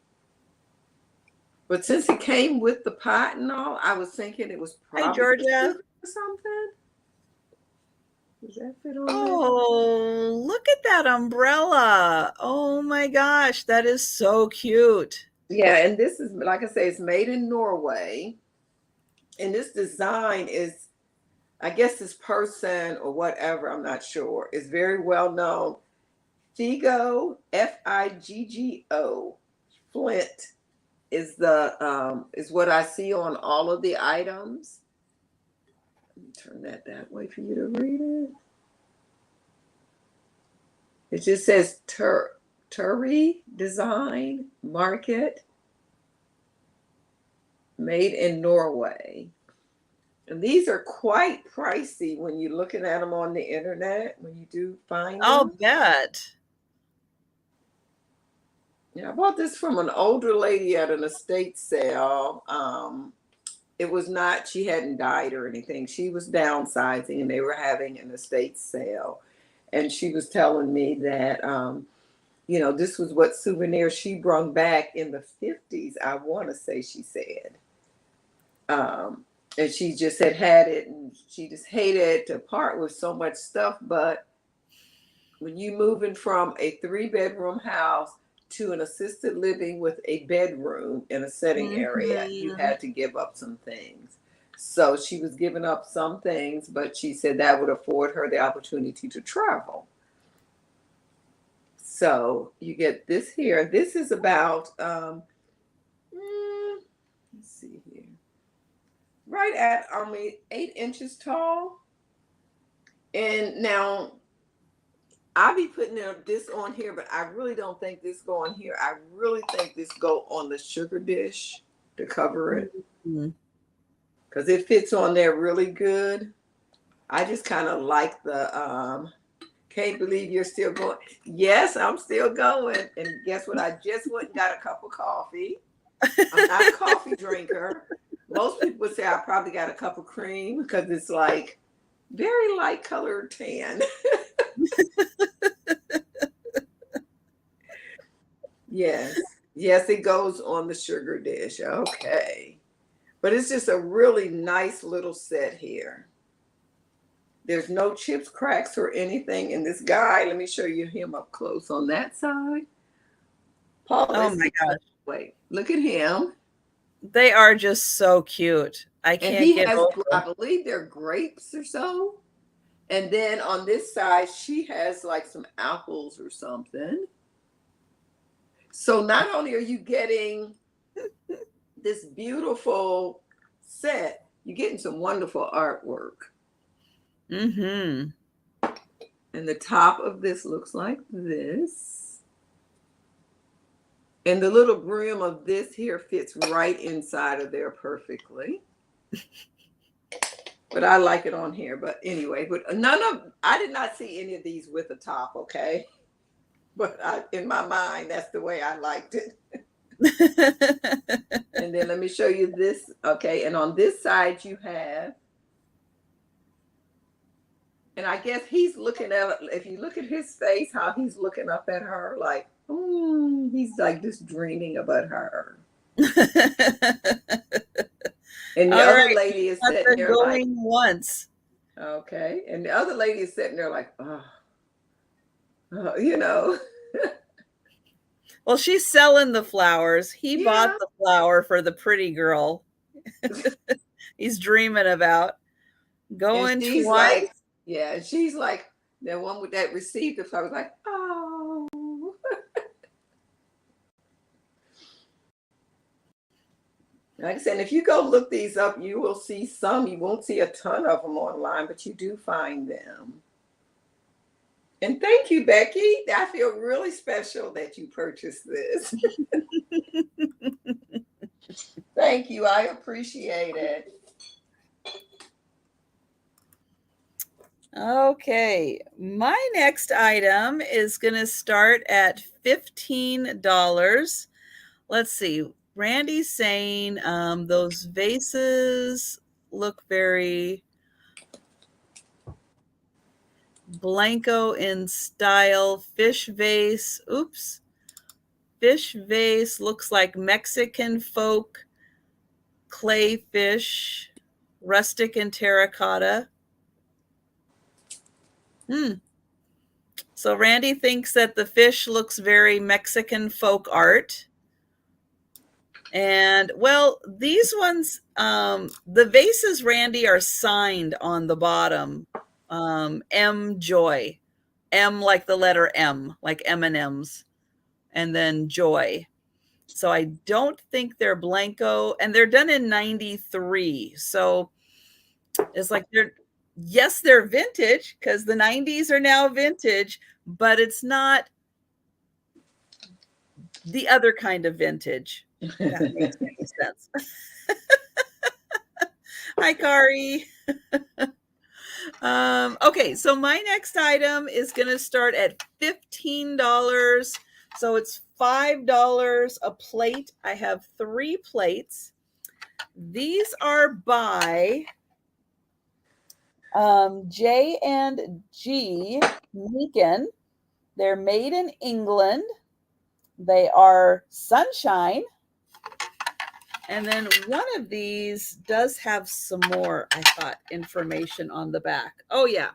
But since it came with the pot and all, I was thinking it was probably Hey, Georgia. or something. Does that fit on there? Oh, look at that umbrella. Oh my gosh, that is so cute. Yeah, and this is, like I say, it's made in Norway. And this design is, I guess this person or whatever, I'm not sure, is very well known. Figo, Figgo, Flint is what I see on all of the items. Let me turn that way for you to read it. It just says Turi Design Market, made in Norway. And these are quite pricey when you're looking at them on the internet, when you do find them. I'll bet. Yeah, I bought this from an older lady at an estate sale. It was not, she hadn't died or anything. She was downsizing and they were having an estate sale. And she was telling me that, this was what souvenir she brought back in the 50s, I want to say she said. And she just had it and she just hated to part with so much stuff. But when you moving from a 3-bedroom house to an assisted living with a bedroom in a setting area, you had to give up some things. So she was giving up some things, but she said that would afford her the opportunity to travel. So you get this here. This is about, let's see here. Right at only 8 inches tall. And now I'll be putting this on here, but I really don't think this go on here. I really think this go on the sugar dish to cover it. Because it fits on there really good. I just kind of like the, can't believe you're still going. Yes, I'm still going. And guess what? I just went and got a cup of coffee. I'm not a coffee drinker. Most people would say I probably got a cup of cream because it's like very light colored tan. Yes, it goes on the sugar dish. Okay. But it's just a really nice little set here. There's no chips, cracks, or anything in this guy. Let me show you him up close on that side. Paul, oh my gosh. Wait, look at him. They are just so cute. I can't get over. I believe they're grapes or so. And then on this side, she has like some apples or something. So not only are you getting this beautiful set, you're getting some wonderful artwork. And the top of this looks like this. And the little brim of this here fits right inside of there perfectly. But I like it on here. But anyway, I did not see any of these with a top, okay? But in my mind, that's the way I liked it. And then let me show you this. Okay, and on this side you have, and I guess he's looking at, if you look at his face, how he's looking up at her like, he's like just dreaming about her. And the other lady is sitting there like, once. Okay, and the other lady is sitting there like, Well, she's selling the flowers. He bought the flower for the pretty girl. He's dreaming about going twice. Like, and she's like, the one that received the flower was like, oh. Like I said, if you go look these up, you will see some. You won't see a ton of them online, but you do find them. And thank you, Becky. I feel really special that you purchased this. Thank you. I appreciate it. Okay, my next item is going to start at $15. Let's see. Randy's saying those vases look very Blanco in style. Fish vase. Oops. Fish vase looks like Mexican folk clay fish, rustic and terracotta. So Randy thinks that the fish looks very Mexican folk art. And well, these ones, the vases, Randy, are signed on the bottom. M Joy. M like the letter M, like M&Ms, and then Joy. So I don't think they're Blanco, and they're done in 93. So it's like they're vintage because the 90s are now vintage, but it's not the other kind of vintage. If that makes any sense. Hi, Kari. Okay, so my next item is going to start at $15. So it's $5 a plate. I have 3 plates. These are by J and G Meakin. They're made in England. They are sunshine. And then one of these does have some more, I thought, information on the back. Oh, yeah.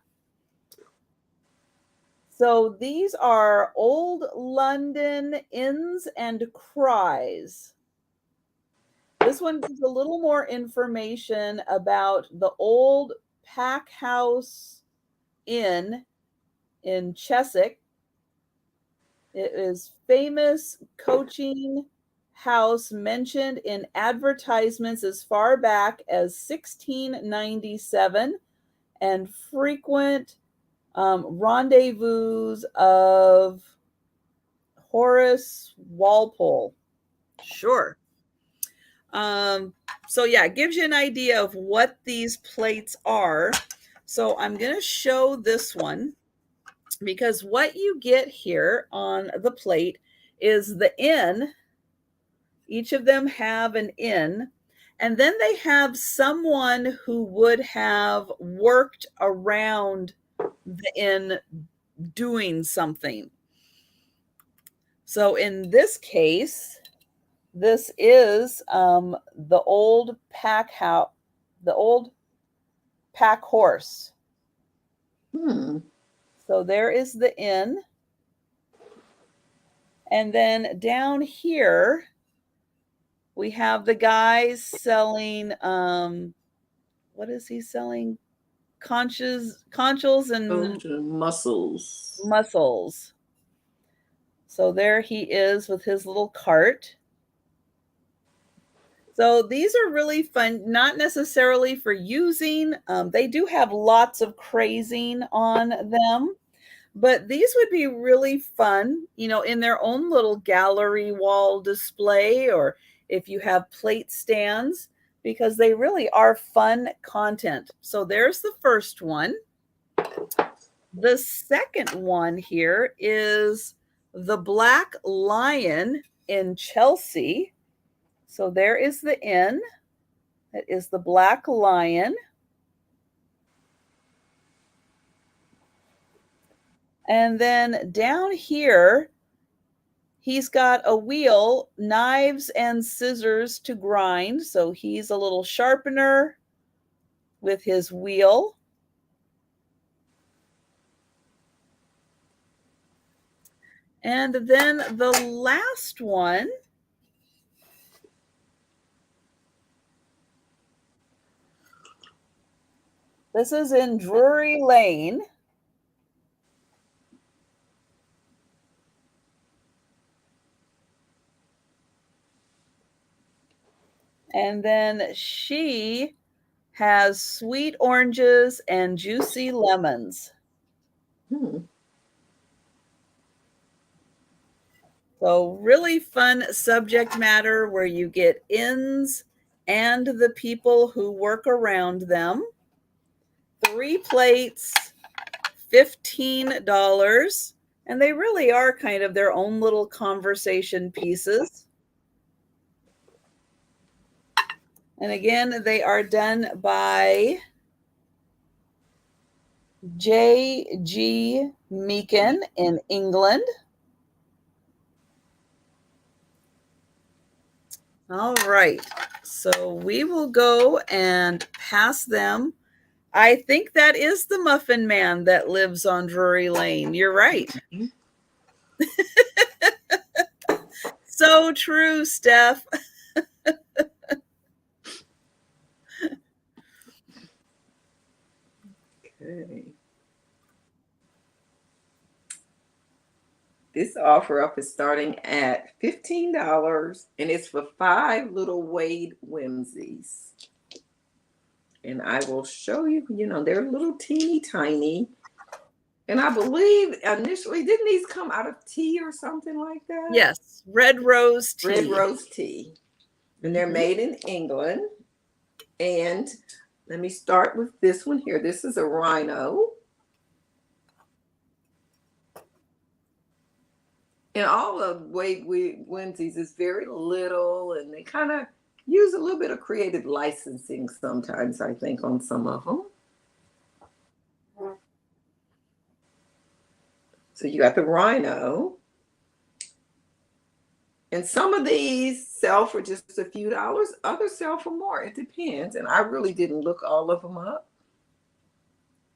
So these are Old London Inns and Cries. This one gives a little more information about the old Pack House Inn in Cheswick. It is famous coaching house mentioned in advertisements as far back as 1697 and frequent rendezvous of Horace Walpole. Sure. So yeah, it gives you an idea of what these plates are. So I'm going to show this one because what you get here on the plate is the inn. Each of them have an inn, and then they have someone who would have worked around the inn doing something. So in this case, this is the old pack house, the old pack horse. So there is the inn. And then down here, we have the guys selling, what is he selling? Conchs and mussels. So there he is with his little cart. So these are really fun, not necessarily for using. They do have lots of crazing on them, but these would be really fun, in their own little gallery wall display, or if you have plate stands, because they really are fun content. So there's the first one. The second one here is the Black Lion in Chelsea. So there is the inn. That is the Black Lion. And then down here, he's got a wheel, knives and scissors to grind. So he's a little sharpener with his wheel. And then the last one, this is in Drury Lane. And then she has sweet oranges and juicy lemons. So really fun subject matter where you get ins and the people who work around them. 3 plates, $15. And they really are kind of their own little conversation pieces. And again, they are done by J.G. Meakin in England. All right, so we will go and pass them. I think that is the Muffin Man that lives on Drury Lane. You're right. So true, Steph. Okay. This offer up is starting at $15 and it's for 5 little Wade whimsies. And I will show you, they're little teeny tiny. And I believe initially, didn't these come out of tea or something like that? Yes, red rose tea. Red rose tea. And they're made in England. And let me start with this one here. This is a rhino. And all of Wade Whimsies is very little, and they kind of use a little bit of creative licensing sometimes, I think, on some of them. So you got the rhino. And some of these sell for just a few dollars. Others sell for more. It depends. And I really didn't look all of them up.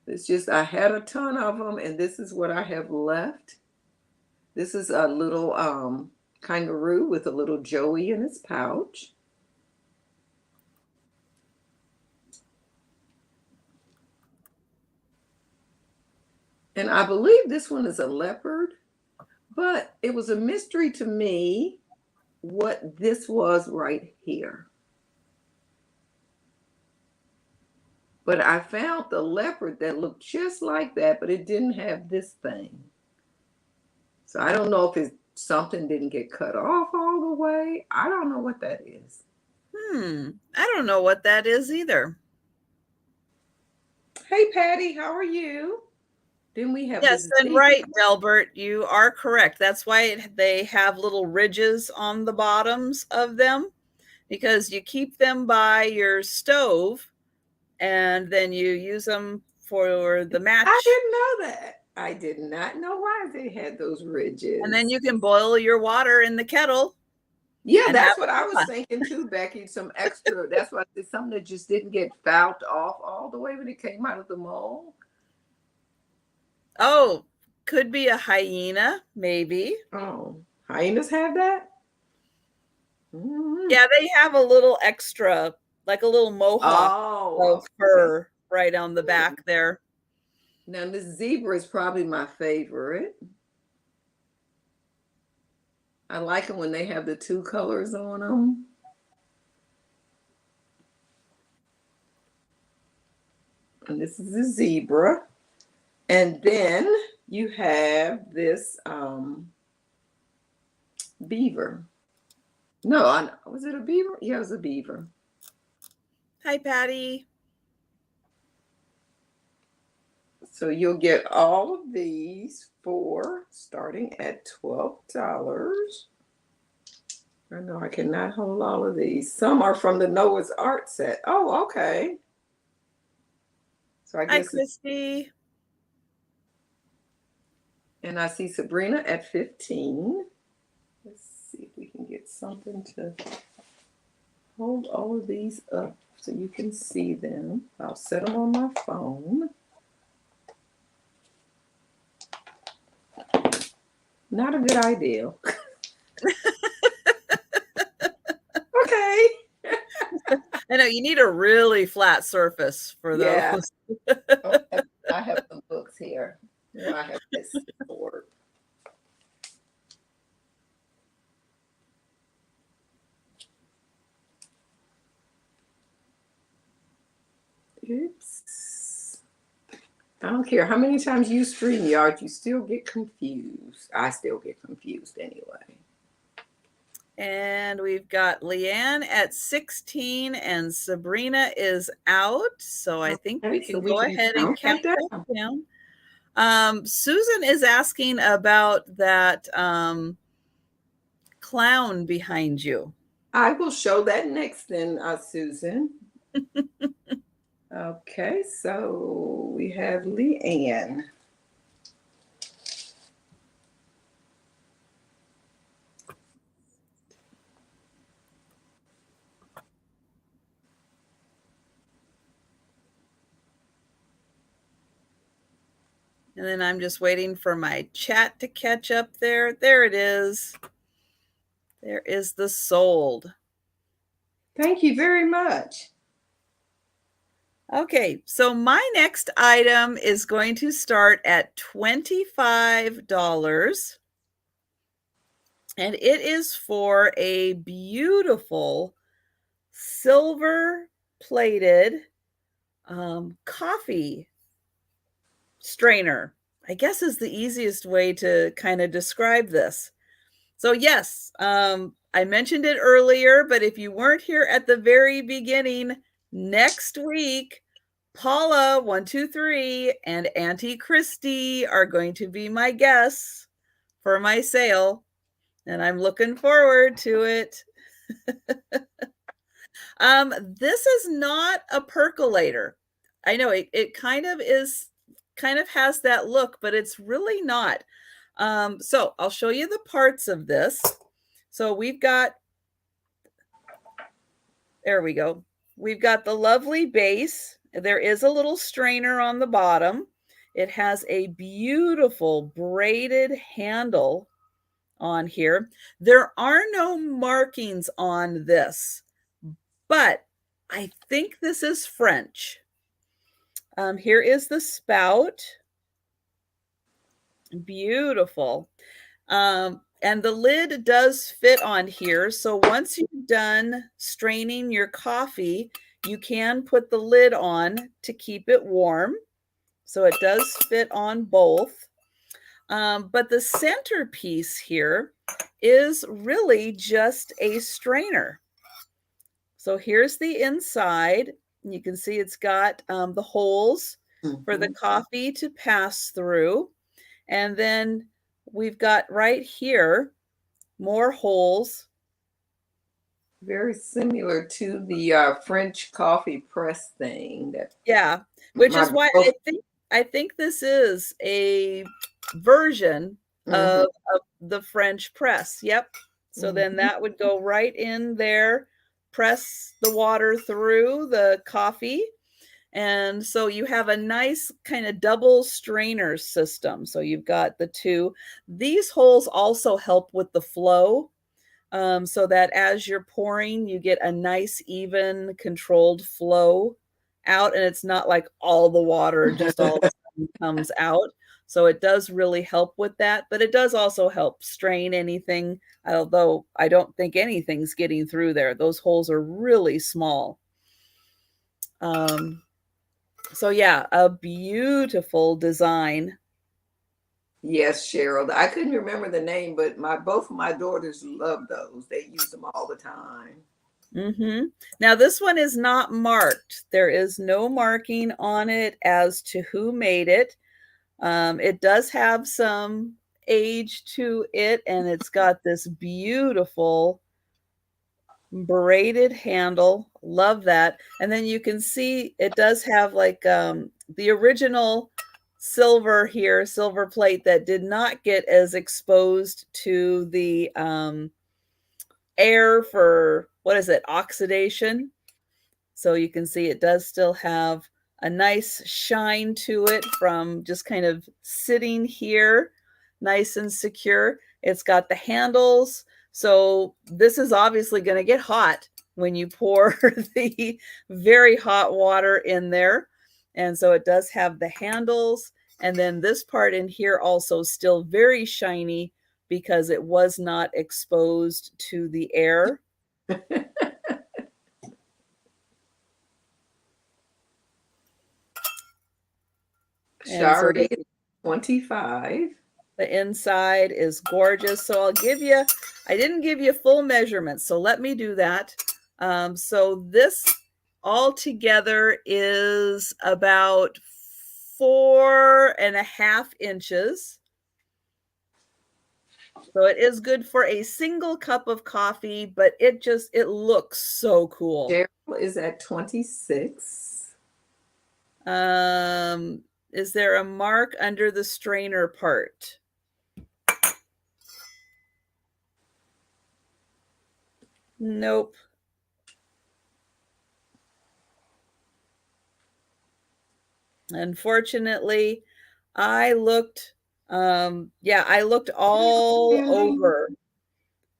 It's just I had a ton of them, and this is what I have left. This is a little kangaroo with a little Joey in its pouch. And I believe this one is a leopard, but it was a mystery to me what this was right here. But I found the leopard that looked just like that, but it didn't have this thing. So I don't know if something didn't get cut off all the way. I don't know what that is. I don't know what that is either. Hey, Patty, how are you? Then we have yes, and right, Delbert, you are correct. That's why they have little ridges on the bottoms of them, because you keep them by your stove and then you use them for the match. I didn't know that. I did not know why they had those ridges. And then you can boil your water in the kettle. Yeah, that's what I was thinking too, Becky. Some extra. That's why it's something that just didn't get fouled off all the way when it came out of the mold. Oh, could be a hyena, maybe. Oh, hyenas have that? Yeah, they have a little extra, like a little mohawk of fur right on the back there. Now, this zebra is probably my favorite. I like them when they have the 2 colors on them. And this is a zebra. And then you have this beaver. No, was it a beaver? Yeah, it was a beaver. Hi, Patty. So you'll get all of these for starting at $12. I know I cannot hold all of these. Some are from the Noah's Art set. Oh, okay. So I guess. Hi, Christy. And I see Sabrina at 15. Let's see if we can get something to hold all of these up so you can see them. I'll set them on my phone. Not a good idea. Okay. I know you need a really flat surface for those. Okay. I have some books here. I have this board. Oops. I don't care how many times you StreamYard, you still get confused. I still get confused anyway. And we've got Leanne at 16 and Sabrina is out. So I think we can go ahead and count that down. Susan is asking about that clown behind you. I will show that next then, Susan. Okay, so we have Leanne. And then I'm just waiting for my chat to catch up there. There it is. There is the sold. Thank you very much. Okay, so my next item is going to start at $25. And it is for a beautiful silver plated coffee strainer, I guess is the easiest way to kind of describe this. So yes, I mentioned it earlier, but if you weren't here at the very beginning, next week, Paula 123 and Auntie Christy are going to be my guests for my sale, and I'm looking forward to it. This is not a percolator. I know it kind of has that look, but it's really not. So I'll show you the parts of this. So we've got, there we go. We've got the lovely base. There is a little strainer on the bottom. It has a beautiful braided handle on here. There are no markings on this, but I think this is French. Here is the spout. Beautiful. And the lid does fit on here. So once you've done straining your coffee, you can put the lid on to keep it warm. So it does fit on both. But the centerpiece here is really just a strainer. So here's the inside. You can see it's got the holes for the coffee to pass through. And then we've got right here more holes. Very similar to the French coffee press thing. Which is why I think this is a version of the French press. Yep. So then that would go right in there, press the water through the coffee. And so you have a nice kind of double strainer system. So you've got the two. These holes also help with the flow, so that as you're pouring, you get a nice, even, controlled flow out. And it's not like all the water just all of a sudden comes out. So it does really help with that. But it does also help strain anything, although I don't think anything's getting through there. Those holes are really small. So yeah, a beautiful design. Yes, Cheryl. I couldn't remember the name, but both of my daughters love those. They use them all the time. Now this one is not marked. There is no marking on it as to who made it. It does have some age to it, and it's got this beautiful braided handle. Love that. And then you can see it does have like the original silver here, silver plate that did not get as exposed to the air for, what is it, oxidation. So you can see it does still have a nice shine to it from just kind of sitting here, nice and secure. It's got the handles. So this is obviously going to get hot when you pour the very hot water in there. And so it does have the handles. And then this part in here also still very shiny because it was not exposed to the air. Shari, 25. The inside is gorgeous. So I'll give you I didn't give you full measurements, so let me do that. So this all together is about 4.5 inches. So it is good for a single cup of coffee, but it looks so cool. Cheryl is at 26. Is there a mark under the strainer part? Nope. Unfortunately, I looked all over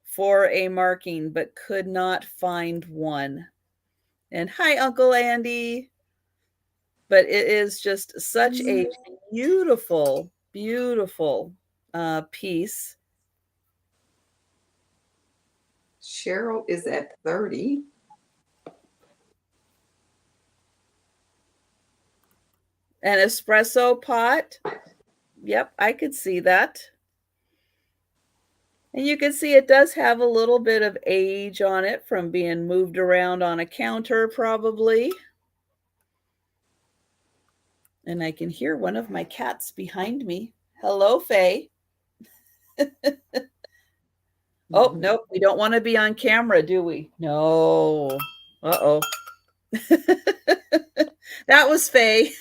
for a marking, but could not find one. And hi, Uncle Andy. But it is just such a beautiful, beautiful piece. Cheryl is at 30. An espresso pot. Yep, I could see that. And you can see it does have a little bit of age on it from being moved around on a counter, probably. And I can hear one of my cats behind me. Hello, Faye. Oh, nope, we don't want to be on camera, do we? No. Uh-oh. That was Faye.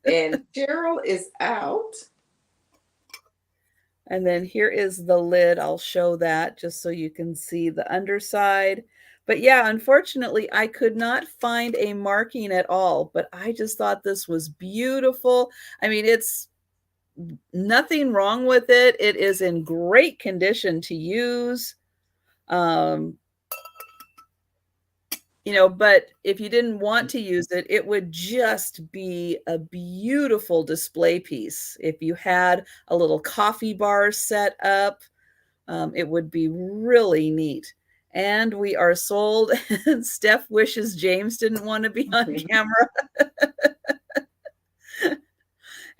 And Cheryl is out. And then here is the lid. I'll show that just so you can see the underside. But yeah, unfortunately, I could not find a marking at all, but I just thought this was beautiful. I mean, it's nothing wrong with it. It is in great condition to use. But if you didn't want to use it, it would just be a beautiful display piece. If you had a little coffee bar set up, it would be really neat. And we are sold. And Steph wishes James didn't want to be on camera.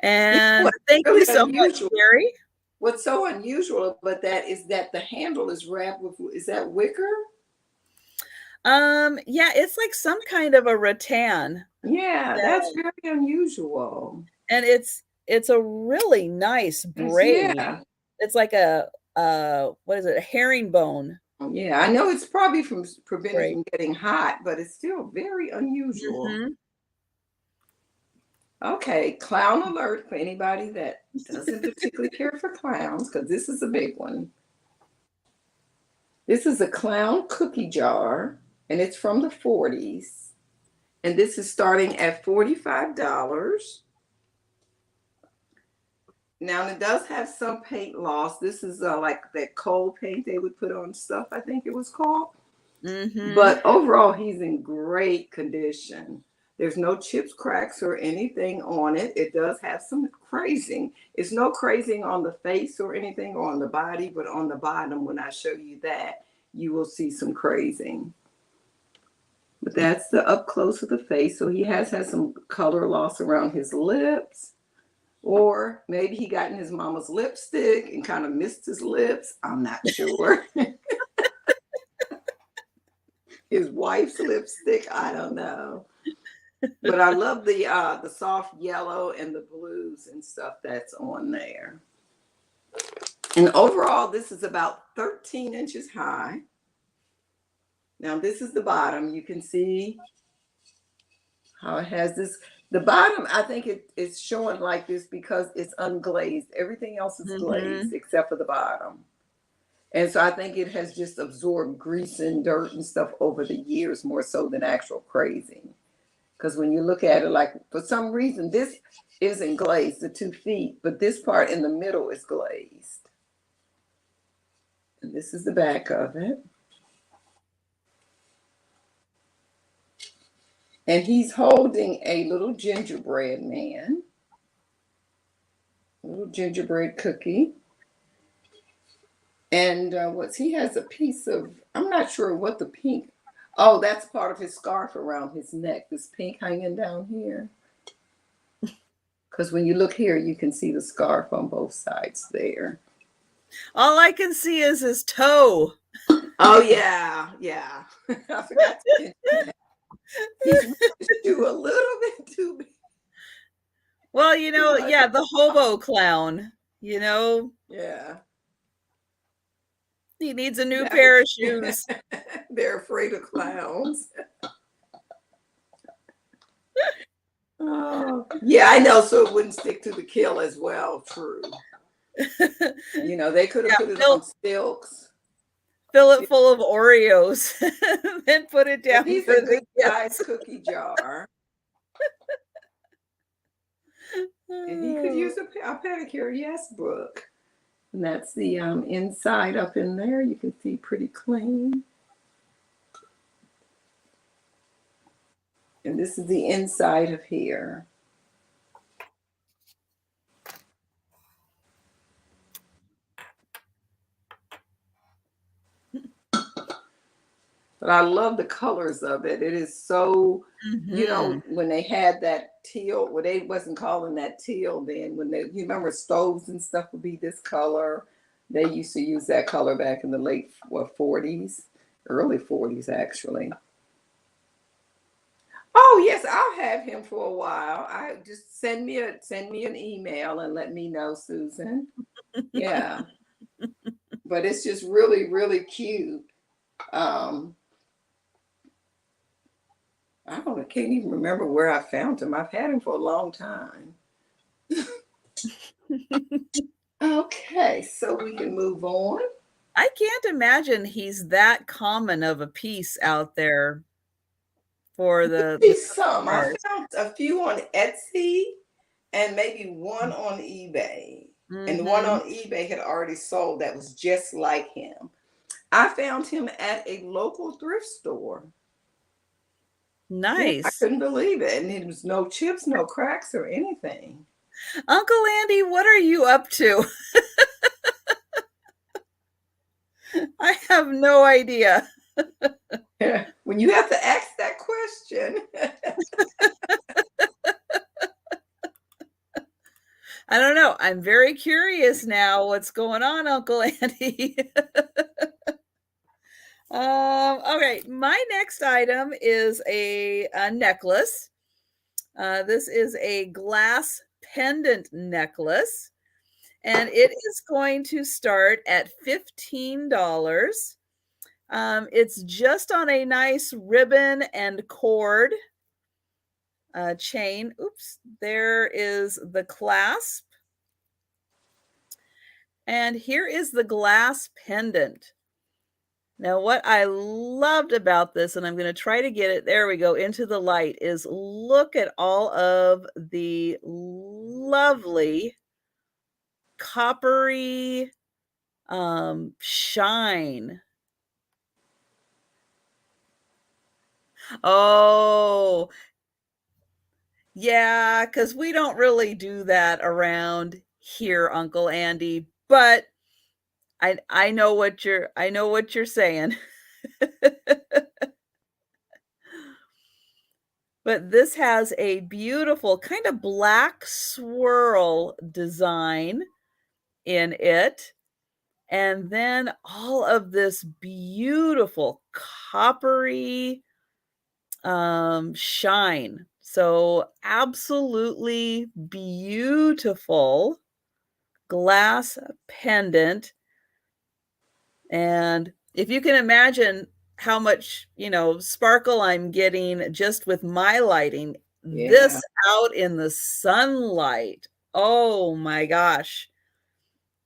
And thank you so much, Gary. What's so unusual about that is that the handle is wrapped with, is that wicker? Yeah, it's like some kind of a rattan. Yeah, that's very unusual. And it's a really nice braid. Yeah. It's like a what is it? A herringbone. Yeah, I know it's probably from preventing from getting hot, but it's still very unusual. Mm-hmm. Okay, clown alert for anybody that doesn't particularly care for clowns, because this is a big one. This is a clown cookie jar, and it's from the 40s. And this is starting at $45. Now, it does have some paint loss. This is like that coal paint they would put on stuff, I think it was called. Mm-hmm. But overall, he's in great condition. There's no chips, cracks, or anything on it. It does have some crazing. It's no crazing on the face or anything or on the body, but on the bottom, when I show you that, you will see some crazing. But that's the up close of the face. So he has had some color loss around his lips. Or maybe he got in his mama's lipstick and kind of missed his lips. I'm not sure. His wife's lipstick, I don't know. But I love the soft yellow and the blues and stuff that's on there. And overall, this is about 13 inches high. Now, this is the bottom. You can see how it has this. The bottom, I think it's showing like this because it's unglazed. Everything else is glazed except for the bottom. And so I think it has just absorbed grease and dirt and stuff over the years more so than actual crazing. Because when you look at it, like for some reason, this isn't glazed, the 2 feet, but this part in the middle is glazed. And this is the back of it. And he's holding a little gingerbread man, a little gingerbread cookie. And he has a piece of, I'm not sure what the pink, oh, that's part of his scarf around his neck, this pink hanging down here. Because when you look here, you can see the scarf on both sides there. All I can see is his toe. Oh yeah, yeah. I forgot to mention that. He's shoe a little bit too big. Well, yeah, the hobo clown, Yeah. he needs a new That pair was of shoes. they're afraid of clowns. Oh, yeah, I know. So it wouldn't stick to the kill as well. True. They could have Yeah, put it on stilks. fill it full of Oreos, then put it But down he's for a the good sized kids. cookie jar. And he could use a pedicure. Yes, Brooke. And that's the inside up in there. You can see pretty clean. And this is the inside of here. But I love the colors of it. It is so, when they had that teal, well, they wasn't calling that teal then. You remember stoves and stuff would be this color. They used to use that color back in the late 40s, early 40s actually. Oh yes, I'll have him for a while. I just send me an email and let me know, Susan. Yeah. But it's just really, really cute. I can't even remember where I found him. I've had him for a long time. Okay, so we can move on. I can't imagine he's that common of a piece out there for Some. I found a few on Etsy and maybe one on eBay. And the one on eBay had already sold that was just like him. I found him at a local thrift store. Nice. Yeah, I couldn't believe it. And it was no chips, no cracks or anything. Uncle Andy, what are you up to? I have no idea. When you have to ask that question. I don't know. I'm very curious now what's going on, Uncle Andy. Okay, my next item is a necklace. This is a glass pendant necklace, and it is going to start at $15. It's just on a nice ribbon and cord chain. Oops, there is the clasp. And here is the glass pendant. Now, what I loved about this, and I'm going to try to get it, there we go, into the light, is look at all of the lovely coppery shine. Oh, yeah, because we don't really do that around here, Uncle Andy, but I know what you're saying. But this has a beautiful kind of black swirl design in it. And then all of this beautiful coppery shine. So absolutely beautiful glass pendant. And if you can imagine how much, sparkle I'm getting just with my lighting, this out in the sunlight. Oh my gosh.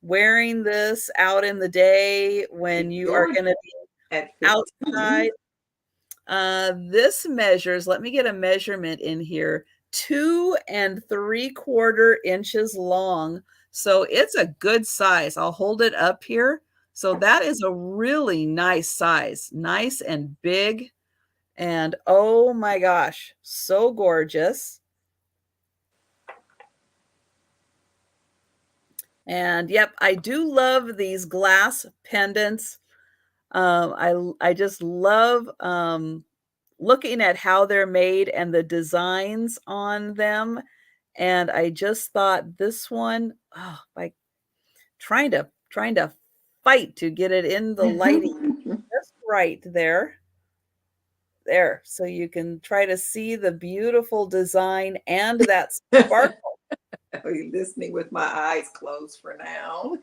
Wearing this out in the day when you are going to be outside. This measures, let me get a measurement in here, 2 3/4 inches long. So it's a good size. I'll hold it up here. So that is a really nice size, nice and big. And oh my gosh, so gorgeous. And yep, I do love these glass pendants. I just love looking at how they're made and the designs on them. And I just thought this one, by trying trying to fight to get it in the lighting just right there. There, so you can try to see the beautiful design and that sparkle. Are you listening with my eyes closed for now?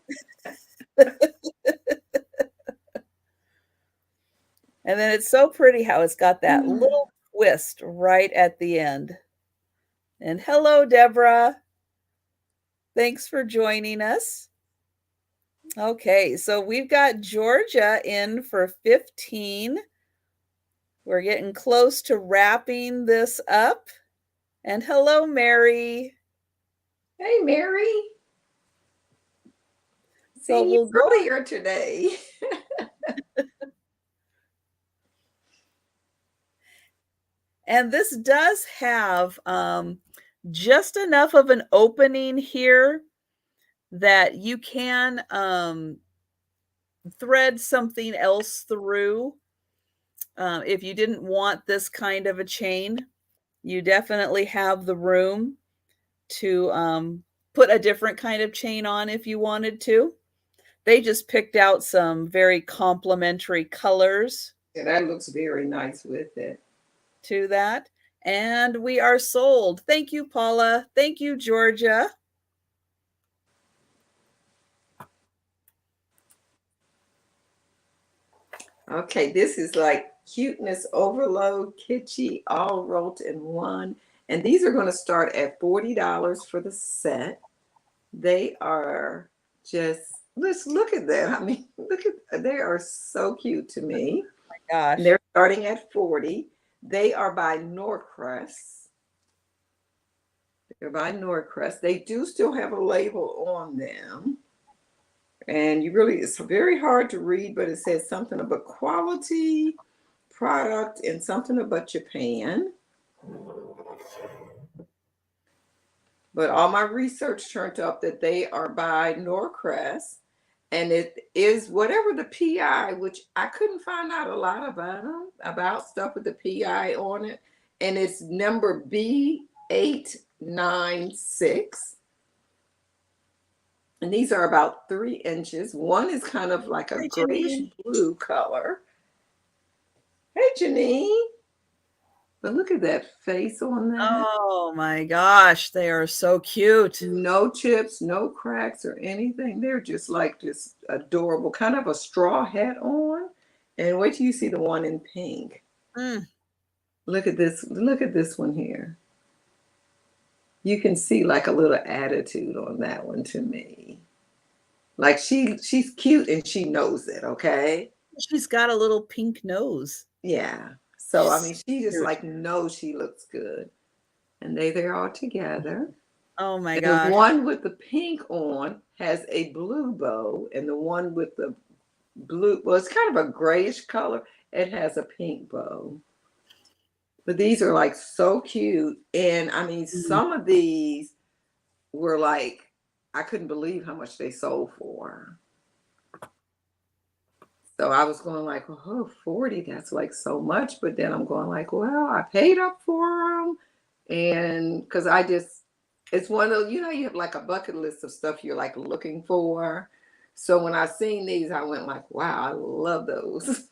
And then it's so pretty how it's got that little twist right at the end. And hello, Deborah. Thanks for joining us. Okay, so we've got Georgia in for 15. We're getting close to wrapping this up. And hello, Mary. Hey, Mary. So Seen we'll you go earlier today. And this does have just enough of an opening here that you can thread something else through. If you didn't want this kind of a chain, you definitely have the room to put a different kind of chain on if you wanted to. They just picked out some very complementary colors. Yeah, that looks very nice with it. To that. And we are sold. Thank you, Paula. Thank you, Georgia. Okay, this is like cuteness overload, kitschy, all rolled in one. And these are going to start at $40 for the set. They are just, let's look at that. I mean, look at, they are so cute to me. Oh my gosh. And they're starting at 40. They are by Norcrest. They're by Norcrest. They do still have a label on them. And you really, it's very hard to read, but it says something about quality product and something about Japan. But all my research turned up that they are by Norcrest. And it is whatever the PI, which I couldn't find out a lot about them, about stuff with the PI on it. And it's number B896. And these are about 3 inches. One is kind of like a grayish blue color. Hey, Janine. But look at that face on that. Oh my gosh, they are so cute. No chips, no cracks or anything. They're just like just adorable. Kind of a straw hat on. And wait till you see the one in pink. Look at this. Look at this one here. You can see like a little attitude on that one to me. Like she's cute and she knows it, okay? She's got a little pink nose. Yeah. So I mean she just like knows she looks good. And they're all together. Oh my and gosh. The one with the pink on has a blue bow, and the one with the blue, well, it's kind of a grayish color. It has a pink bow. But these are like so cute. And I mean, some of these were like, I couldn't believe how much they sold for. So I was going like, oh, 40, that's like so much. But then I'm going like, well, I paid up for them. And because I just, it's one of those, you know, you have like a bucket list of stuff you're like looking for. So when I seen these, I went like, wow, I love those.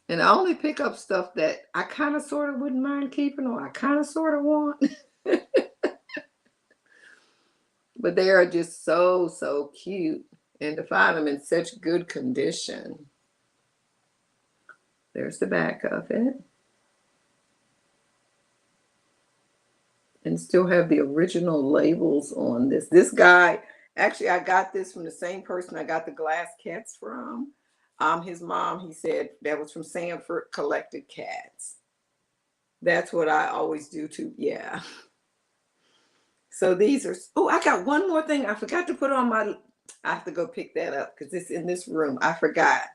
And I only pick up stuff that I kind of sort of wouldn't mind keeping or I kind of sort of want. But they are just so, so cute. And to find them in such good condition. There's the back of it. And still have the original labels on this. This guy, actually, I got this from the same person I got the glass cats from. His mom, he said, that was from Sanford, collected cats. That's what I always do too. Yeah. So these are, oh, I got one more thing I forgot to put on my, I have to go pick that up because it's in this room. I forgot.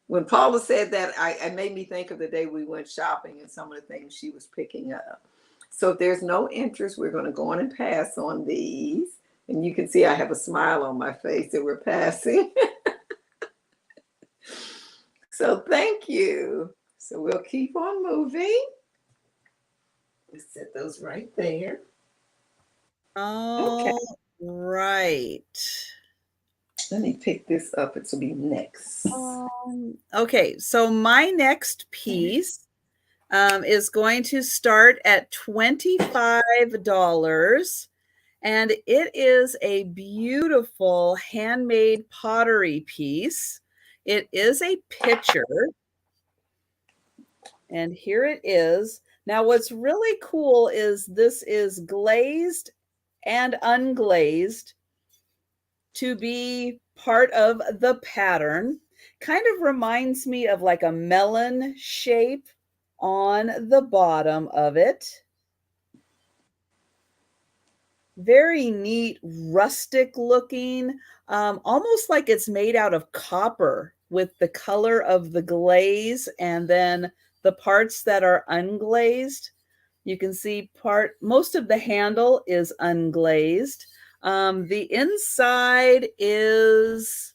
When Paula said that, it made me think of the day we went shopping and some of the things she was picking up. So if there's no interest, we're going to go on and pass on these. And you can see I have a smile on my face that we're passing. So thank you. So we'll keep on moving. Let's set those right there. Oh, okay. Right. Let me pick this up. It will be next. Okay, so my next piece is going to start at $25. And it is a beautiful handmade pottery piece. It is a pitcher. And here it is. Now, what's really cool is this is glazed and unglazed to be part of the pattern. Kind of reminds me of like a melon shape on the bottom of it. Very neat, rustic looking, almost like it's made out of copper with the color of the glaze, and then the parts that are unglazed. You can see most of the handle is unglazed. The inside is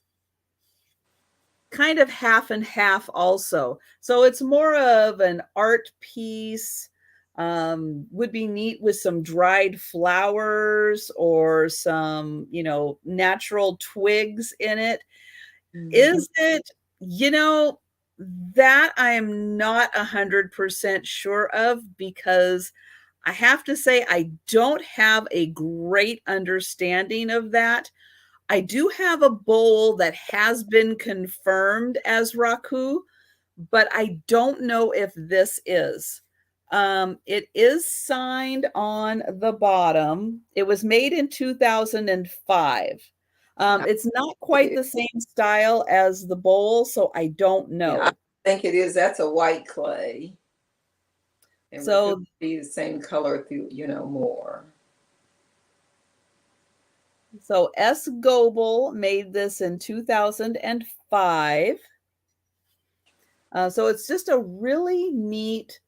kind of half and half also. So it's more of an art piece. Would be neat with some dried flowers or some, natural twigs in it. Is it, that I am not 100% sure of, because I have to say I don't have a great understanding of that. I do have a bowl that has been confirmed as raku, but I don't know if this is. It is signed on the bottom. It was made in 2005. It's not quite the same style as the bowl, so I don't know. I think it is. That's a white clay. And so be the same color through, more. So S. Goebel made this in 2005. So it's just a really neat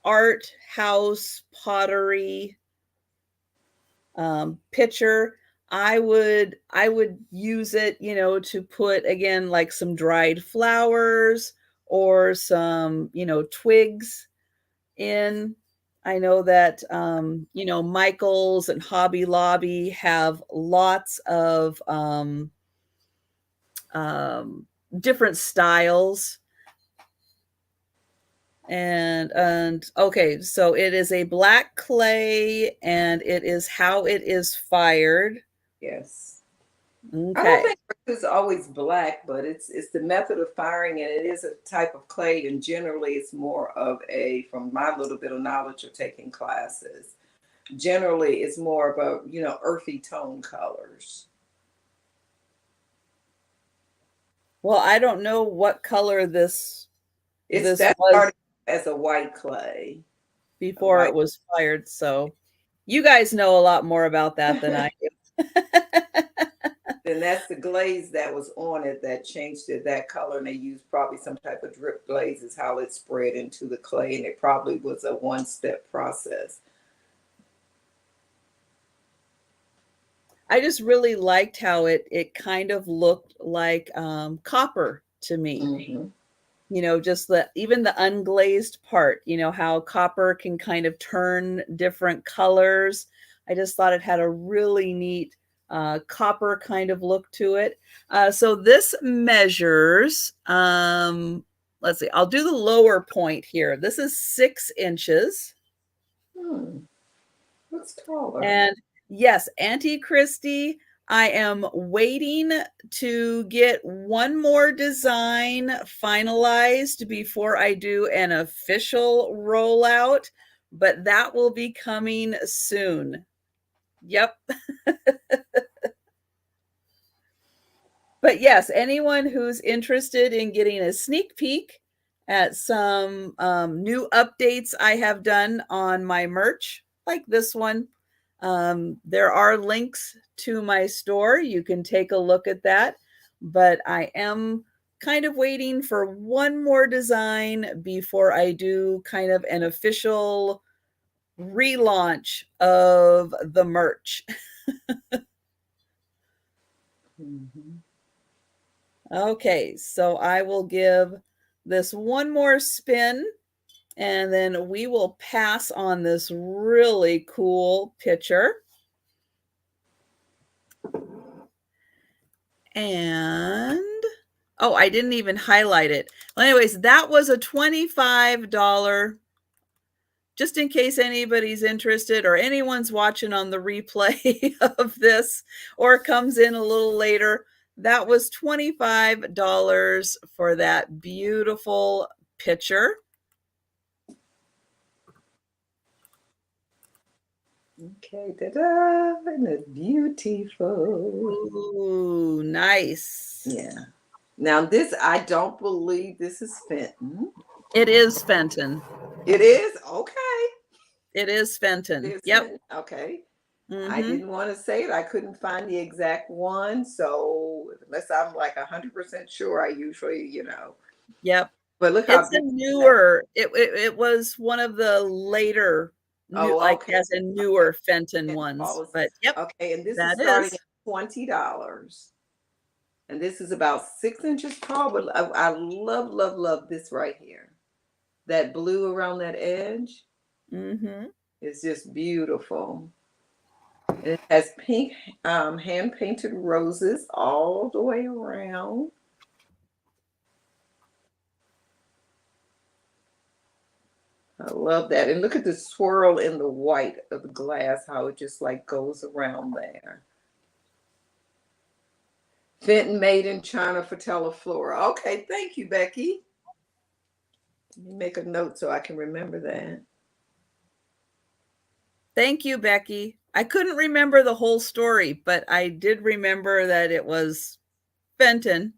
art house pottery pitcher. I would use it, to put, again, like some dried flowers or some, twigs in. I know that, Michael's and Hobby Lobby have lots of different styles. And okay, so it is a black clay, and it is how it is fired. Yes. Okay. I don't think it's always black, but it's the method of firing, and it is a type of clay, and generally it's more of from my little bit of knowledge of taking classes, generally it's more of a, earthy tone colors. Well, I don't know what color this was. Started as a white clay before it was fired, so you guys know a lot more about that than I do. Then that's the glaze that was on it that changed it that color, and they used probably some type of drip glaze is how it spread into the clay, and it probably was a one-step process. I just really liked how it kind of looked like copper to me. Mm-hmm. Just even the unglazed part, how copper can kind of turn different colors. I just thought it had a really neat copper kind of look to it. So this measures, let's see, I'll do the lower point here. This is 6 inches. Looks taller. And yes, Auntie Christy, I am waiting to get one more design finalized before I do an official rollout, but that will be coming soon. Yep. But yes, anyone who's interested in getting a sneak peek at some new updates I have done on my merch, like this one, there are links to my store. You can take a look at that. But I am kind of waiting for one more design before I do kind of an official relaunch of the merch. Mm-hmm. Okay, so I will give this one more spin, and then we will pass on this really cool picture. And oh, I didn't even highlight it. Well, anyways, that was a $25, just in case anybody's interested or anyone's watching on the replay of this or comes in a little later. That was $25 for that beautiful picture. Okay, ta-da, and it's beautiful. Ooh, nice. Yeah. Now this, I don't believe this is Fenton. It is Fenton. It is? Okay. It is Fenton. It is Yep. Fenton. Okay. Mm-hmm. I didn't want to say it. I couldn't find the exact one. So unless I'm like 100% sure, I usually, Yep. But look how It's a newer, it was one of the later new, like as a newer Fenton ones. But yep. Okay, and this that is starting is at $20. And this is about 6 inches tall, but I love, love, love this right here. That blue around that edge. Mm-hmm. It's just beautiful. It has pink hand-painted roses all the way around. I love that. And look at the swirl in the white of the glass, how it just like goes around there. Fenton made in China for Teleflora. Okay, thank you, Becky. Let me make a note so I can remember that. Thank you, Becky. I couldn't remember the whole story, but I did remember that it was Fenton.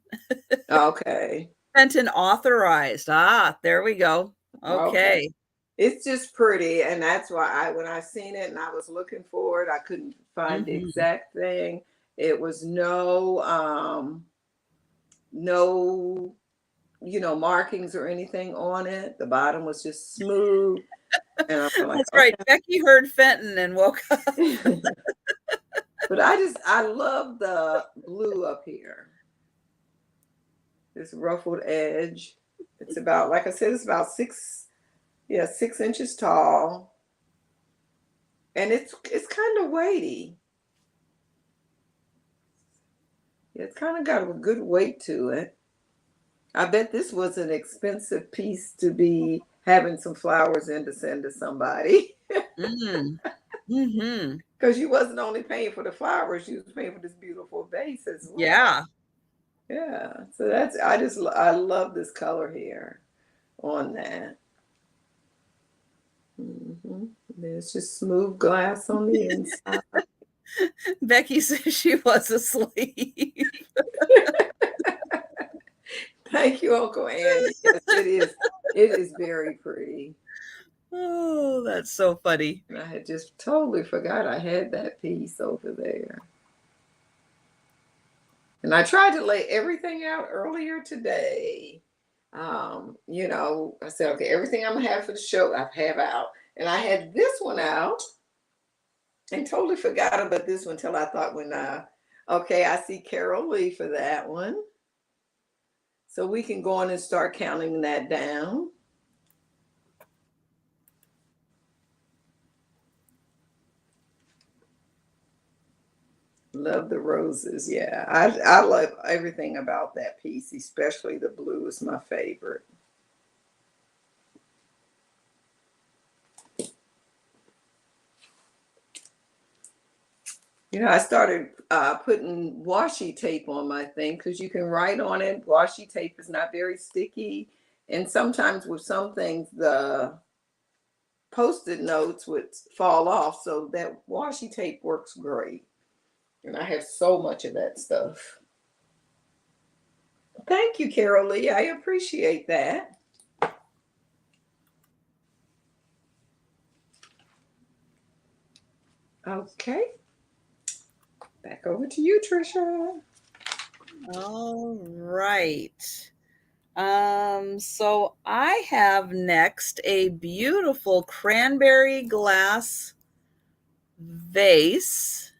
Okay. Fenton authorized. Ah, there we go. Okay. It's just pretty, and that's why when I seen it and I was looking for it, I couldn't find the exact thing. It was no markings or anything on it. The bottom was just smooth. And I'm like, that's right. Becky heard Fenton and woke up. But I love the blue up here. This ruffled edge. It's about, like I said, it's about 6 inches tall. And it's kind of weighty. It's kind of got a good weight to it. I bet this was an expensive piece to be having some flowers in to send to somebody. Because you wasn't only paying for the flowers, you was paying for this beautiful vase as well. Yeah. Yeah. So I love this color here on that. There's just smooth glass on the inside. Becky says she was asleep. Thank you, Uncle Andy. Yes, it is. It is very pretty. Oh, that's so funny. I had just totally forgot I had that piece over there. And I tried to lay everything out earlier today. I said, okay, everything I'm gonna have for the show, I have out. And I had this one out and totally forgot about this one until I thought okay, I see Carol Lee for that one. So we can go on and start counting that down. Love the roses. Yeah, I love everything about that piece, especially the blue is my favorite. I started putting washi tape on my thing because you can write on it. Washi tape is not very sticky. And sometimes with some things, the Post-it notes would fall off. So that washi tape works great. And I have so much of that stuff. Thank you, Carol Lee. I appreciate that. Okay. Back over to you, Trisha. All right. So I have next a beautiful cranberry glass vase.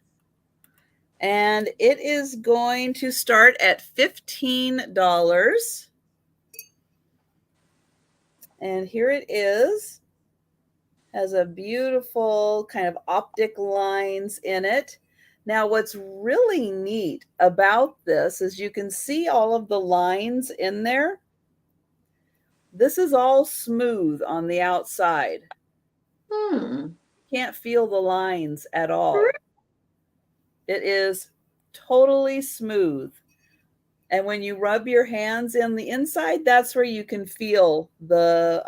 And it is going to start at $15. And here it is. Has a beautiful kind of optic lines in it. Now, what's really neat about this is you can see all of the lines in there. This is all smooth on the outside. Hmm. Can't feel the lines at all. It is totally smooth. And when you rub your hands in the inside, that's where you can feel the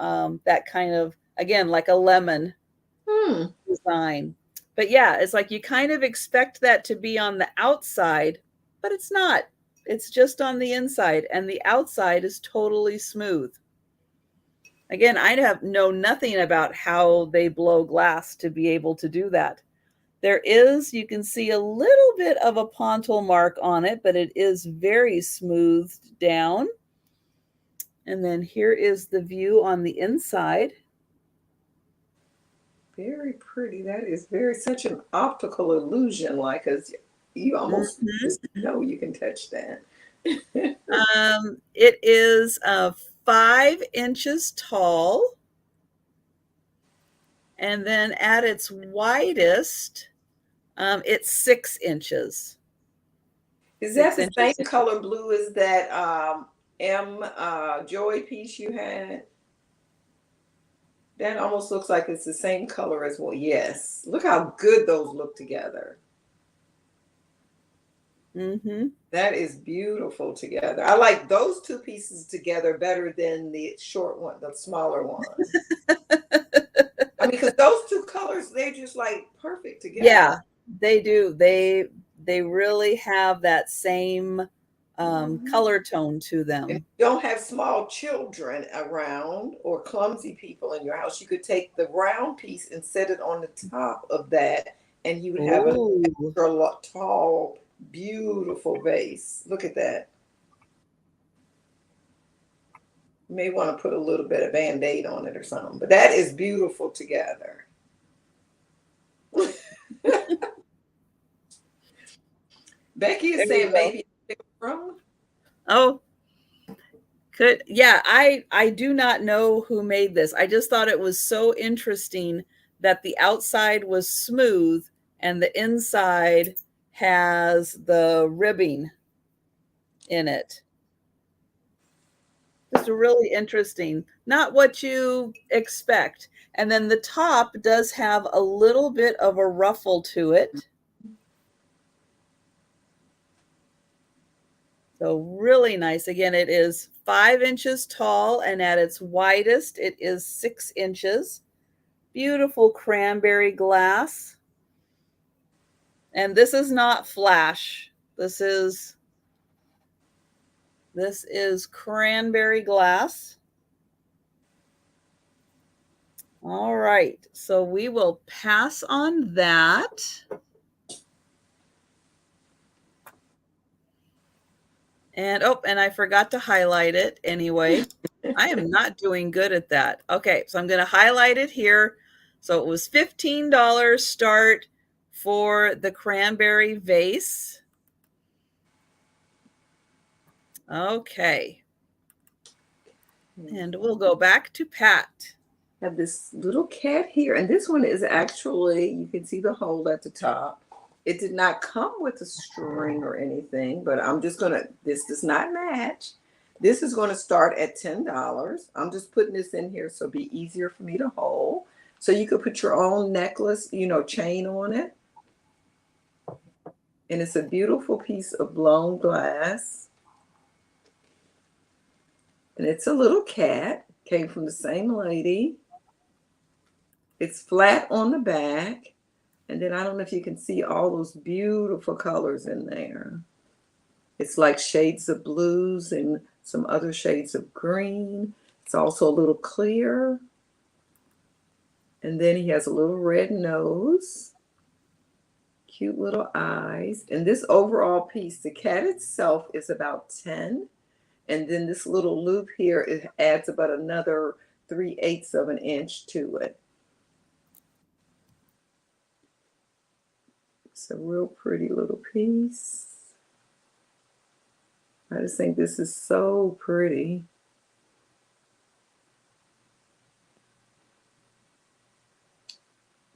that kind of, again, like a lemon design. But yeah, it's like you kind of expect that to be on the outside, but it's not. It's just on the inside, and the outside is totally smooth. Again, I know nothing about how they blow glass to be able to do that. There is, you can see a little bit of a pontil mark on it, but it is very smoothed down. And then here is the view on the inside. Very pretty. That is such an optical illusion, like, as you almost just know you can touch that. It is 5 inches tall. And then at its widest, it's 6 inches. Is that the same color blue as that M Joy piece you had? That almost looks like it's the same color as well. Yes. Look how good those look together. That is beautiful together. I like those two pieces together better than the short one, the smaller one. I mean, because those two colors, they're just like perfect together. Yeah, they do. They really have that same color tone to them. And if you don't have small children around or clumsy people in your house, you could take the round piece and set it on the top of that, and you would have an extra tall, beautiful vase. Look at that. You may want to put a little bit of Band-Aid on it or something, but that is beautiful together. Becky is saying maybe from. Oh, yeah, I do not know who made this. I just thought it was so interesting that the outside was smooth and the inside has the ribbing in it. Just really interesting. Not what you expect. And then the top does have a little bit of a ruffle to it. So really nice. Again, it is 5 inches tall, and at its widest, it is 6 inches. Beautiful cranberry glass. And this is not flash. This is cranberry glass. All right, so we will pass on that. And and I forgot to highlight it anyway. I am not doing good at that. Okay, so I'm going to highlight it here. So it was $15 start for the cranberry vase. Okay. And we'll go back to Pat. I have this little cat here, and this one is actually, you can see the hole at the top. It did not come with a string or anything, but I'm just gonna, this does not match. This is gonna start at $10. I'm just putting this in here so it'll be easier for me to hold. So you could put your own necklace, chain on it. And it's a beautiful piece of blown glass. And it's a little cat, came from the same lady. It's flat on the back. And then I don't know if you can see all those beautiful colors in there. It's like shades of blues and some other shades of green. It's also a little clear. And then he has a little red nose, cute little eyes. And this overall piece, the cat itself is about 10. And then this little loop here, it adds about another 3/8 of an inch to it. It's a real pretty little piece. I just think this is so pretty.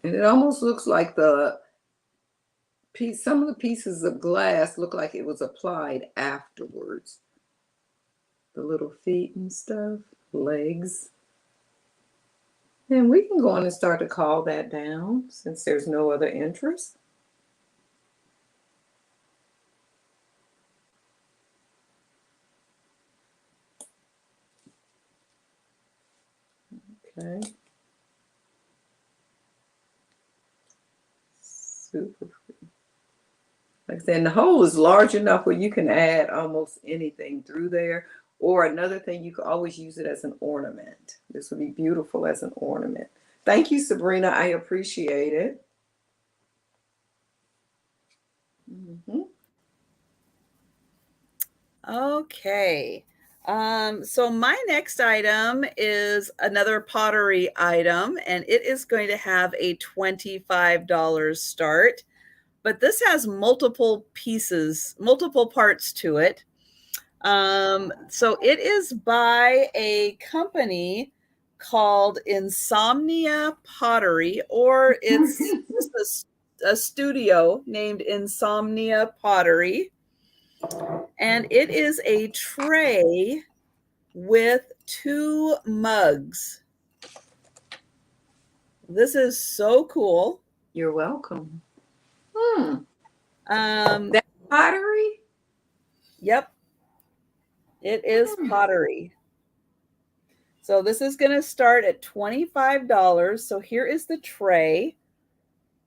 And it almost looks like the some of the pieces of glass look like it was applied afterwards. The little feet and stuff, legs. And we can go on and start to call that down since there's no other interest. Okay. Super pretty. Like I said, the hole is large enough where you can add almost anything through there. Or another thing, you could always use it as an ornament. This would be beautiful as an ornament. Thank you, Sabrina. I appreciate it. Mm-hmm. Okay. So my next item is another pottery item, and it is going to have a $25 start, but this has multiple pieces, multiple parts to it. So it is by a company called Insomnia Pottery, or it's just a studio named Insomnia Pottery. And it is a tray with 2 mugs. This is so cool. You're welcome. That pottery? Yep. It is pottery. So this is going to start at $25. So here is the tray.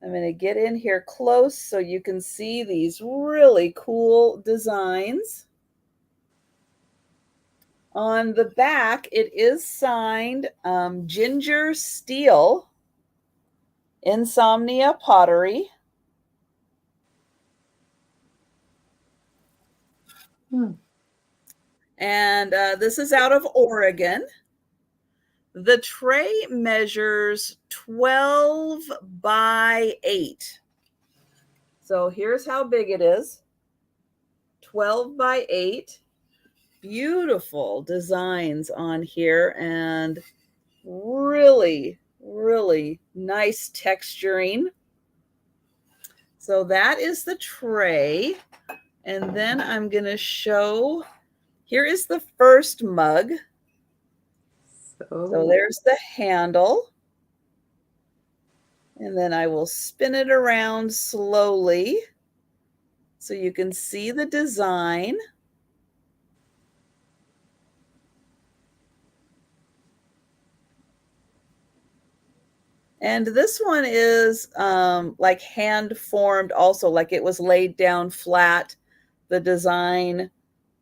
I'm going to get in here close so you can see these really cool designs. On the back, it is signed Ginger Steel, Insomnia Pottery. And this is out of Oregon. The tray measures 12 by 8. So here's how big it is. 12 by 8. Beautiful designs on here and really, really nice texturing. So that is the tray. And then I'm going to show, here is the first mug. So there's the handle. And then I will spin it around slowly so you can see the design. And this one is like hand formed also, like it was laid down flat. The design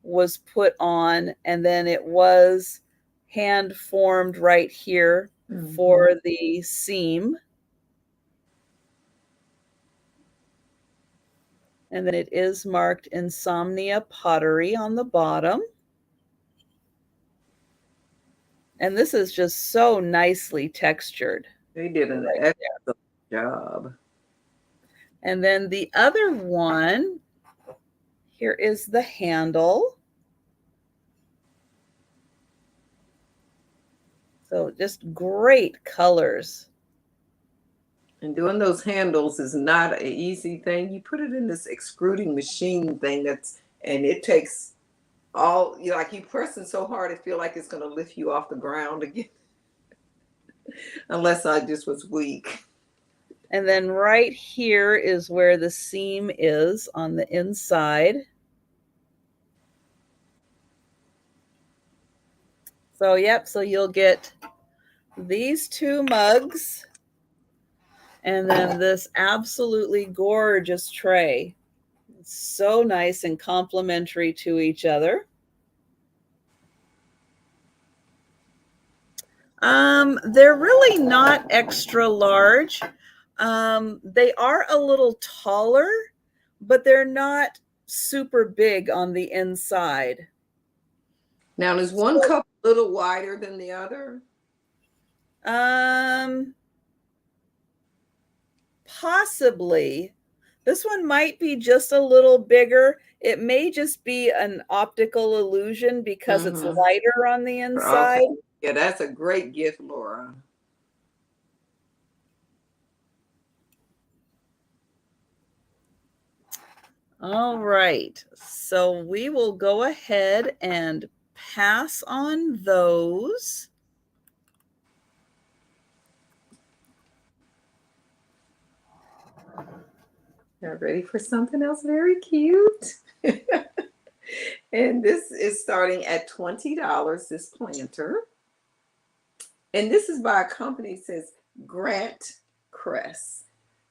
was put on and then it was hand formed right here for the seam. And then it is marked Insomnia Pottery on the bottom. And this is just so nicely textured. They did an excellent job. And then the other one, here is the handle. So just great colors. And doing those handles is not an easy thing. You put it in this extruding machine thing and it takes all, like you pressing so hard, it feel like it's going to lift you off the ground again. Unless I just was weak. And then right here is where the seam is on the inside. So, yep, so you'll get these 2 mugs and then this absolutely gorgeous tray. It's so nice and complementary to each other. They're really not extra large. They are a little taller, but they're not super big on the inside. Now, is one cup a little wider than the other? Possibly. This one might be just a little bigger. It may just be an optical illusion because it's lighter on the inside. Okay. Yeah, that's a great gift, Laura. All right. So we will go ahead and pass on those. Now, ready for something else very cute? And this is starting at $20, this planter. And this is by a company that says Grant Crest.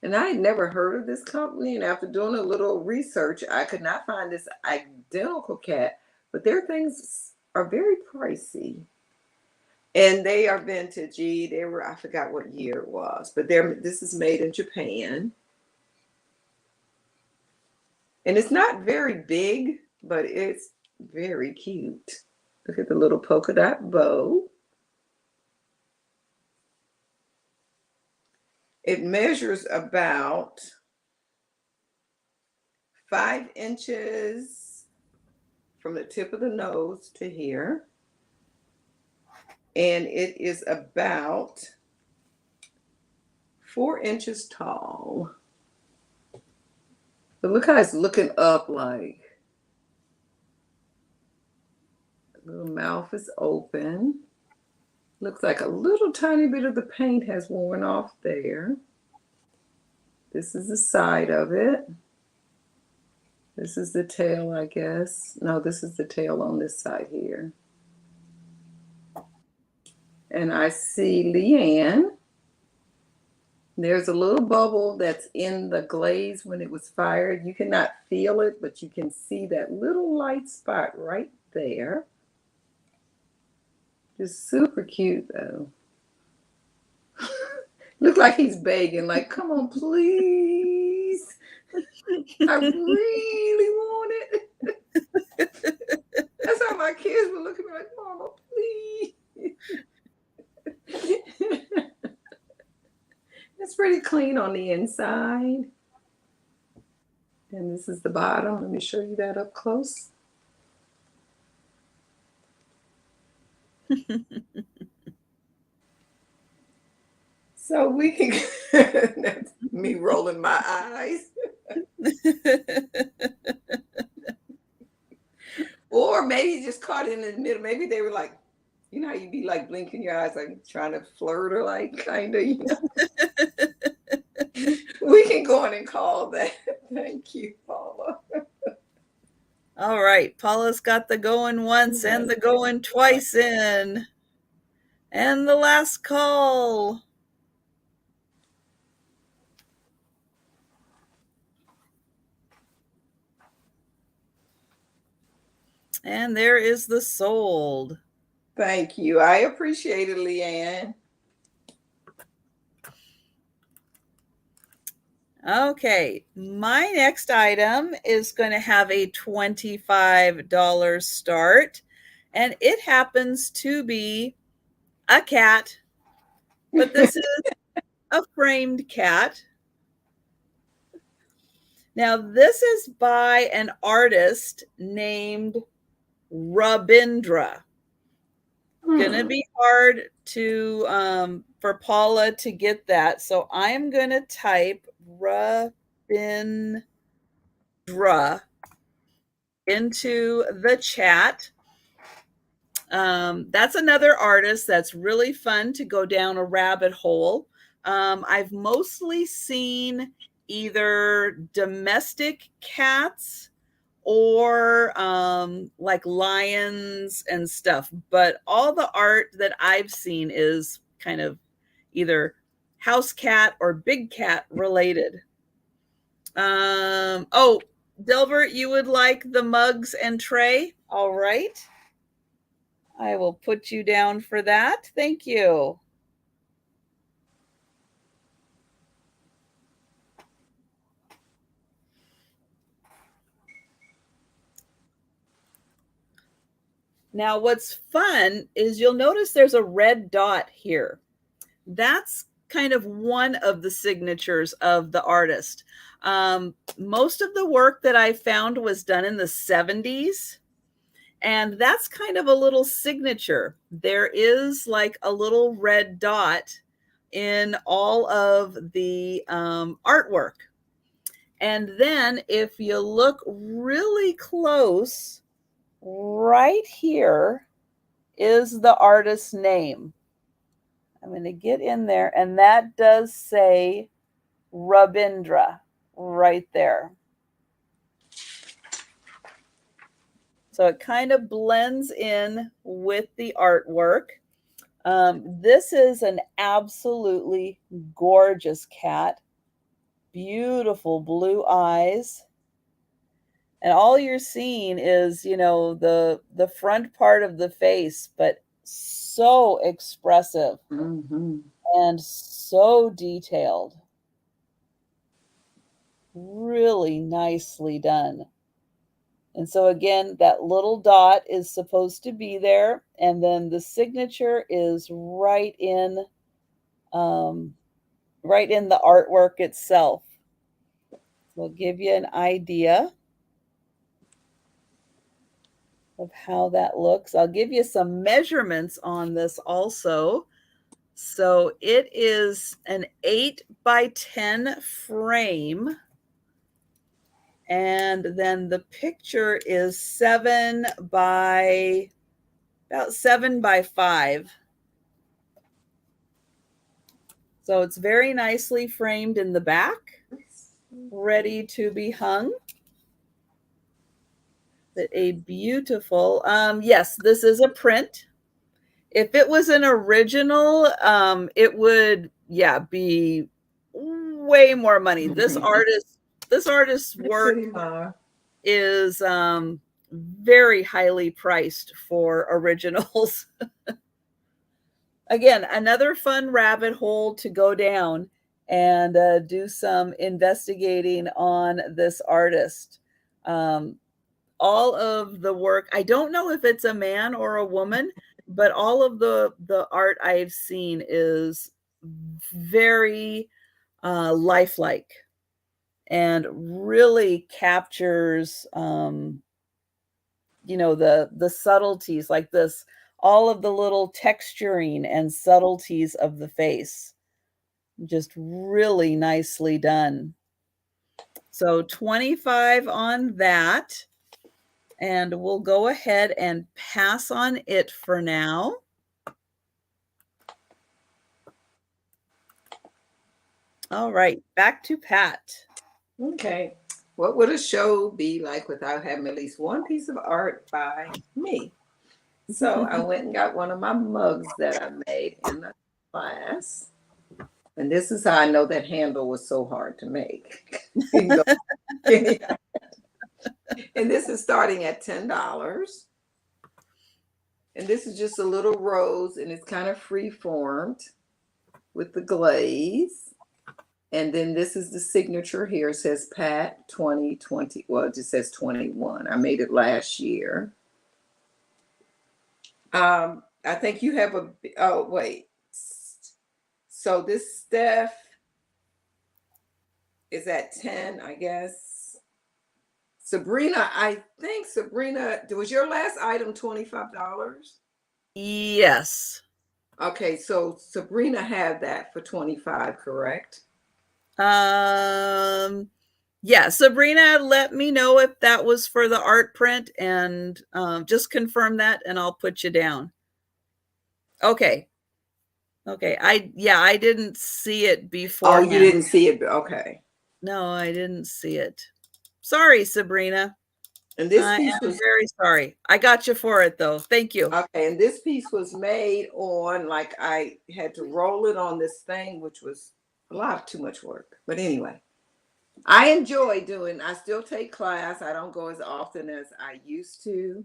And I had never heard of this company. And after doing a little research, I could not find this identical cat, but their things are very pricey. And they are vintagey. They were, I forgot what year it was, but this is made in Japan. And it's not very big, but it's very cute. Look at the little polka dot bow. It measures about 5 inches from the tip of the nose to here. And it is about 4 inches tall. But look how it's looking up like. The little mouth is open. Looks like a little tiny bit of the paint has worn off there. This is the side of it. This is the tail, I guess. No, this is the tail on this side here. And I see Leanne. There's a little bubble that's in the glaze when it was fired. You cannot feel it, but you can see that little light spot right there. Just super cute, though. Look like he's begging, like, come on, please. I really want it. That's how my kids would look at me like, Mama, please. It's pretty clean on the inside. And this is the bottom. Let me show you that up close. So we can, that's me rolling my eyes. Or maybe just caught it in the middle. Maybe they were like, you know how you'd be like blinking your eyes, like trying to flirt or like kind of, you know. We can go in and call that. Thank you, Paula. All right. Paula's got the going once and the going twice in. And the last call. And there is the sold. Thank you. I appreciate it, Leanne. Okay, my next item is going to have a $25 start, and it happens to be a cat, but this is a framed cat. Now, this is by an artist named Rabindra. Gonna be hard to for Paula to get that, so I'm gonna type Rabindra into the chat. That's another artist that's really fun to go down a rabbit hole. I've mostly seen either domestic cats or like lions and stuff, but all the art that I've seen is kind of either house cat or big cat related. Oh, Delbert, you would like the mugs and tray? All right. I will put you down for that. Thank you. Now, what's fun is you'll notice there's a red dot here. That's kind of one of the signatures of the artist. Most of the work that I found was done in the 70s. And that's kind of a little signature. There is like a little red dot in all of the artwork. And then if you look really close, right here is the artist's name. I'm going to get in there, and that does say Rabindra right there. So it kind of blends in with the artwork. This is an absolutely gorgeous cat. Beautiful blue eyes. And all you're seeing is, the front part of the face, but so expressive and so detailed. Really nicely done. And so again, that little dot is supposed to be there, and then the signature is right in the artwork itself. So I'll give you an idea of how that looks. I'll give you some measurements on this also. So it is an 8 by 10 frame. And then the picture is about 7 by 5. So it's very nicely framed in the back, ready to be hung. A beautiful, yes, this is a print. If it was an original, it would, be way more money. This artist's work is very highly priced for originals. Again, another fun rabbit hole to go down and do some investigating on this artist. All of the work, I don't know if it's a man or a woman, but all of the art I've seen is very lifelike and really captures the subtleties, like this, all of the little texturing and subtleties of the face. Just really nicely done. So 25 on that. And we'll go ahead and pass on it for now. All right, back to Pat. Okay. What would a show be like without having at least one piece of art by me? So I went and got one of my mugs that I made in the class. And this is how I know that handle was so hard to make. And this is starting at $10. And this is just a little rose, and it's kind of free formed with the glaze. And then this is the signature here. It says Pat 2020. Well, it just says 21. I made it last year. I think you have oh, wait. So this Steph is at 10, I guess. Sabrina, I think Sabrina, was your last item $25? Yes. Okay, so Sabrina had that for 25, correct? Yeah, Sabrina, let me know if that was for the art print, and just confirm that and I'll put you down. Okay. I didn't see it before. Oh, you didn't see it. Okay. No, I didn't see it. Sorry, Sabrina. And this piece was very sorry. I got you for it though. Thank you. Okay, and this piece was made on, like, I had to roll it on this thing, which was a lot too much work. But anyway, I enjoy I still take class. I don't go as often as I used to.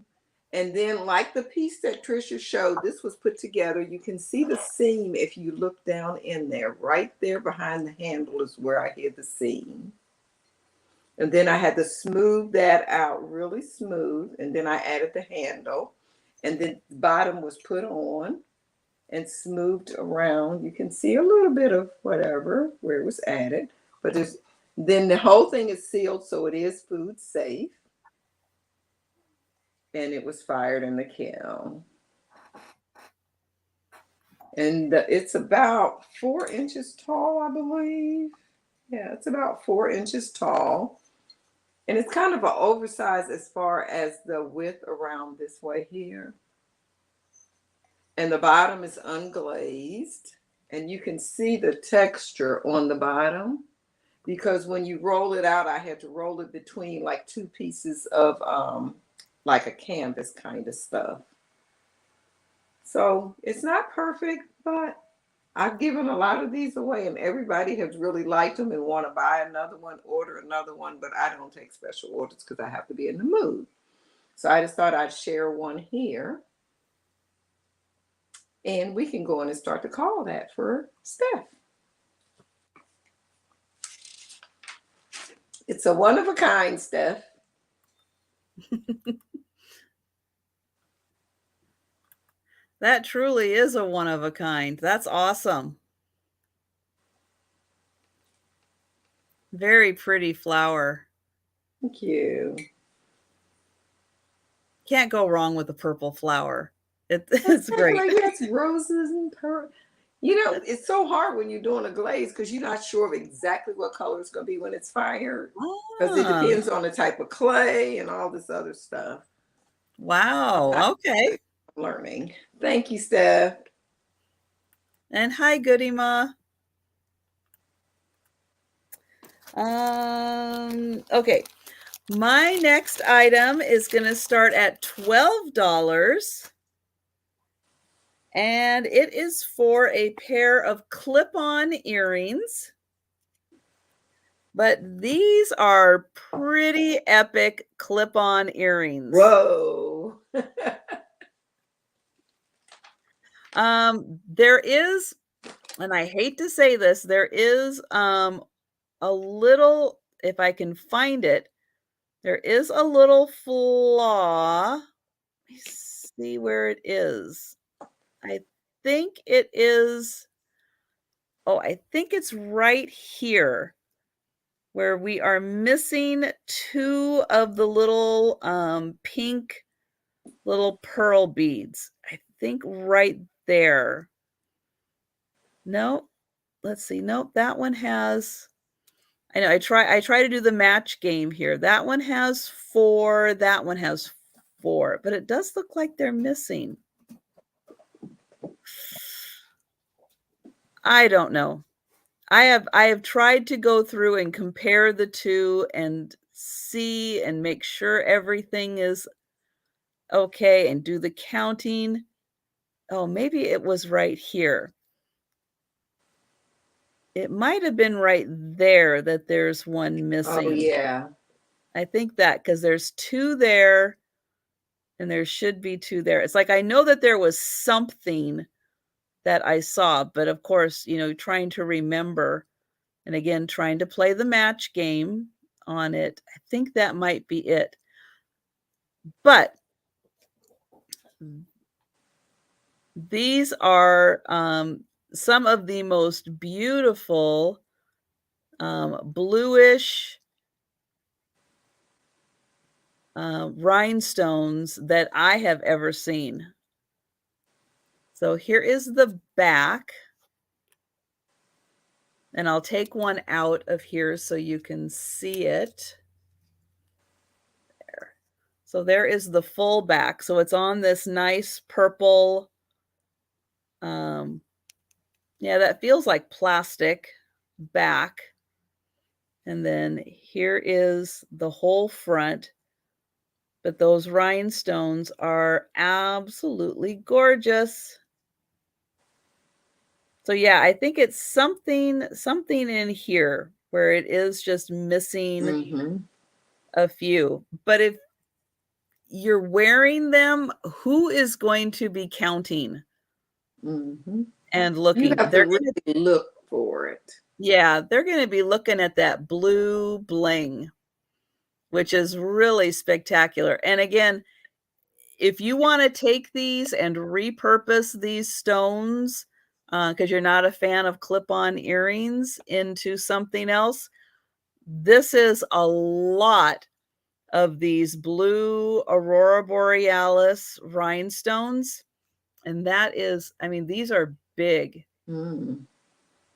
And then, like the piece that Trisha showed, this was put together. You can see the seam if you look down in there. Right there behind the handle is where I hid the seam. And then I had to smooth that out really smooth. And then I added the handle. And then the bottom was put on and smoothed around. You can see a little bit of whatever where it was added. But then the whole thing is sealed, so it is food safe. And it was fired in the kiln. And it's about 4 inches tall, I believe. Yeah, it's about 4 inches tall. And it's kind of an oversized as far as the width around this way here. And the bottom is unglazed. And you can see the texture on the bottom because when you roll it out, I had to roll it between like two pieces of like a canvas kind of stuff. So it's not perfect, but I've given a lot of these away and everybody has really liked them and want to buy another one, order another one, but I don't take special orders because I have to be in the mood. So I just thought I'd share one here. And we can go in and start to call that for Steph. It's a one of a kind, Steph. That truly is a one of a kind. That's awesome. Very pretty flower. Thank you. Can't go wrong with a purple flower. It's great. Like, yes, roses and pearl. You know, it's so hard when you're doing a glaze because you're not sure of exactly what color it's going to be when it's fired. Because it depends on the type of clay and all this other stuff. Wow. Okay. I'm learning. Thank you, Steph. And hi, Goody Ma. Okay. My next item is going to start at $12. And it is for a pair of clip-on earrings. But these are pretty epic clip-on earrings. Whoa. There is, and I hate to say this, there is a little, if I can find it, there is a little flaw. Let me see where it is. I think it is, I think it's right here where we are missing two of the little pink little pearl beads. I think right there. No, let's see. Nope, that one has, I know I try to do the match game here. That one has 4, that one has 4, but it does look like they're missing. I don't know. I have tried to go through and compare the two and see and make sure everything is okay and do the counting. Oh, maybe it was right here. It might have been right there that there's one missing. Oh, yeah. I think that because there's 2 there and there should be 2 there. It's like I know that there was something that I saw, but of course, trying to remember and again, trying to play the match game on it. I think that might be it. But these are some of the most beautiful bluish rhinestones that I have ever seen. So here is the back. And I'll take one out of here so you can see it. There. So there is the full back. So it's on this nice purple. Yeah, that feels like plastic back. And then here is the whole front. But those rhinestones are absolutely gorgeous. So yeah, I think it's something in here where it is just missing a few. But if you're wearing them, who is going to be counting and looking? You have to really look for it. Yeah, they're going to be looking at that blue bling, which is really spectacular. And again, if you want to take these and repurpose these stones, because you're not a fan of clip-on earrings, into something else, this is a lot of these blue Aurora Borealis rhinestones. And that is, I mean, these are big.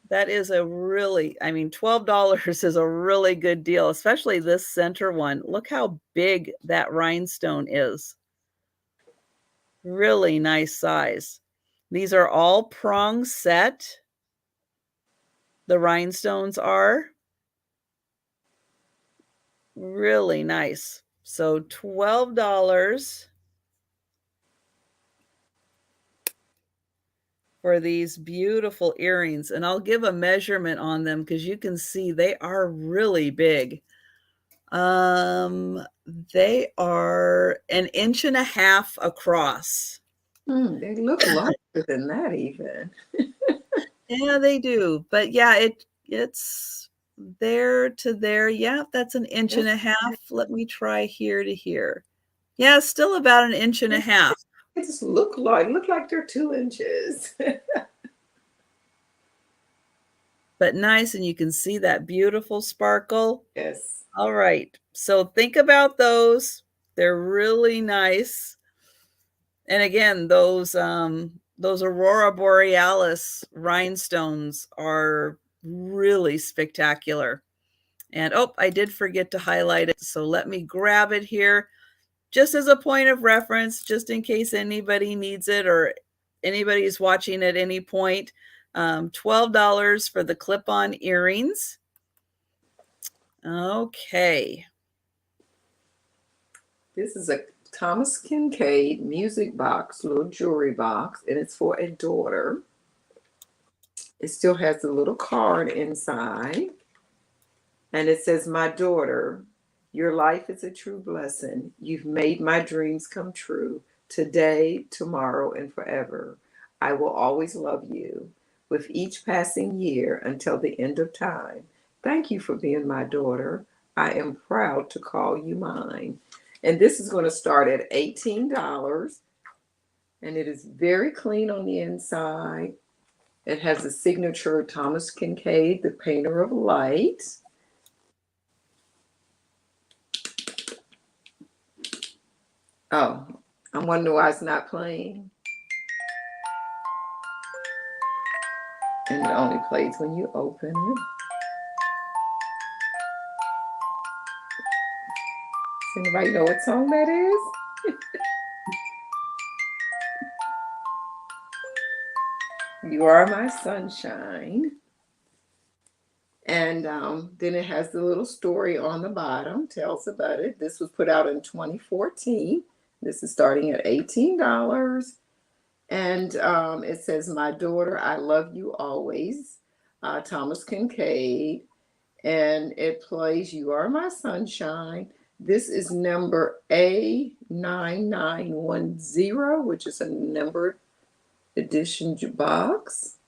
That is a really, I mean, $12 is a really good deal, especially this center one. Look how big that rhinestone is. Really nice size. These are all prong set. The rhinestones are really nice. So $12 for these beautiful earrings. And I'll give a measurement on them because you can see they are really big. They are 1.5 inches across. They look larger than that even. Yeah, they do. But yeah, it's there to there. Yeah, that's 1.5 inches. Let me try here to here. Yeah, still about 1.5 inches. They just look like they're 2 inches. But nice, and you can see that beautiful sparkle. Yes. All right. So think about those. They're really nice. And again, those Aurora Borealis rhinestones are really spectacular. And oh, I did forget to highlight it. So let me grab it here just as a point of reference, just in case anybody needs it or anybody's watching at any point. $12 for the clip-on earrings. Okay. This is a Thomas Kincaid music box, little jewelry box, and it's for a daughter. It still has a little card inside. And it says, "My daughter, your life is a true blessing. You've made my dreams come true. Today, tomorrow, and forever. I will always love you. With each passing year until the end of time. Thank you for being my daughter. I am proud to call you mine." And this is going to start at $18. And it is very clean on the inside. It has a signature Thomas Kincaid, the painter of light. Oh, I'm wondering why it's not playing. And it only plays when you open it. Does anybody know what song that is? You Are My Sunshine. And then it has the little story on the bottom, tells about it. This was put out in 2014. This is starting at $18. And it says, "My daughter, I love you always." Thomas Kincaid. And it plays "You Are My Sunshine." This is number A9910, which is a numbered edition box.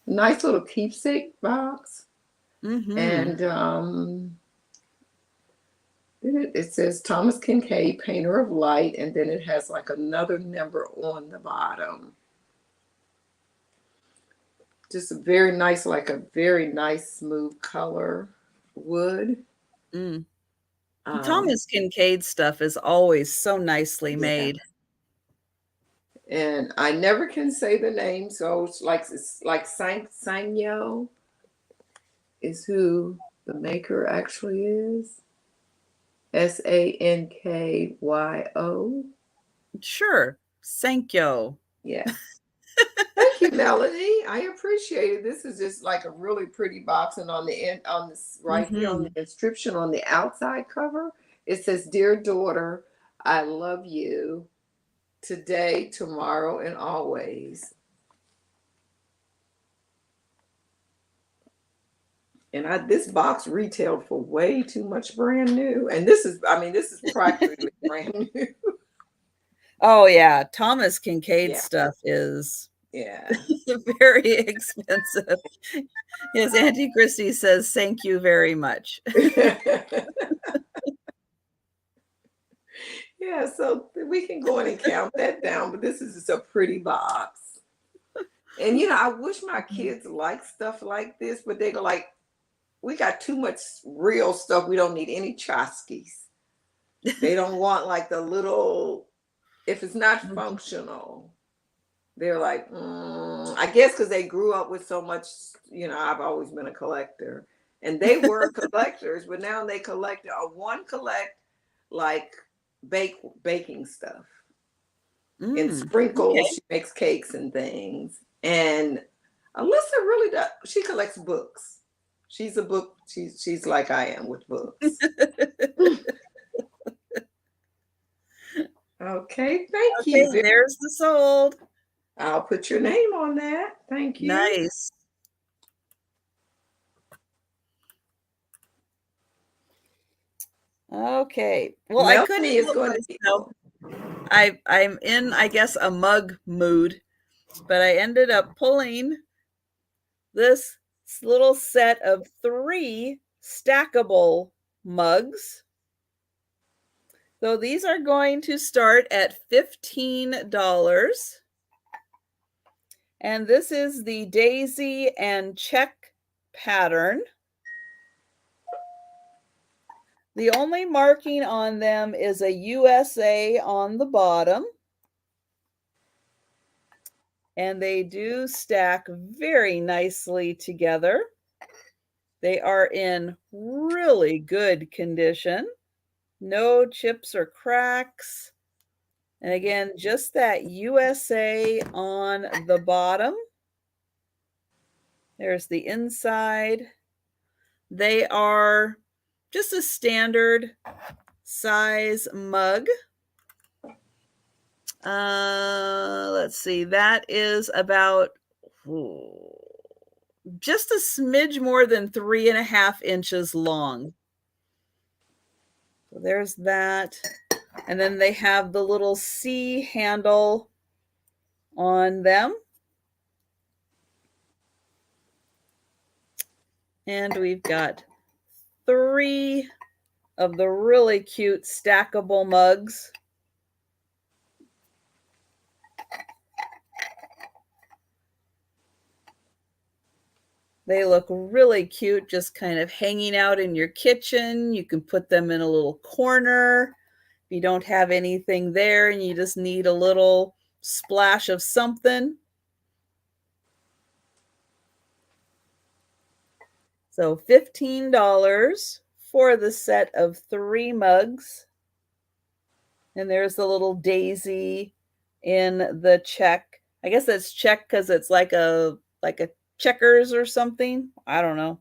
Nice little keepsake box. Mm-hmm. And then it says Thomas Kincaid, painter of light, and then it has like another number on the bottom. Just a very nice, like a very nice smooth color wood. Thomas Kincaid stuff is always so nicely made. And I never can say the name, so it's like Sanyo is who the maker actually is. Sankyo. Sure. Sankyo. Yeah. Thank you, Melody. I appreciate it. This is just like a really pretty box, and on the end, on this right here on the inscription on the outside cover, it says, "Dear daughter, I love you today, tomorrow, and always." And this box retailed for way too much brand new. And this is practically brand new. Oh yeah, Thomas Kincaid stuff is very expensive. Yes, Auntie Christy says, "Thank you very much." Yeah, so we can go in and count that down, but this is just a pretty box. And I wish my kids liked stuff like this, but they go like, "We got too much real stuff. We don't need any tchotchkes." They don't want like the little, if it's not functional. they're like, I guess because they grew up with so much, I've always been a collector. And they were collectors, but now they collect, one collect like baking stuff and Okay. sprinkles. She makes cakes and things. And Alyssa really does. She collects books. She's a book. She's like I am with books. Okay, thank you. Okay, there's the sold. I'll put your name on that. Thank you. Nice. Okay. Well, I couldn't Melanie is help going to be. myself. I'm in, I guess, a mug mood, but I ended up pulling this little set of 3 stackable mugs. So these are going to start at $15. And this is the daisy and check pattern. The only marking on them is a USA on the bottom. And they do stack very nicely together. They are in really good condition. No chips or cracks. And again, just that USA on the bottom. There's the inside. They are just a standard size mug. Let's see, that is about just a smidge more than 3.5 inches long. So there's that. And then they have the little C handle on them. And we've got 3 of the really cute stackable mugs. They look really cute, just kind of hanging out in your kitchen. You can put them in a little corner. If you don't have anything there and you just need a little splash of something. So $15 for the set of 3 mugs. And there's the little daisy in the check. I guess that's check because it's like a checkers or something. I don't know.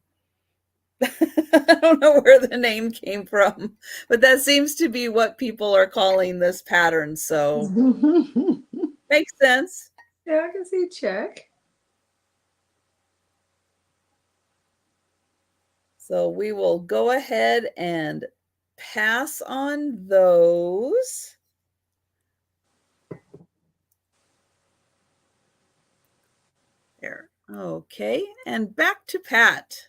I don't know where the name came from, but that seems to be what people are calling this pattern. So makes sense. Yeah, I can see check. So we will go ahead and pass on those. There. Okay. And back to Pat.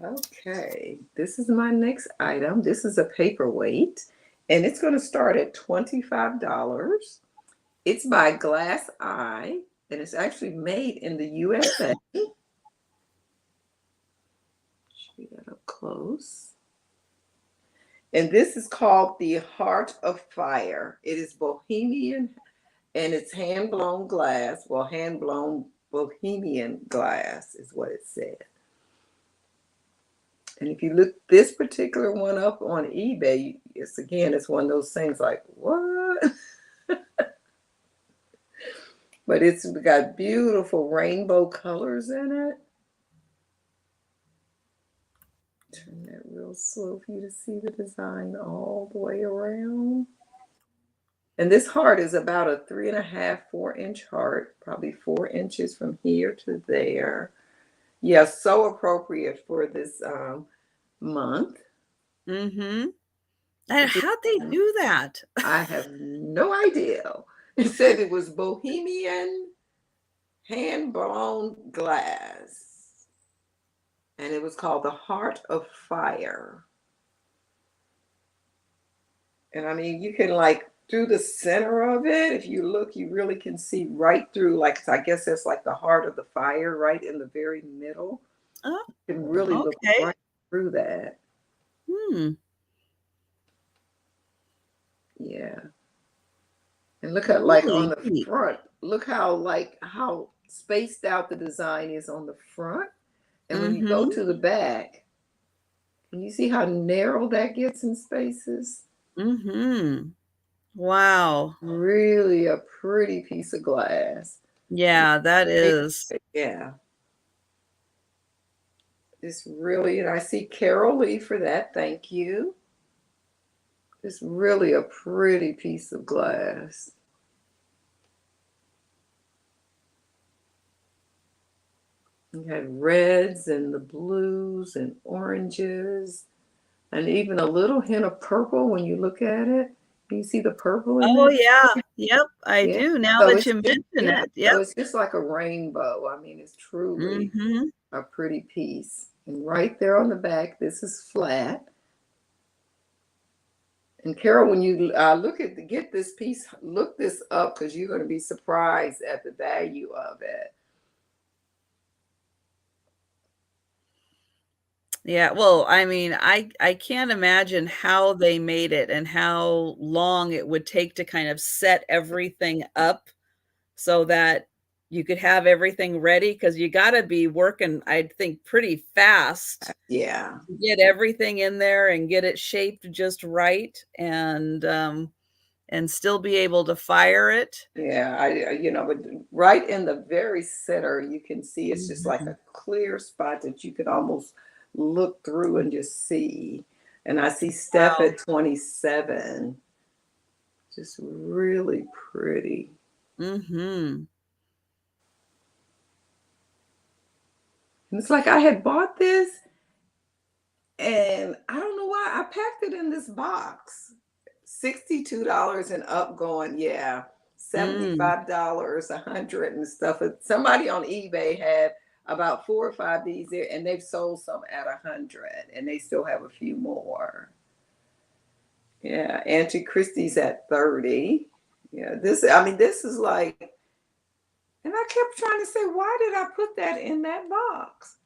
Okay, this is my next item. This is a paperweight, and it's going to start at $25. It's by Glass Eye, and it's actually made in the USA. Show you that up close. And this is called the Heart of Fire. It is Bohemian, and it's hand-blown glass. Well, hand-blown Bohemian glass is what it said. And if you look this particular one up on eBay, it's one of those things like, what? But it's got beautiful rainbow colors in it. Turn that real slow for you to see the design all the way around. And this heart is about a 3.5, 4-inch heart, probably 4 inches from here to there. Yeah, so appropriate for this month. Mm-hmm. And how'd they do that? I have no idea. It said it was Bohemian hand-blown glass. And it was called the Heart of Fire. And I mean, you can through the center of it, if you look, you really can see right through, I guess that's like the heart of the fire right in the very middle. Oh, you can really look right through that. Yeah. And look at on the front, look how spaced out the design is on the front. And when you go Mm-hmm. to the back, can you see how narrow that gets in spaces? Mm-hmm. Wow. Really a pretty piece of glass. Yeah, that is. Yeah. It's really, and I see Carol Lee for that. Thank you. It's really a pretty piece of glass. You had reds and the blues and oranges, and even a little hint of purple when you look at it. Do you see the purple in Oh there? yeah. Yep, I Yeah. do now So that it's you just, mention yeah. it. Yep. So it's just like a rainbow. I mean, it's truly Mm-hmm. a pretty piece. And right there on the back, this is flat. And Carol, when you get this piece, look this up because you're going to be surprised at the value of it. Yeah, well, I mean, I can't imagine how they made it and how long it would take to kind of set everything up so that you could have everything ready because you got to be working, I think, pretty fast Yeah. to get everything in there and get it shaped just right and still be able to fire it. Yeah, but right in the very center, you can see it's just like Mhm. a clear spot that you could almost look through and just see. And I see Steph Wow. at 27, just really pretty. Mhm. And it's like I had bought this and I don't know why I packed it in this box. $62 and up going, yeah. Mm. $75, 100 and stuff. Somebody on eBay had about 4 or 5 of these there, and they've sold some at 100, and they still have a few more. Yeah, Auntie Christie's at 30. Yeah, this is like, and I kept trying to say, why did I put that in that box?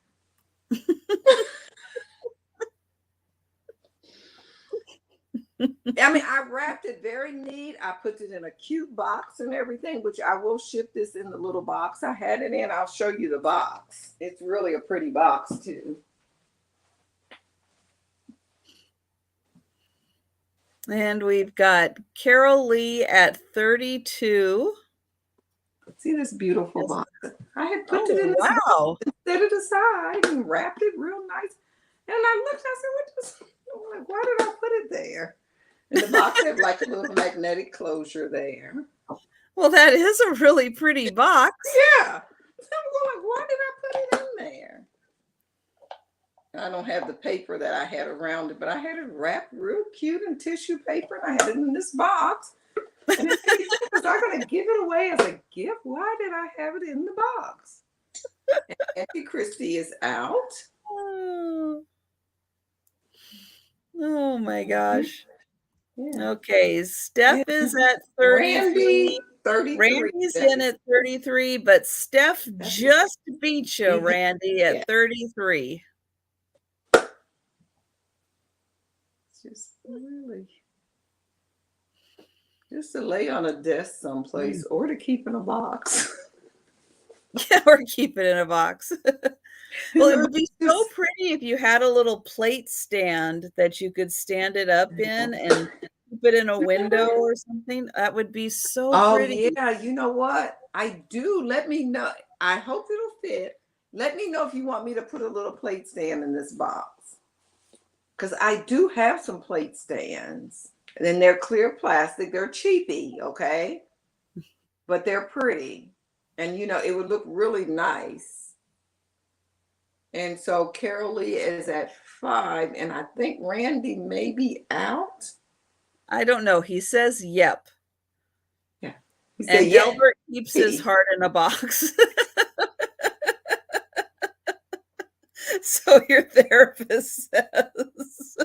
I mean, I wrapped it very neat. I put it in a cute box and everything, which I will ship this in the little box I had it in. I'll show you the box. It's really a pretty box, too. And we've got Carol Lee at 32. See this beautiful Yes. box? I had put it Oh, in this box wow. and set it aside and wrapped it real nice. And I looked, I said, what this? I'm like, why did I put it there? And the box had like a little magnetic closure there. Well, that is a really pretty box. Yeah. So I'm going, why did I put it in there? I don't have the paper that I had around it, but I had it wrapped real cute in tissue paper, and I had it in this box. And was I going to give it away as a gift? Why did I have it in the box? And Auntie Christie is out. Oh, oh my gosh. Yeah. Okay, Steph is at Randy, 33. 33. Randy's in at 33, but Steph That is, just beat you, Randy, yeah, at 33. just really, just to lay on a desk someplace or to keep in a box. Yeah, or keep it in a box. Well, it would be so pretty if you had a little plate stand that you could stand it up in and keep it in a window or something. That would be so Oh, pretty. yeah. You know what? I do. Let me know. I hope it'll fit. Let me know if you want me to put a little plate stand in this box. Because I do have some plate stands. And then they're clear plastic. They're cheapy, okay? But they're pretty. And, it would look really nice. And so Carol Lee is at 5. And I think Randy may be out. I don't know. He says yep. Yeah. He said, And yeah. Delbert keeps his heart in a box. So your therapist says.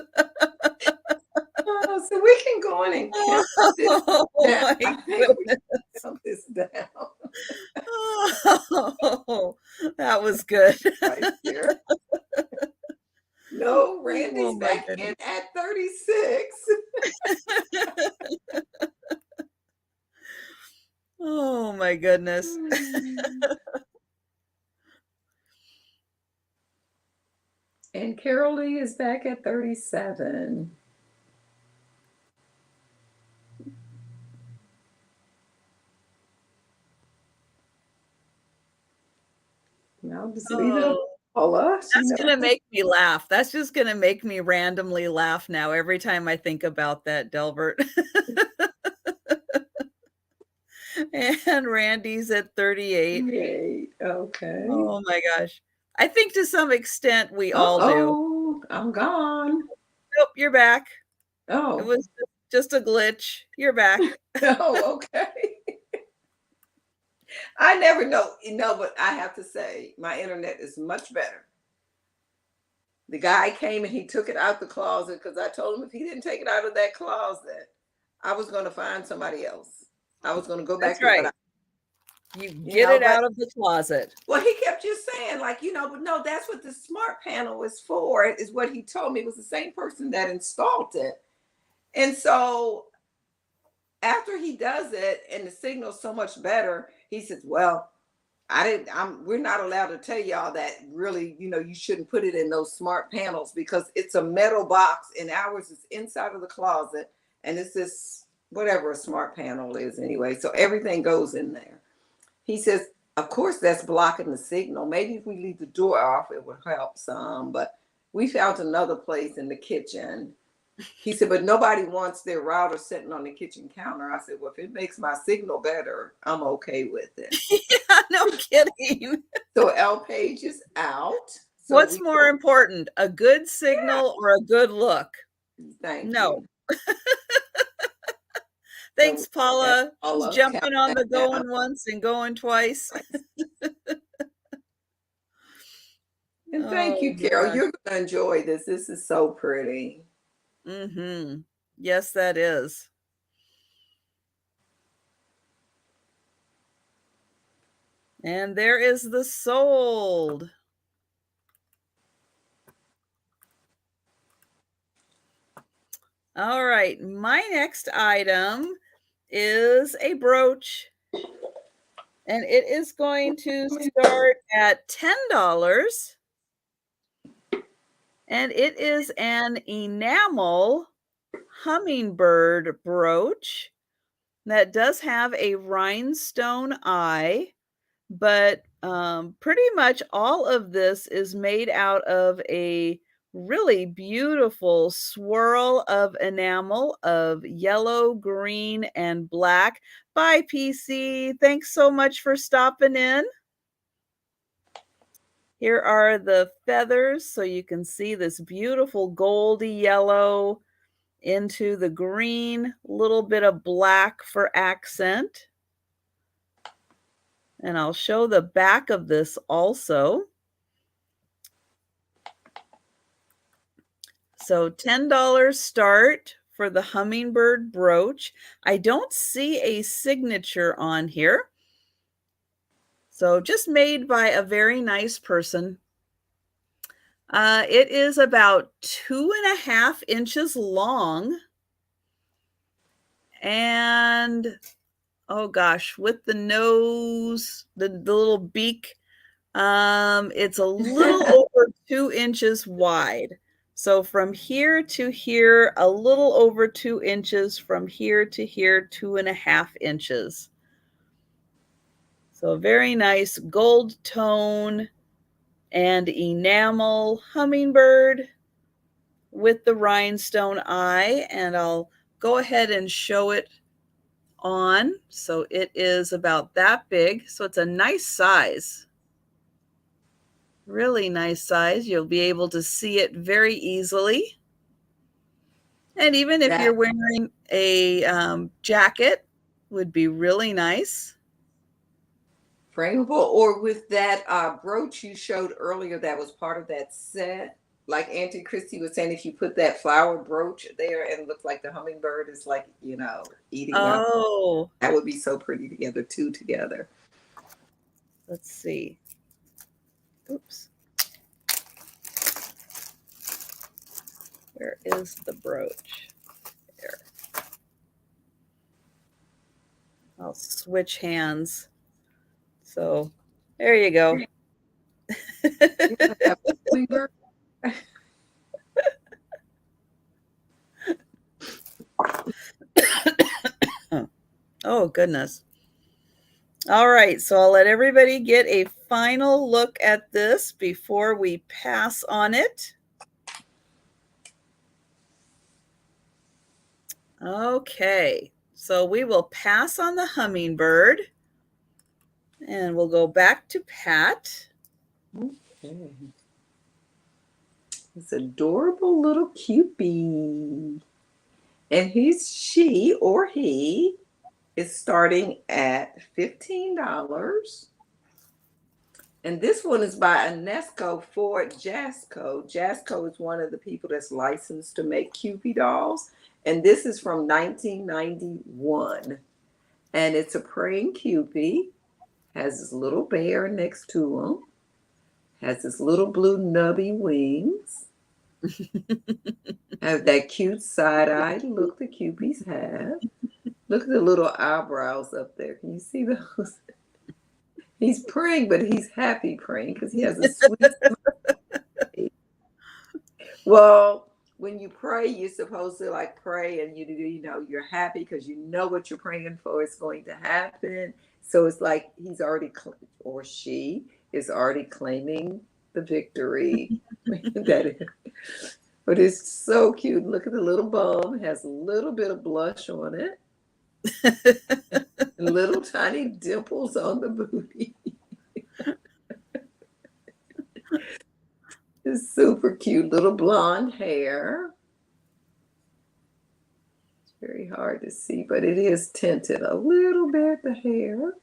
Oh, so we can go in and count this Oh, down. my I think we can count this down. Oh, that was good. Right here. No, Randy's Oh, my back goodness. in at 36. Oh Oh my goodness. And Carol Lee is back at 37. I'll just leave it up Oh, all us. that's gonna make me laugh. That's just gonna make me randomly laugh now every time I think about that, Delbert. And Randy's at 38. Yay. Okay. Oh my gosh. I think to some extent we all do. Oh, I'm gone. Nope, you're back. It Oh, was just a glitch. You're back. oh, okay. I never know, but I have to say my internet is much better. The guy came and he took it out the closet because I told him if he didn't take it out of that closet, I was going to find somebody else. I was going to go back That's to it. right. You get it out of the closet. Well, he kept just saying, like, but no, that's what the smart panel is for, is what he told me. It was the same person that installed it. And so after he does it and the signal's so much better, he says, well, we're not allowed to tell y'all that really, you shouldn't put it in those smart panels because it's a metal box and ours is inside of the closet. And it's this, whatever a smart panel is anyway. So everything goes in there. He says, of course, that's blocking the signal. Maybe if we leave the door off, it would help some. But we found another place in the kitchen. He said, but nobody wants their router sitting on the kitchen counter. I said, well, if it makes my signal better, I'm okay with it. Yeah, no kidding. So L Page is out. So what's more important, a good signal or a good look? Thank you. Thanks, Paula. Jumping on the down. going once and going twice. And thank you, Carol. You're going to enjoy this. This is so pretty. Mm-hmm. Yes, that is. And there is the sold. All right, my next item is a brooch. And it is going to start at $10. And it is an enamel hummingbird brooch that does have a rhinestone eye, but pretty much all of this is made out of a really beautiful swirl of enamel of yellow, green, and black. Bye, PC. Thanks so much for stopping in. Here are the feathers, so you can see this beautiful goldy yellow into the green, little bit of black for accent. And I'll show the back of this also. So $10 start for the hummingbird brooch. I don't see a signature on here. So just made by a very nice person. It is about 2.5 inches long. And oh gosh, with the nose, the little beak, it's a little over 2 inches wide. So from here to here, a little over 2 inches. From here to here, 2.5 inches. So a very nice gold tone and enamel hummingbird with the rhinestone eye. And I'll go ahead and show it on. So it is about that big. So it's a nice size. Really nice size. You'll be able to see it very easily. And even if you're wearing a jacket, would be really nice. Frameable, or with that brooch you showed earlier that was part of that set. Like Auntie Christy was saying, if you put that flower brooch there and it looks like the hummingbird is like, eating up. That would be so pretty together, two together. Let's see. Oops. Where is the brooch? There. I'll switch hands. So there you go. You have a hummingbird. Oh, goodness. All right, so I'll let everybody get a final look at this before we pass on it. Okay, so we will pass on the hummingbird and we'll go back to Pat. Okay. This adorable little cupie. And she or he is starting at $15. And this one is by Inesco Ford Jasco. Jasco is one of the people that's licensed to make Cupid dolls. And this is from 1991. And it's a praying Cupid. Has this little bear next to him. Has this little blue nubby wings. Have that cute side-eyed look the Cupids have. Look at the little eyebrows up there. Can you see those? He's praying, but he's happy praying because he has a sweet smile. Well, when you pray, you're supposed to like pray and you're happy because you know what you're praying for is going to happen. So it's like he's already, or she is already claiming the victory. But it's so cute. Look at the little bum. It has a little bit of blush on it. Little tiny dimples on the booty. It's super cute. Little blonde hair. It's very hard to see, but it is tinted a little bit, the hair.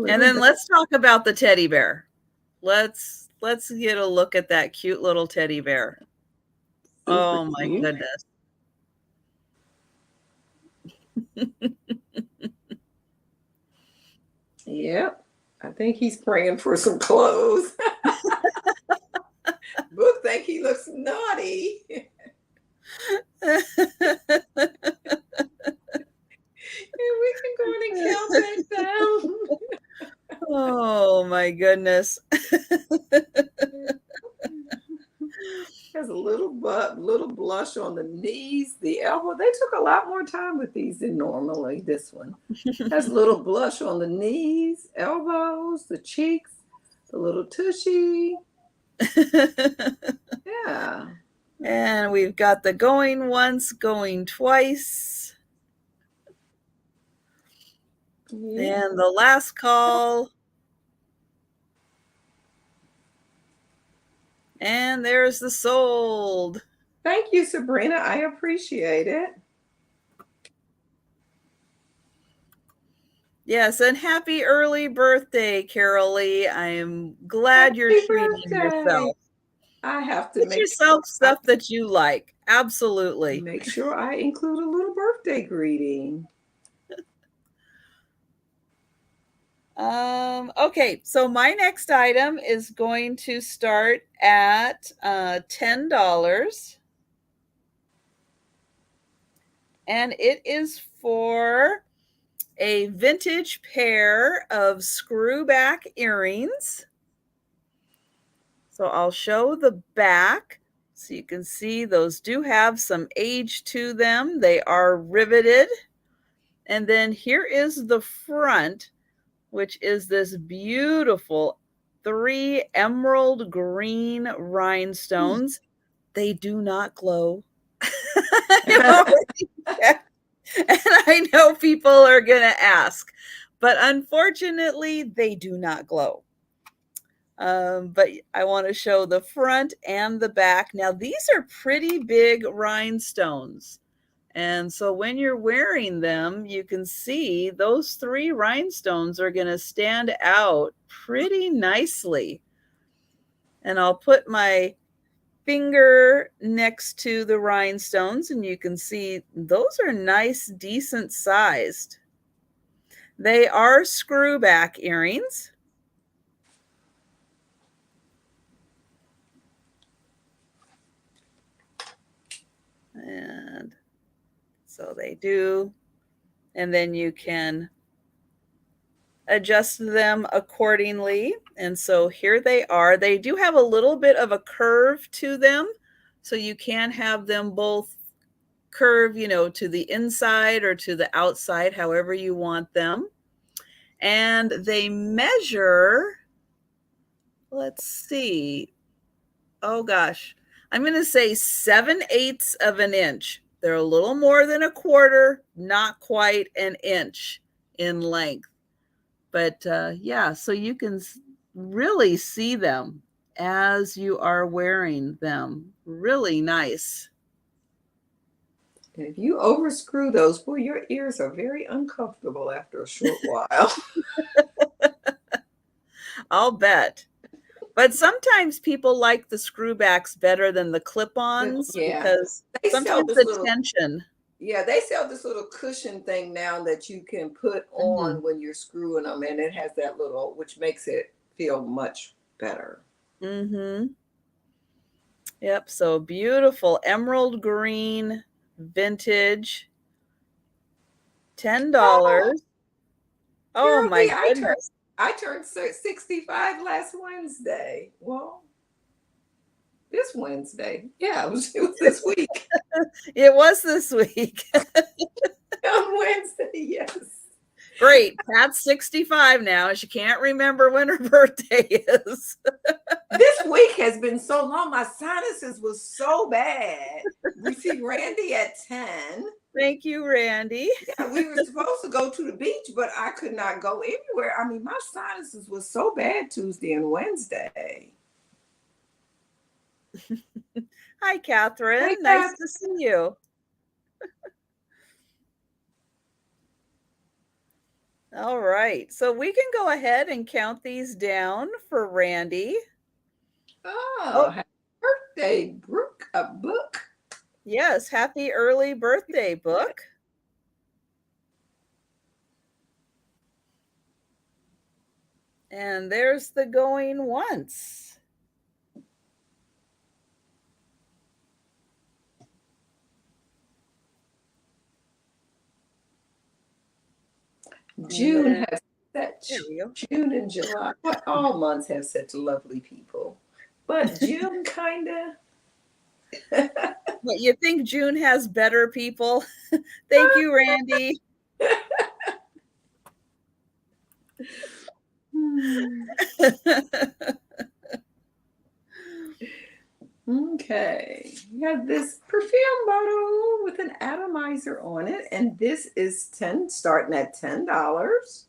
And then let's talk about the teddy bear. Let's get a look at that cute little teddy bear. Super oh my cute. goodness. Yep. I think he's praying for some clothes. Book think he looks naughty. And we can go in and count that down. Oh my goodness. Has a little blush on the knees, the elbow. They took a lot more time with these than normally. This one has a little blush on the knees, elbows, the cheeks, the little tushy. Yeah. And we've got the going once, going twice. Yeah. And the last call. And there's the sold. Thank you, Sabrina. I appreciate it. Yes, and happy early birthday, Carol Lee. I'm glad you're treating yourself. I have to Get yourself stuff that you like. Absolutely. Make sure I include a little birthday greeting. Okay, so my next item is going to start at $10. And it is for a vintage pair of screwback earrings. So I'll show the back so you can see those do have some age to them. They are riveted. And then here is the front, which is this beautiful 3 emerald green rhinestones. They do not glow. And I know people are going to ask, but unfortunately, they do not glow. But I want to show the front and the back. Now, these are pretty big rhinestones. And so when you're wearing them, you can see those 3 rhinestones are going to stand out pretty nicely. And I'll put my finger next to the rhinestones and you can see those are nice, decent sized. They are screwback earrings. And let's So they do. And then you can adjust them accordingly. And so here they are. They do have a little bit of a curve to them. So you can have them both curve, to the inside or to the outside, however you want them. And they measure, let's see. Oh gosh. I'm going to say 7/8 of an inch. They're a little more than a quarter, not quite an inch in length. But yeah, so you can really see them as you are wearing them. Really nice. And if you overscrew those, boy, your ears are very uncomfortable after a short while. I'll bet. But sometimes people like the screwbacks better than the clip-ons because They sell sometimes this the little tension. Yeah, they sell this little cushion thing now that you can put on when you're screwing them, and it has that little, which makes it feel much better. Mm-hmm. Yep. So beautiful emerald green vintage, $10. Oh Girl, my goodness. I turned 65 last Wednesday. Well, this Wednesday. Yeah, it was this week. It was this week. On Wednesday, yes. Great. Pat's 65 now. She can't remember when her birthday is. This week has been so long. My sinuses was so bad. We see Randy at 10. Thank you, Randy. Yeah, we were supposed to go to the beach, but I could not go anywhere. I mean, my sinuses was so bad Tuesday and Wednesday. Hi, Catherine. Hey, Nice to see you. All right. So we can go ahead and count these down for Randy. Oh, happy birthday, Brooke, a book. Yes. Happy early birthday, Book. And there's the going once. June has such, June and July, all months have such lovely people. But June kind of. But you think June has better people? Thank you, Randy. Okay, we have this perfume bottle with an atomizer on it, and this is starting at $10.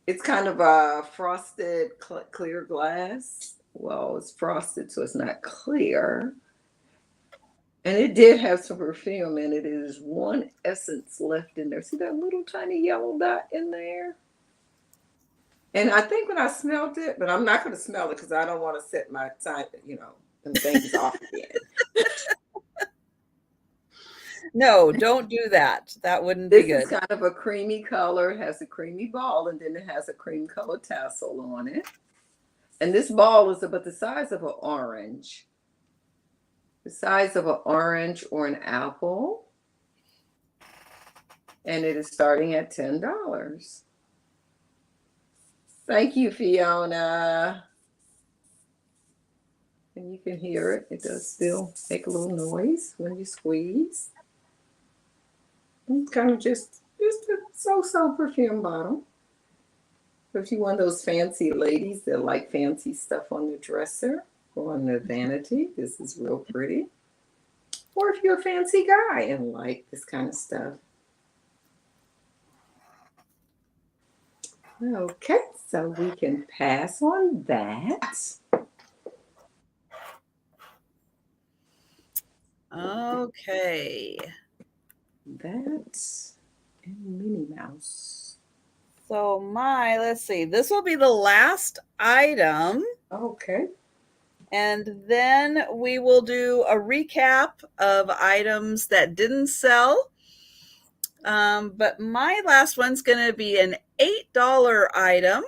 It's kind of a frosted clear glass. Well, it's frosted, so it's not clear. And it did have some perfume in it. It is one essence left in there. See that little tiny yellow dot in there? And I think when I smelled it, but I'm not going to smell it because I don't want to set my time, them things off again. No, don't do that. That wouldn't be good. This is kind of a creamy color. It has a creamy ball, and then it has a cream color tassel on it. And this ball is about the size of an orange. The size of an orange or an apple. And it is starting at $10. Thank you, Fiona. And you can hear it. It does still make a little noise when you squeeze. It's kind of just a so-so perfume bottle. If you're one of those fancy ladies that like fancy stuff on their dresser or on their vanity, this is real pretty. Or if you're a fancy guy and like this kind of stuff. Okay, so we can pass on that. Okay. That's Minnie Mouse. So let's see, this will be the last item. Okay. And then we will do a recap of items that didn't sell. But my last one's going to be an $8 item.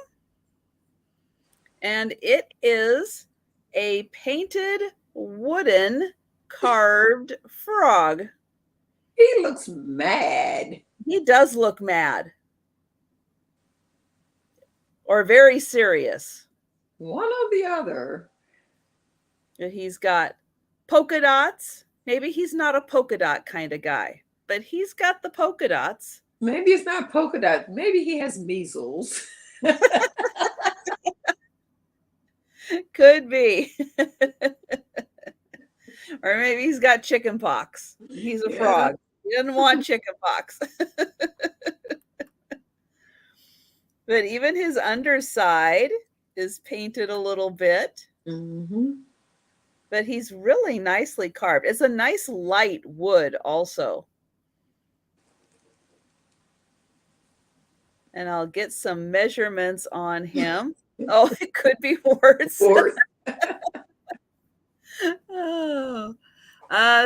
And it is a painted wooden carved frog. He looks mad. He does look mad. Or very serious. One or the other. He's got polka dots. Maybe he's not a polka dot kind of guy, but he's got the polka dots. Maybe it's not polka dot. Maybe he has measles. Could be. Or maybe he's got chicken pox. He's a frog. He doesn't want chicken pox. But even his underside is painted a little bit. Mm-hmm. But he's really nicely carved. It's a nice light wood also. And I'll get some measurements on him. Oh, it could be worse. Oh.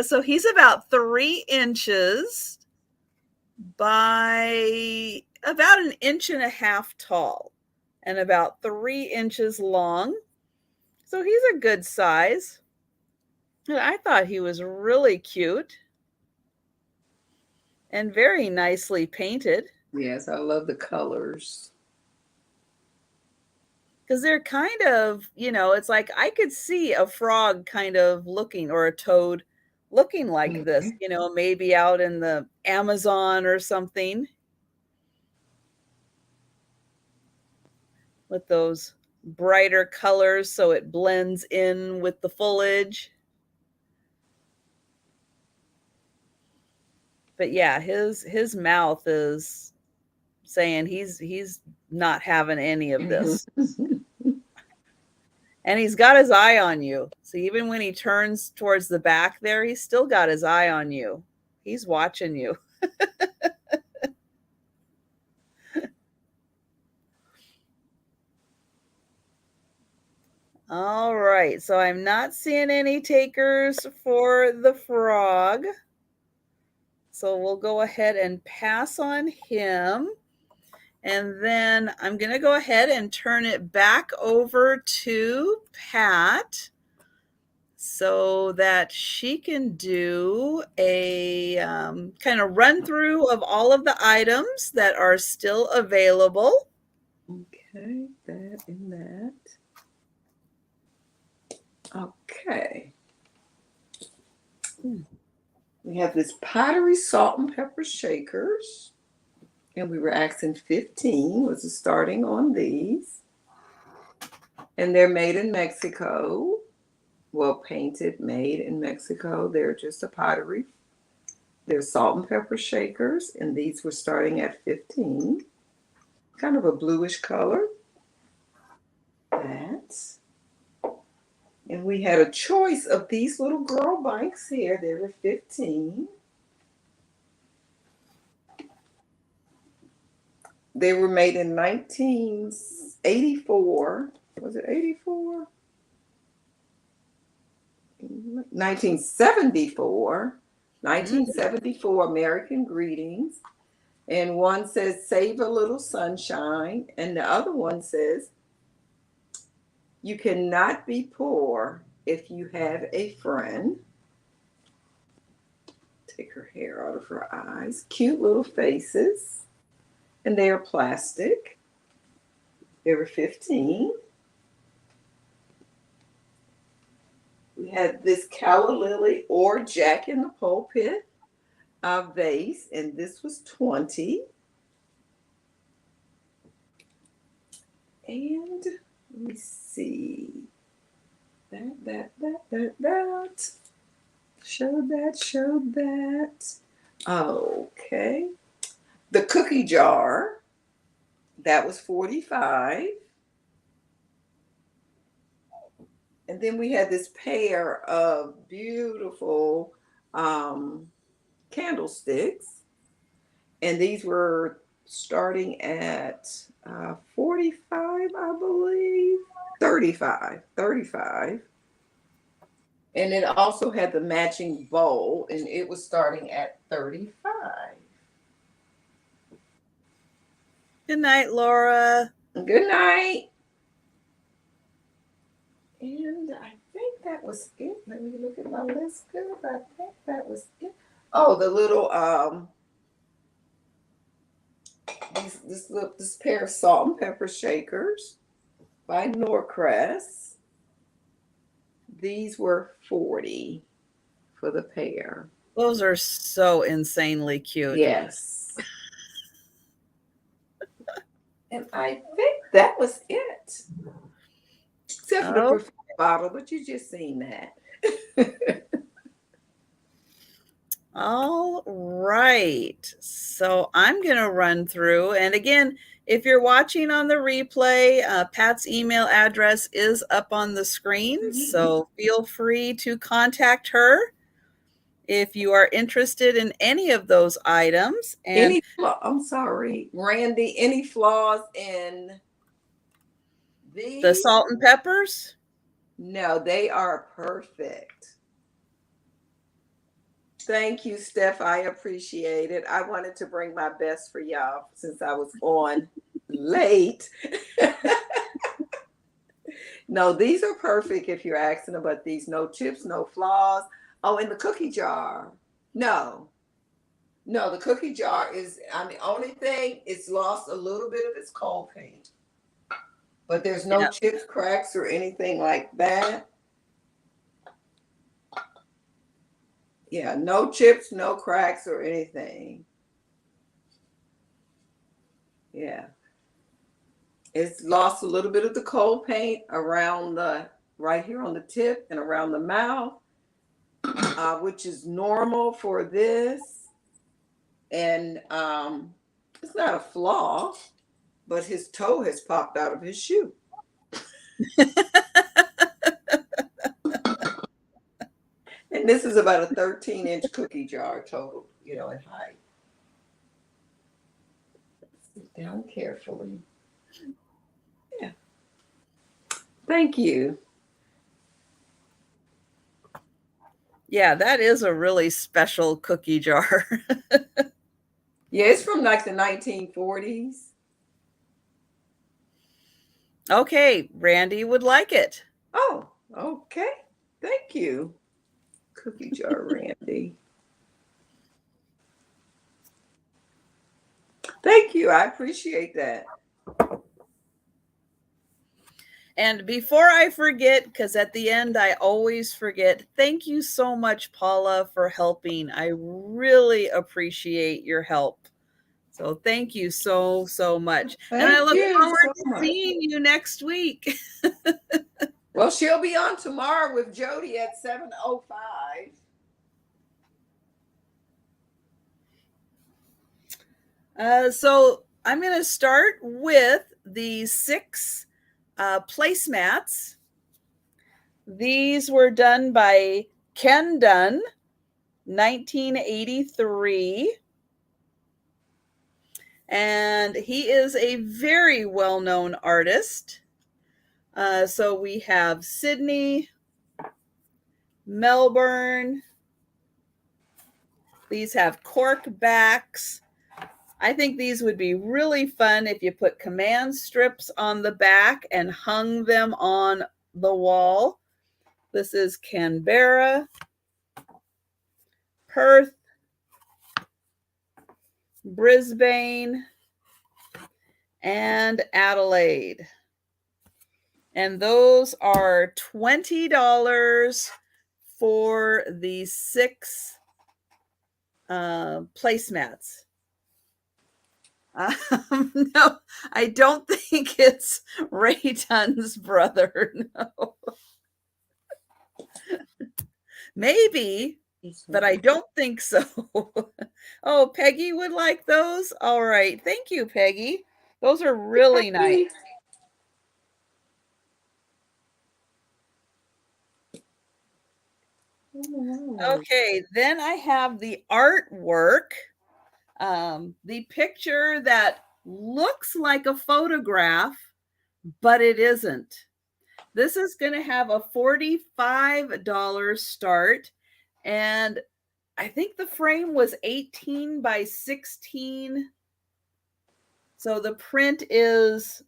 So he's about 3 inches by about 1.5 inches tall and about 3 inches long. So he's a good size. And I thought he was really cute and very nicely painted. Yes, I love the colors. Because they're kind of, it's like I could see a frog kind of looking, or a toad looking like this, maybe out in the Amazon or something. With those brighter colors so it blends in with the foliage. But yeah, his mouth is saying he's not having any of this. And he's got his eye on you. So even when he turns towards the back there, he's still got his eye on you. He's watching you. All right. So I'm not seeing any takers for the frog. So we'll go ahead and pass on him. And then I'm going to go ahead and turn it back over to Pat so that she can do a kind of run through of all of the items that are still available. Okay, that and that. Okay. We have this pottery salt and pepper shakers. And we were asking 15 was the starting on these. And they're made in Mexico. Well, painted, made in Mexico. They're just a pottery. They're salt and pepper shakers. And these were starting at 15. Kind of a bluish color. That's. And we had a choice of these little girl bikes here. They were 15. They were made in 1984. Was it 84? 1974. 1974 American Greetings. And one says, "Save a little sunshine." And the other one says, "You cannot be poor if you have a friend." Take her hair out of her eyes. Cute little faces. And they are plastic. They were 15. We had this calla lily or Jack in the Pulpit vase, and this was 20. And let me see. That. Showed that. Okay. The cookie jar, that was 45. And then we had this pair of beautiful candlesticks. And these were starting at 45, I believe. 35. And it also had the matching bowl, and it was starting at 35. Good night, Laura. Good night. And I think that was it. Let me look at my list. Good. I think that was it. Oh, the little this pair of salt and pepper shakers by Norcrest. These were 40 for the pair. Those are so insanely cute. Yes. And I think that was it. Except for the perfume bottle, but you just seen that. All right. So I'm going to run through. And again, if you're watching on the replay, Pat's email address is up on the screen. So feel free to contact her if you are interested in any of those items. And I'm sorry, Randy, any flaws in the salt and peppers? No, they are perfect. Thank you, Steph. I appreciate it. I wanted to bring my best for y'all since I was on late. No, these are perfect if you're asking about these. No chips, no flaws. Oh, and the cookie jar. No, the cookie jar is, the only thing, it's lost a little bit of its cold paint. But there's no chips, cracks, or anything like that. Yeah, no chips, no cracks or anything. Yeah. It's lost a little bit of the cold paint around right here on the tip and around the mouth, which is normal for this. And it's not a flaw, but his toe has popped out of his shoe. And this is about a 13-inch cookie jar total, in height. Sit down carefully. Yeah. Thank you. Yeah, that is a really special cookie jar. Yeah, it's from like the 1940s. Okay, Randy would like it. Oh, okay. Thank you. Cookie jar Randy. Thank you. I appreciate that. And before I forget, because at the end I always forget, thank you so much, Paula, for helping. I really appreciate your help. So thank you so, so much. And I look forward to seeing you next week. Well, she'll be on tomorrow with Jody at 7:05. So I'm going to start with the 6 placemats. These were done by Ken Dunn, 1983. And he is a very well-known artist. So we have Sydney, Melbourne. These have cork backs. I think these would be really fun if you put command strips on the back and hung them on the wall. This is Canberra, Perth, Brisbane, and Adelaide. And those are $20 for the 6 placemats. No, I don't think it's Ray Dunn's brother. No. Maybe, but I don't think so. Oh, Peggy would like those? All right. Thank you, Peggy. Those are really nice. Okay, then I have the artwork. The picture that looks like a photograph, but it isn't. This is going to have a $45 start, and I think the frame was 18 by 16. So the print is,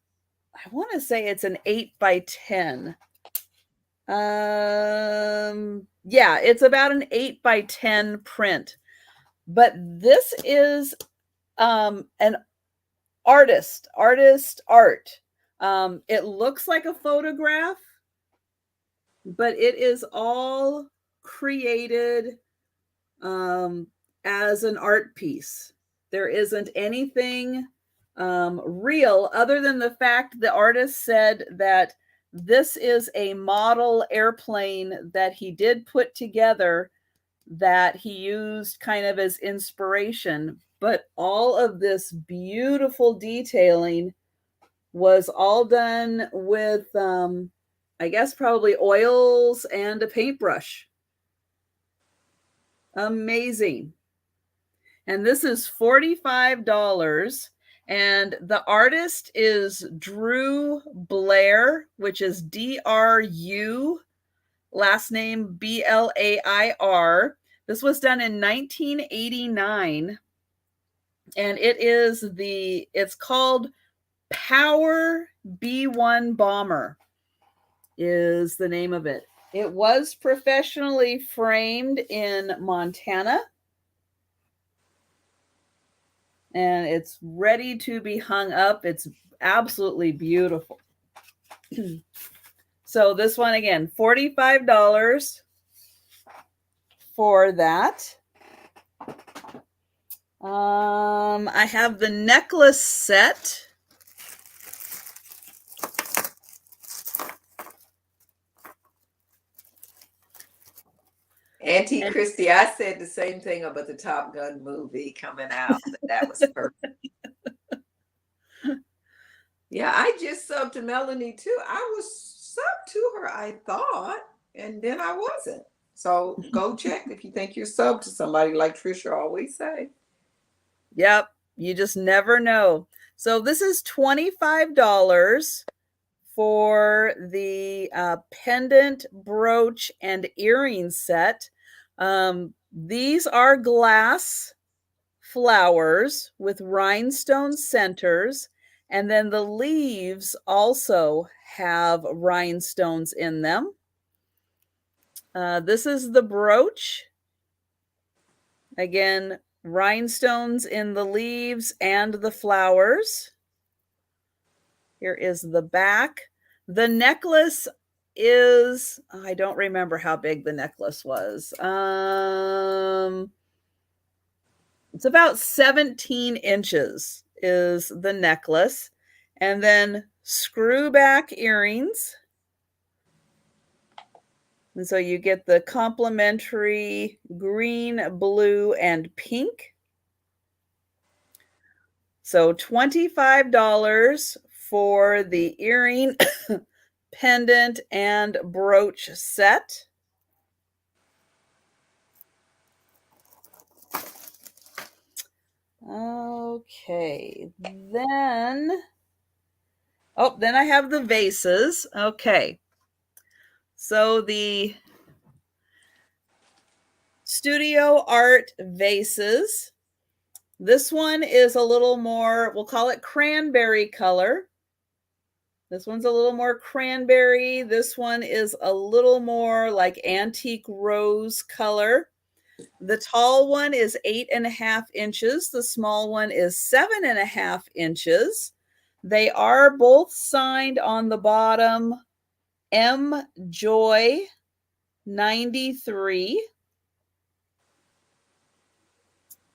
I want to say it's an 8 by 10. Yeah, it's about an 8 by 10 print. But this is an artist art. It looks like a photograph, but it is all created as an art piece. There isn't anything real other than the fact the artist said that this is a model airplane that he did put together that he used kind of as inspiration. But all of this beautiful detailing was all done with, I guess, probably oils and a paintbrush. Amazing. And this is $45. And the artist is Drew Blair, which is DRU, last name BLAIR. This was done in 1989. And it's called Power B-1 Bomber is the name of it. It was professionally framed in Montana. And it's ready to be hung up. It's absolutely beautiful. So this one, again, $45 for that. I have the necklace set. Auntie Christy, I said the same thing about the Top Gun movie coming out. That was perfect. Yeah, I just subbed to Melanie too. I was subbed to her, I thought, and then I wasn't. So go check if you think you're subbed to somebody, like Trisha always say. Yep, you just never know. So this is $25 for the pendant, brooch, and earring set. These are glass flowers with rhinestone centers, and then the leaves also have rhinestones in them. This is the brooch. Again, rhinestones in the leaves and the flowers. Here is the back. The necklace is, I don't remember how big the necklace was. It's about 17 inches is the necklace. And then screw back earrings. And so you get the complimentary green, blue, and pink. So $25 for the earring, pendant, and brooch set. Okay, then I have the vases. Okay. So the studio art vases. This one is a little more, we'll call it cranberry color. This one's a little more cranberry. This one is a little more like antique rose color. The tall one is 8.5 inches. The small one is 7.5 inches. They are both signed on the bottom, M Joy 93.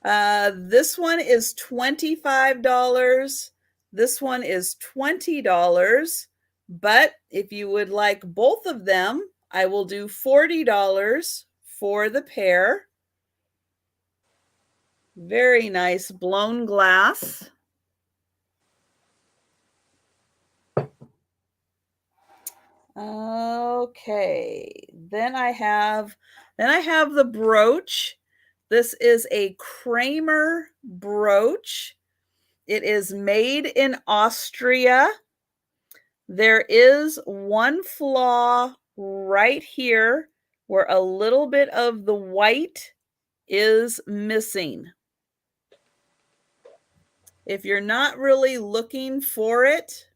This one is $25. This one is $20. But if you would like both of them, I will do $40 for the pair. Very nice blown glass. Okay, then I have the brooch. This is a Kramer brooch. It is made in Austria. There is one flaw right here where a little bit of the white is missing. If you're not really looking for it,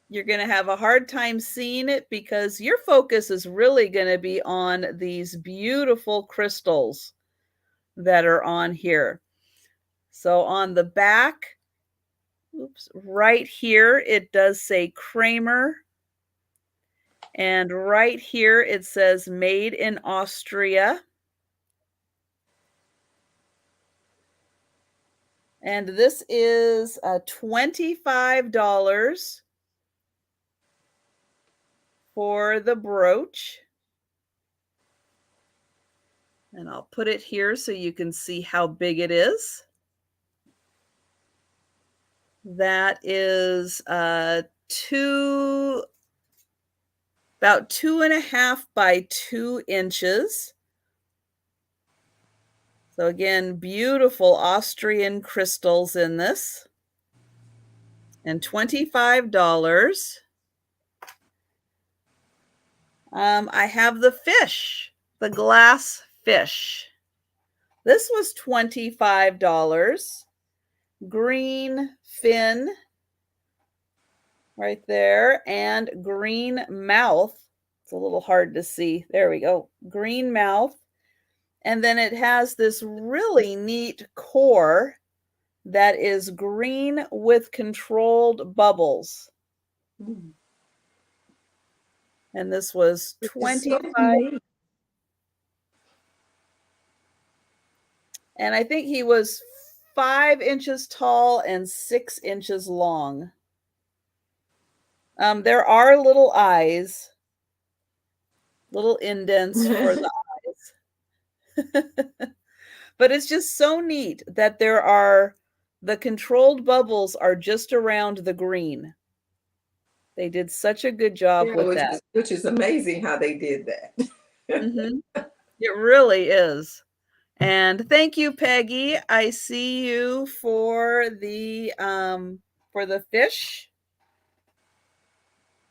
you're going to have a hard time seeing it because your focus is really going to be on these beautiful crystals that are on here. So on the back, oops, right here, it does say Kramer. And right here, it says made in Austria. And this is $25 for the brooch. And I'll put it here so you can see how big it is. That is about 2.5 by 2 inches. So again, beautiful Austrian crystals in this. And $25. I have the fish, the glass fish. This was $25. Green fin right there, and green mouth. It's a little hard to see. There we go. Green mouth. And then it has this really neat core that is green with controlled bubbles. Mm. And this was $25. And I think he was 5 inches tall and 6 inches long. There are little eyes, little indents for the eyes. But it's just so neat that the controlled bubbles are just around the green. They did such a good job with that. Which is amazing how they did that. Mm-hmm. It really is. And thank you, Peggy. I see you for the fish.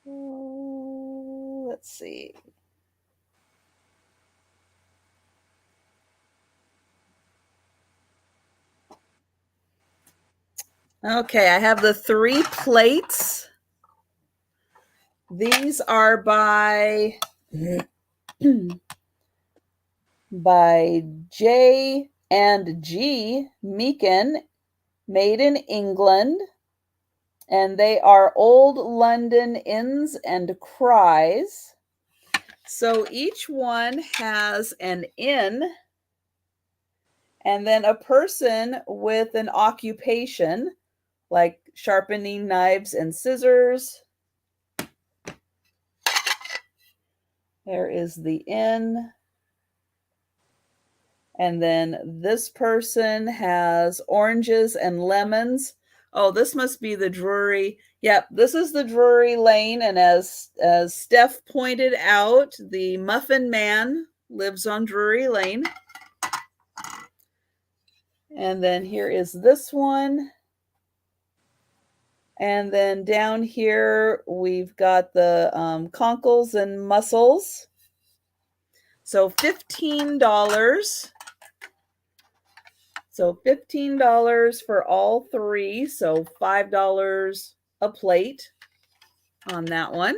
Let's see. Okay, I have the 3 plates. These are by J and G Meakin, made in England. And they are Old London Inns and Cries. So each one has an inn and then a person with an occupation, like sharpening knives and scissors. There is the inn. And then this person has oranges and lemons. Oh, this must be the Drury. Yep, this is the Drury Lane. And as Steph pointed out, the Muffin Man lives on Drury Lane. And then here is this one. And then down here, we've got the conkles and mussels. So $15. So $15 for all 3. So $5 a plate on that one.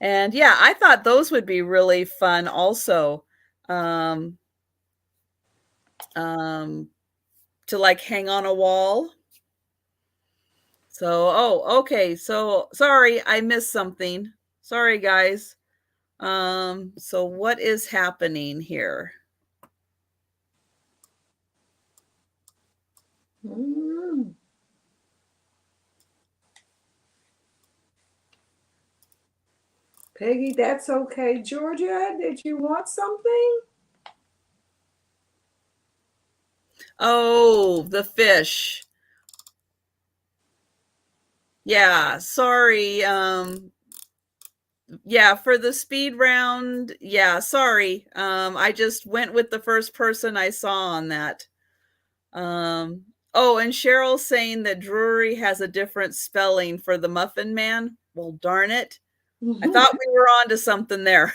And yeah, I thought those would be really fun also. To like hang on a wall. So, oh, okay. So sorry, I missed something. Sorry, guys. So what is happening here? Mm. Peggy, that's okay. Georgia, did you want something? Oh, the fish. Yeah, sorry. Yeah, for the speed round, yeah, sorry. I just went with the first person I saw on that. Oh, and Cheryl's saying that Drury has a different spelling for the Muffin Man. Well, darn it. I thought we were on to something there.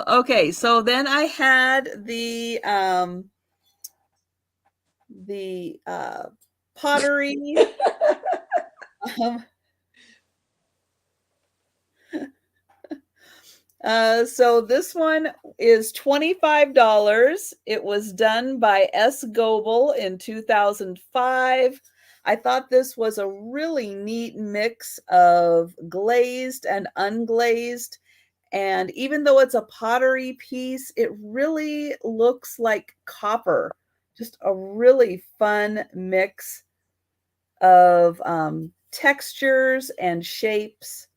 Okay, so then I had the pottery Um, so this one is $25. It was done by S. Goebel in 2005. I thought this was a really neat mix of glazed and unglazed. And even though it's a pottery piece, it really looks like copper. Just a really fun mix of textures and shapes.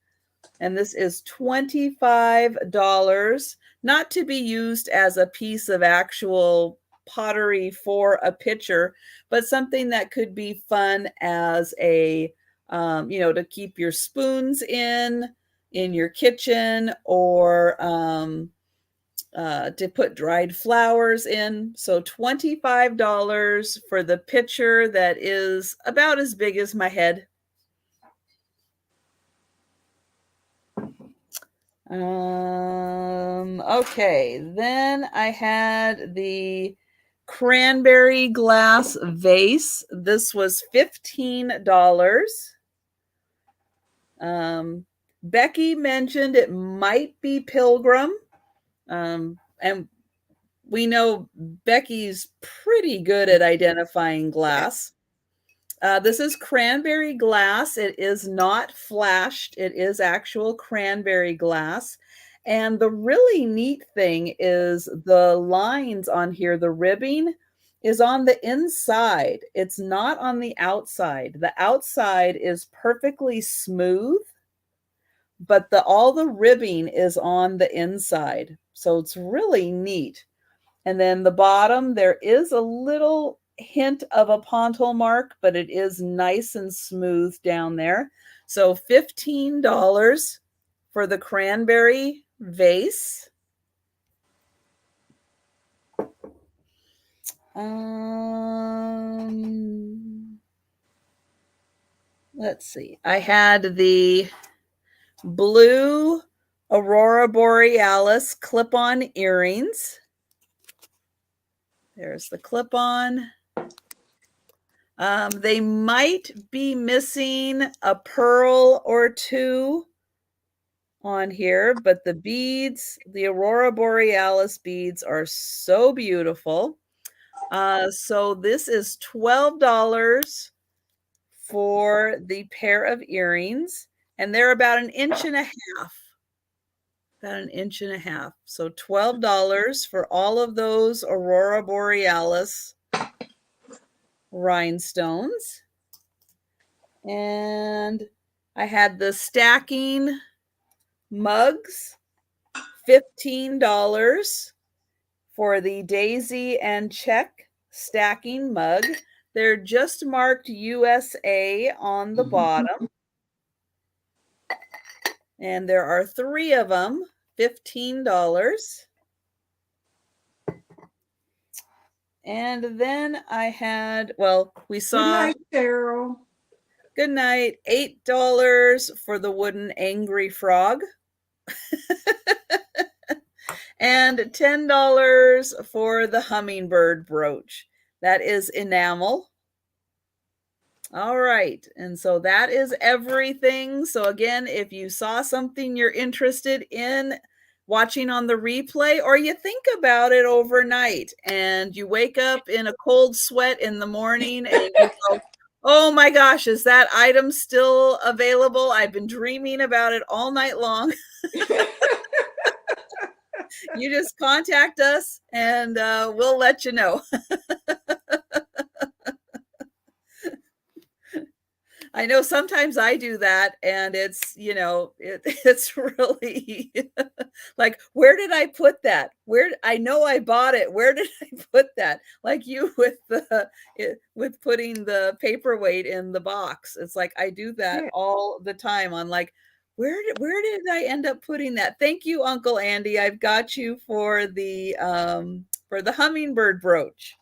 And this is $25, not to be used as a piece of actual pottery for a pitcher, but something that could be fun as a, to keep your spoons in your kitchen, or to put dried flowers in. So $25 for the pitcher that is about as big as my head. Okay, then I had the cranberry glass vase. This was $15. Becky mentioned it might be Pilgrim. And we know Becky's pretty good at identifying glass. This is cranberry glass. It is not flashed. It is actual cranberry glass. And the really neat thing is the lines on here, the ribbing is on the inside. It's not on the outside. The outside is perfectly smooth, but all the ribbing is on the inside. So it's really neat. And then the bottom, there is a little hint of a pontil mark, but it is nice and smooth down there. So $15 for the cranberry vase. Let's see. I had the blue Aurora Borealis clip-on earrings. There's the clip-on. They might be missing a pearl or two on here, but the beads, the Aurora Borealis beads, are so beautiful. So this is $12 for the pair of earrings, and they're about an inch and a half. About an inch and a half. So $12 for all of those Aurora Borealis rhinestones. And I had the stacking mugs, $15 for the daisy and check stacking mug. They're just marked USA on the bottom. And there are 3 of them, $15. And then I had, we saw. Good night, Cheryl. Good night. $8 for the wooden angry frog. And $10 for the hummingbird brooch. That is enamel. All right. And so that is everything. So again, if you saw something you're interested in watching on the replay, or you think about it overnight and you wake up in a cold sweat in the morning and you go, oh my gosh, is that item still available? I've been dreaming about it all night long. You just contact us and we'll let you know. I know sometimes I do that, and it's, it's really like, where did I put that? I know I bought it. Where did I put that? Like you with putting the paperweight in the box. It's like, I do that all the time. I'm like, where did I end up putting that? Thank you, Uncle Andy. I've got you for the hummingbird brooch.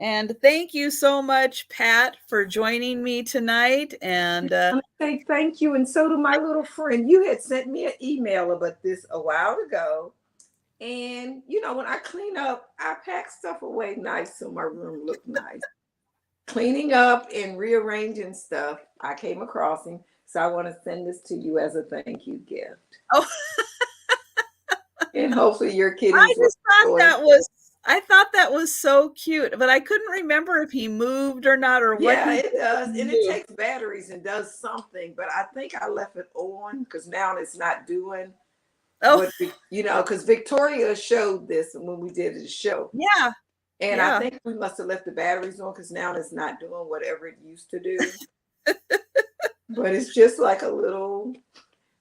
And thank you so much, Pat, for joining me tonight. And thank you. And so to my little friend. You had sent me an email about this a while ago. And you know, when I clean up, I pack stuff away nice so my room look nice. Cleaning up and rearranging stuff, I came across him. So I want to send this to you as a thank you gift. Oh, And hopefully your I kitties will just thought enjoy. that was I thought that was so cute, but I couldn't remember if he moved or not or what Yeah, he it did does. when he And it moved. takes batteries and does something, but I think I left it on because now it's not doing Oh, what, you know, because Victoria showed this when we did the show. yeah. And I Yeah. think we must have left the batteries on because now it's not doing whatever it used to do. But it's just like a little,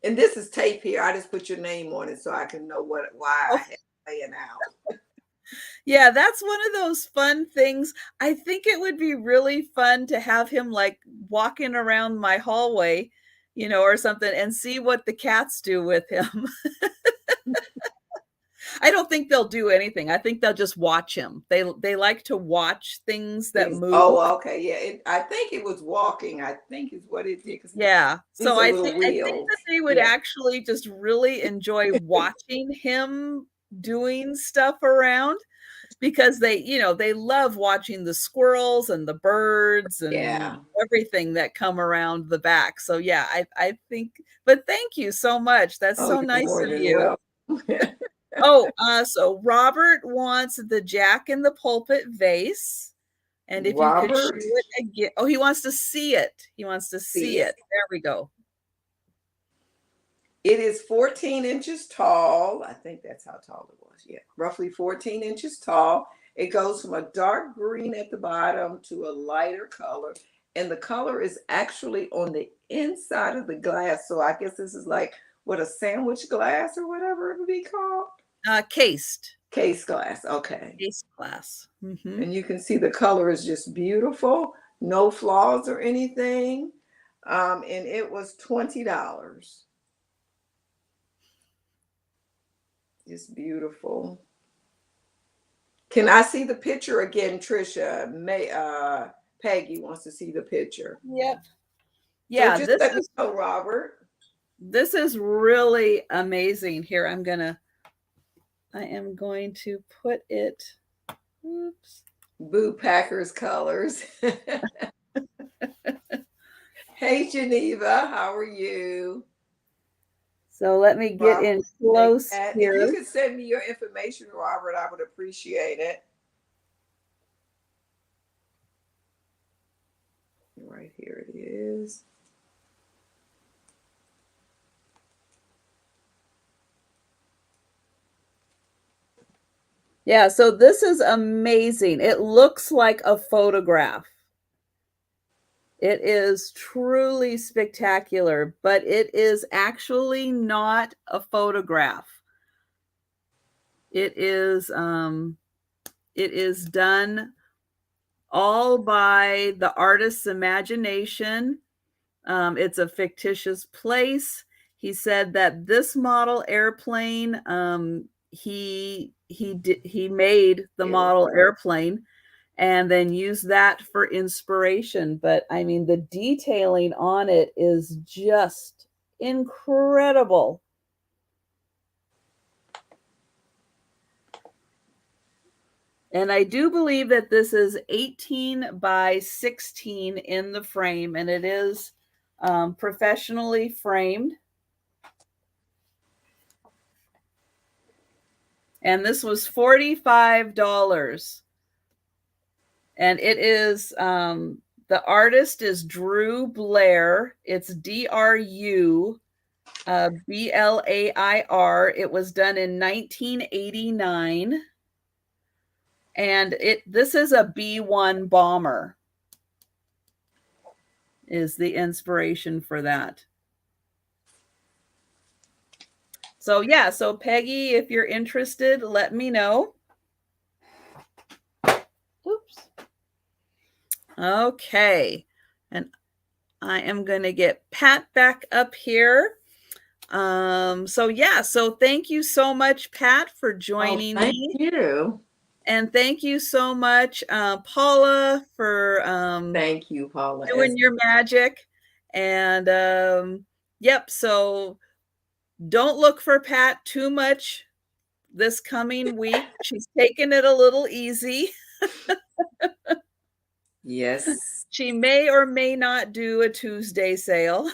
and this is tape here. I just put your name on it so I can know why I Oh, had it laying out. yeah, that's one of those fun things. I think it would be really fun to have him like walking around my hallway, or something and see what the cats do with him. I don't think they'll do anything. I think they'll just watch him. They like to watch things that move. Oh, okay, yeah. I think it was walking. I think is what it did. 'Cause Yeah. these So are I little think that wheels. they would Yeah, actually just really enjoy watching him doing stuff around because they love watching the squirrels and the birds and yeah. everything that come around the back. So yeah, I think, but thank you so much. That's Oh, so you're nice more of than you. welcome. Oh, so Robert wants the Jack in the Pulpit vase. And if you could show Robert, it again. Oh, he wants to see it. He wants to see see it. it. There we go. It is 14 inches tall. I think that's how tall it was. Yeah, roughly 14 inches tall. It goes from a dark green at the bottom to a lighter color. And the color is actually on the inside of the glass. So I guess this is like what, a sandwich glass or whatever it would be called? Cased. Case glass. Okay. Case glass. Mm-hmm. And you can see the color is just beautiful. No flaws or anything. And it was $20. It's beautiful. Can I see the picture again, Trisha? Peggy wants to see the picture. Yep. So Yeah, just let me know, Robert. this is really amazing. Here, I am going to put it. Oops. Boo Packers colors. Hey, Geneva, how are you? So let me get Robert, in close if you here. could send me your information, Robert, I would appreciate it. Right here it is. Yeah, so this is amazing. It looks like a photograph. It is truly spectacular, but it is actually not a photograph. It is done all by the artist's imagination. It's a fictitious place. He said that this model airplane, he made the model airplane and then used that for inspiration. But I mean, the detailing on it is just incredible. And I do believe that this is 18 by 16 in the frame, and it is professionally framed. And this was $45. And it is, the artist is Drew Blair. It's Dru Blair. It was done in 1989. And this is a B-1 bomber, is the inspiration for that. So yeah, so Peggy, if you're interested, let me know. Oops. Okay. And I am going to get Pat back up here. So yeah, so thank you so much, Pat, for joining me. Thank you. And thank you so much, Paula, for Thank you, Paula. doing your magic. And yep, so don't look for Pat too much this coming week. She's taking it a little easy. Yes. She may or may not do a Tuesday sale.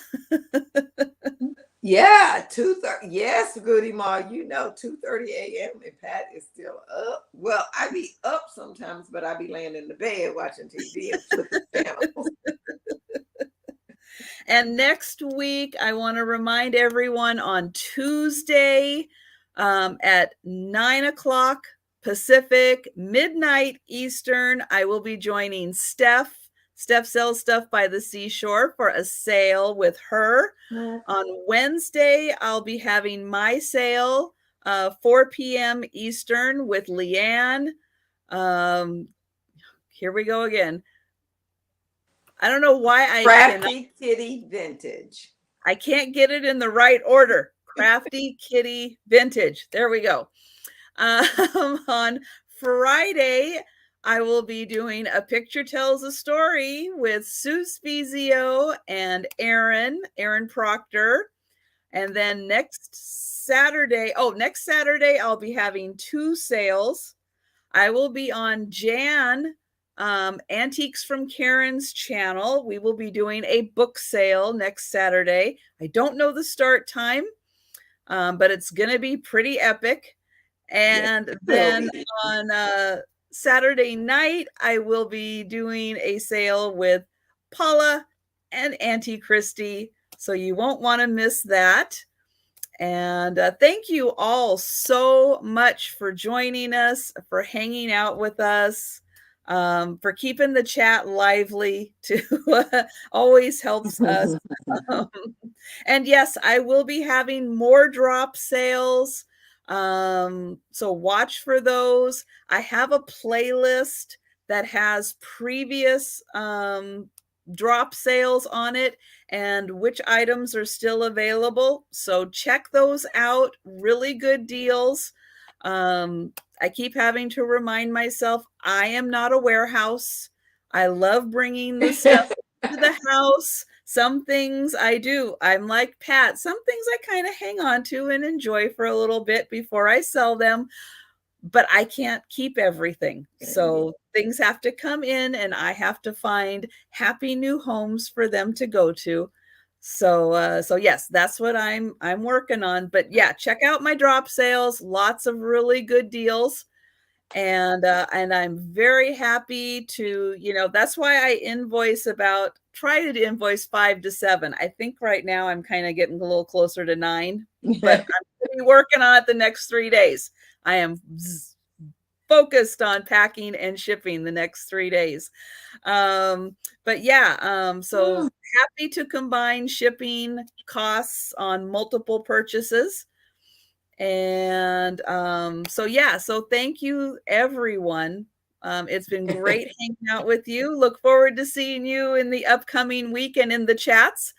Yeah, 2:30. Yes, Goody Ma, 2:30 a.m. and Pat is still up. Well, I be up sometimes, but I be laying in the bed watching TV and flipping channels. And next week, I want to remind everyone on Tuesday at 9 o'clock Pacific, midnight Eastern, I will be joining Steph. Steph sells stuff by the seashore for a sale with her. On Wednesday, I'll be having my sale, 4 p.m. Eastern with Leanne. Here we go again. I don't know why Crafty Kitty Vintage. I can't get it in the right order. Crafty Kitty Vintage. There we go. On Friday, I will be doing A Picture Tells a Story with Sue Spezio and Aaron Proctor. And then next Saturday, I'll be having 2 sales. I will be on Jan, Antiques from Karen's channel. We will be doing a book sale next Saturday. I don't know the start time, but it's going to be pretty epic. And then on Saturday night, I will be doing a sale with Paula and Auntie Christy. So you won't want to miss that. And thank you all so much for joining us, for hanging out with us, for keeping the chat lively too. Always helps us. And yes, I will be having more drop sales. So watch for those. I have a playlist that has previous drop sales on it and which items are still available. So check those out. Really good deals. I keep having to remind myself, I am not a warehouse. I love bringing the stuff to the house. Some things I do. I'm like Pat. Some things I kind of hang on to and enjoy for a little bit before I sell them. But I can't keep everything. So things have to come in and I have to find happy new homes for them to go to. So yes, that's what I'm working on. But yeah, check out my drop sales. Lots of really good deals. And I'm very happy to, that's why I try to invoice 5 to 7. I think right now I'm kind of getting a little closer to 9, but I'm going to be working on it the next 3 days. I am focused on packing and shipping the next 3 days. But yeah, so happy to combine shipping costs on multiple purchases. And so thank you, everyone. It's been great hanging out with you. Look forward to seeing you in the upcoming week and in the chats.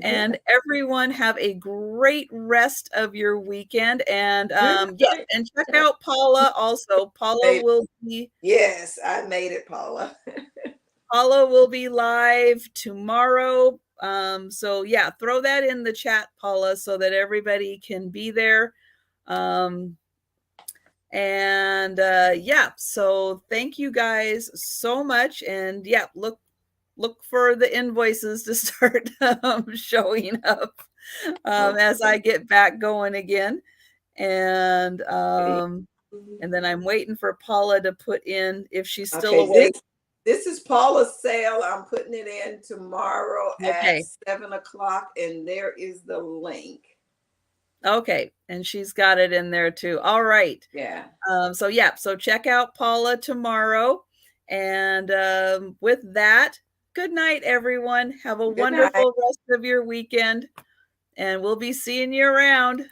And everyone have a great rest of your weekend. And and check out Paula also. Paula will be. Yes, I made it, Paula. Paula will be live tomorrow. So yeah, throw that in the chat, Paula, so that everybody can be there. Yeah, so thank you guys so much. And yeah, look for the invoices to start showing up as I get back going again. And then I'm waiting for Paula to put in if she's still awake. This is Paula's sale. I'm putting it in tomorrow at 7 o'clock, and there is the link. Okay, and she's got it in there too. All right. Yeah. So check out Paula tomorrow. And with that, good night, everyone. Have a wonderful rest of your weekend. And we'll be seeing you around.